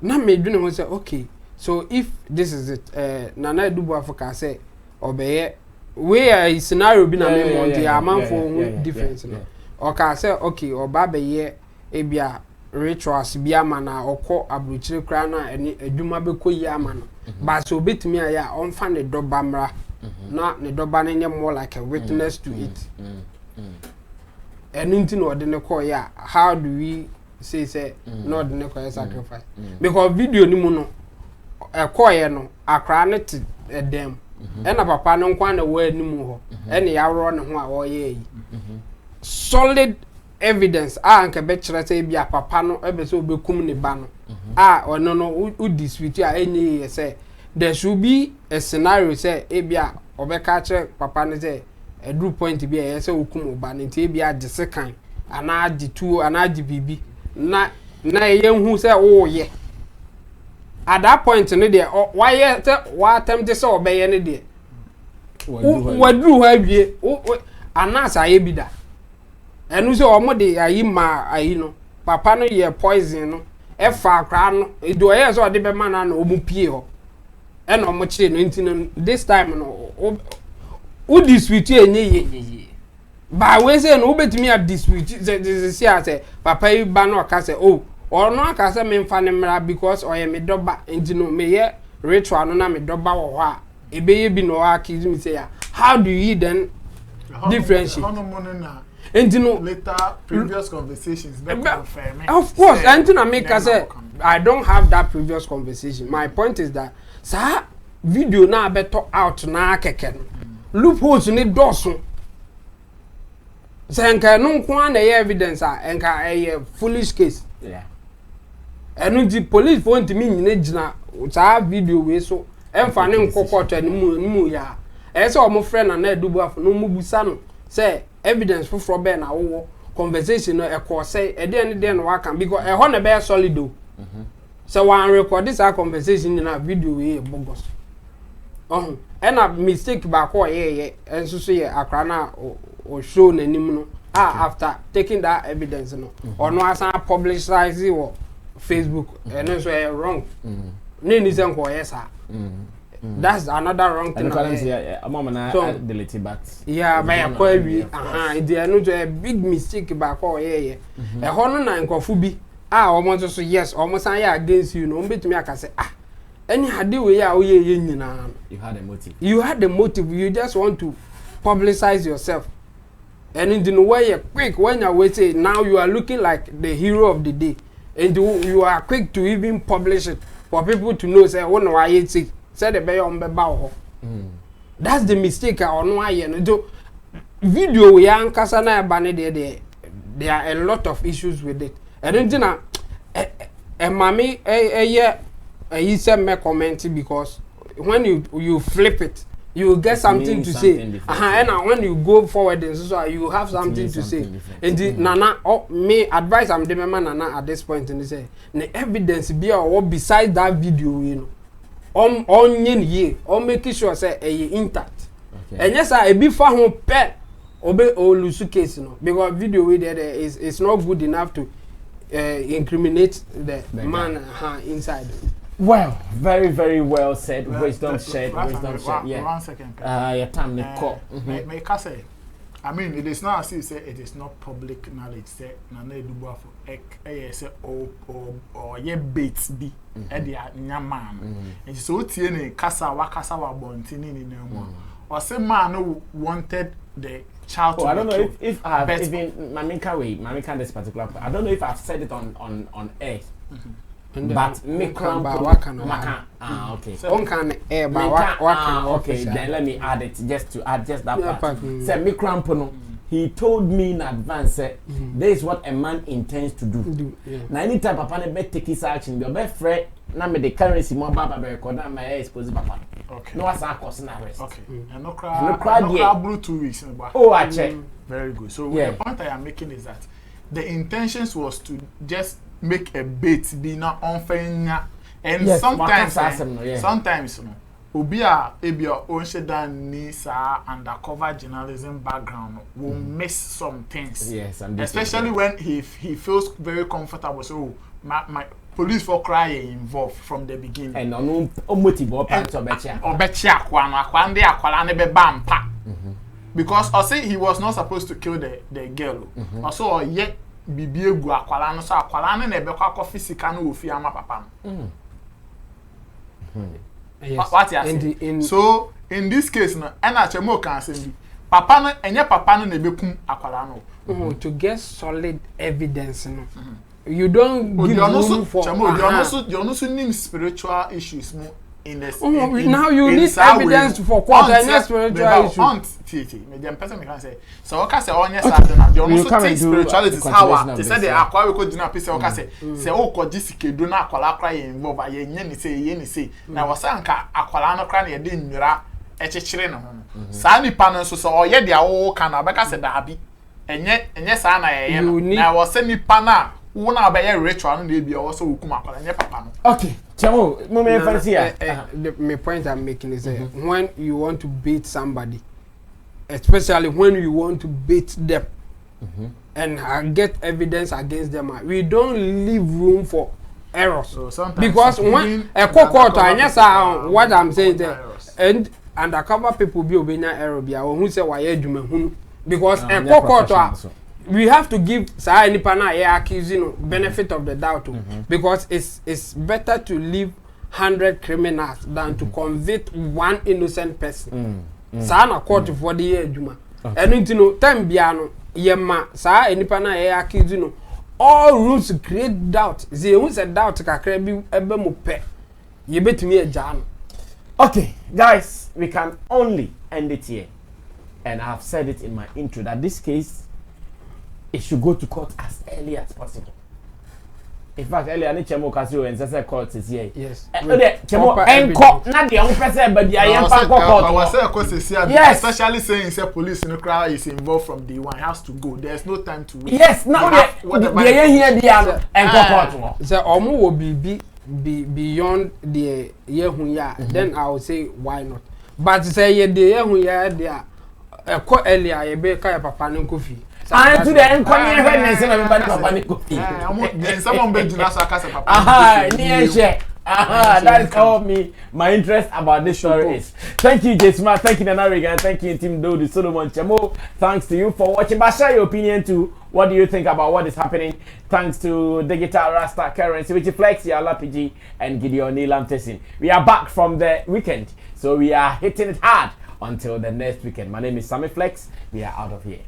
na me dwene ho say okay so if this is it nana edubu africa say obeye where scenario bi na me want the amount for difference no okay say okay oba be ye e bia rituals bia mana okọ abrochire kra na eni adwuma be koyi ama no ba so betimi aya on fa ne doba mra na ne doba ne nye more like a witness to it anything no de ne call ya how do we say no de ne call sacrifice because video ni mu no e call ye no akra ne ti dem e na papa no nkwa na wa ni mu ho e ne ya ro ne ho a wo ye yi solid evidence anke be kire say bia papa no e be so obekum ne ba no ono no u dispute enye ye say there should be a scenario say e bia obeka kire papa no say a group point bia ye say okum oba ne nti e bia agese kan ana agi tuo ana agi bibi na ye hu say wo ye at that point no dey why ye wa attempt say obeye ne dey wadru ha wie ana sa ye bi da enu so omo de ayi ma ayi no papa no ye poison no e fa akra no edo ye so de be ma na no omu pie ho e no mo kire no nti no this time no u dispute enye ye Ba we say no betimi a dispute this say papa yi ba no ka say oh or no aka say me mfa ne mra because oye me doba enti no me ye ritual no na me doba wo ho a ebeye bi no accuse me say ya how do you then differentiate enti no later previous conversations of course enti na me ka say I don't have that previous conversation. My point is that sa video na beto out na keke no loopholes ni doso senka no kwa na evidence enka foolish case enu di police phone to me nyina gina sa video we so emfa ne nkokotwa ni mu ya say omo friend na edubu afo no mu busa no say evidence for be na wo conversation no e say e de no waka because e ho na be solid o so one record this conversation in a video we bogos and a mistake back or and so say akra na or show nanim no after taking that evidence no or no as publicize or Facebook and so wrong name is enko yes that's another wrong thing so delete but yeah by a query they no a big mistake back or e hono na nkofu bi almost so yes almost I against you no betimi aka say any hade we ya oye nyina you had the motive you just want to publicize yourself and in the way you quick when you wait say now you are looking like the hero of the day and you are quick to even publish it for people to know say when why say the be on be ba that's the mistake on why no video we ankasa na ba ne there are a lot of issues with it and then mommy you said me comment because when you flip it you get something to say and when you go forward and so you have something to say and the nana me advice I'm the man nana at this point and say the evidence be or beside that video you know on ye or making sure say intact and yes I be for home pet obey or lose case no because video way there is not good enough to incriminate the man inside. Well, very, very well said. Wisdom said. Yeah. 1 second. Your time, Nico. May I say, I mean, it is not as if say it is not public knowledge. Say, Nana Duba for say or ye baits be at the man. And so tiene casa wakasa bontini ni nemo. Or say man who wanted the child to I don't know if I have even Mamika this particular part. I don't know if I've said it on air. But me crown okay. So okay, then let me add it just to add just that part. Say me crown he told me in advance this is what a man intends to do. Now anytime papa ne take his action, be friend na me the currency mo baba be record na my expose papa. Okay. No asa cost na arrest. Okay. And no crowd blue 2 weeks. Oh, I check. Very good. So the point I am making is that the intentions was to just make a bait be not unfair and yes, sometimes obia ebia onsheda ni sa undercover journalism background will miss some things. Yes, especially when he feels very comfortable. So my police for crying involved from the beginning. And no motive or part of akwa ndi akwala ne be bampa. Because I say he was not supposed to kill the girl. Also yet bibi egu akwala no so akwala ne be kwa ko physical no ofi ama papa no. Yes. What you so in this case no na chemo kan say papa no enye papa no na bekum akwala no. To get solid evidence no. You don't give room for you also need spiritual issues more in this. Now you need evidence for what and spiritual issues. Me dem person me can say so o ka say onye sad na you also take spirituality how they say the akwa we ko dina pese o ka say o ko disikedo na akwala akwa ye involve ye nye ni say na wasanka akwala no kra na ye de nwira echechire ne ho sa nipa no so o ye de awo ka na be ka say da abi enye sa na ye na wose nipa na wona abaye ritual no dey bia wo so wukum akwala nye papa no. Okay, chamo me fancy my point I'm making is when you want to beat somebody, especially when you want to beat them and get evidence against them, we don't leave room for errors. So because when a court and yes what I'm saying there and undercover people be obeying error bia who say why adwuma hunu because we have to give say nipa na accusing benefit of the doubt because it's better to leave 100 criminals than to convict one innocent person. Sa na court for the year juma. And you know time biano yema sa nipa na accusing all rules create doubt. Ze who said doubt kakra bi ebe mo pe. Ye betumi eja no. Okay, guys, we can only end it here. And I have said it in my intro that this case it should go to court as early as possible. In fact, earlier, I need Chemo Casio and Sasa court is here. Yes. Chemo enco, not the young person, but the young court. Yes. Especially saying say police in the crowd is involved from day one. Has to go. There's no time to wait. Yes. Now the here the enco court. So Omo will be beyond the year then I would say why not. But say the year there earlier you be kaya papa no kofi. And to the encounter when say everybody papa ni kofi. Then someone be jina so akase papa. That is how my interest about this story is. Thank you, Jesma. Thank you, Nanariga. Thank you, Team Dodi Solomon Chemo. Thanks to you for watching. But share your opinion too. What do you think about what is happening? Thanks to Digital Rasta Currency, which is Flex, Yala PG, and Gideon Nilam Tessin. We are back from the weekend, so we are hitting it hard until the next weekend. My name is Sammy Flex. We are out of here.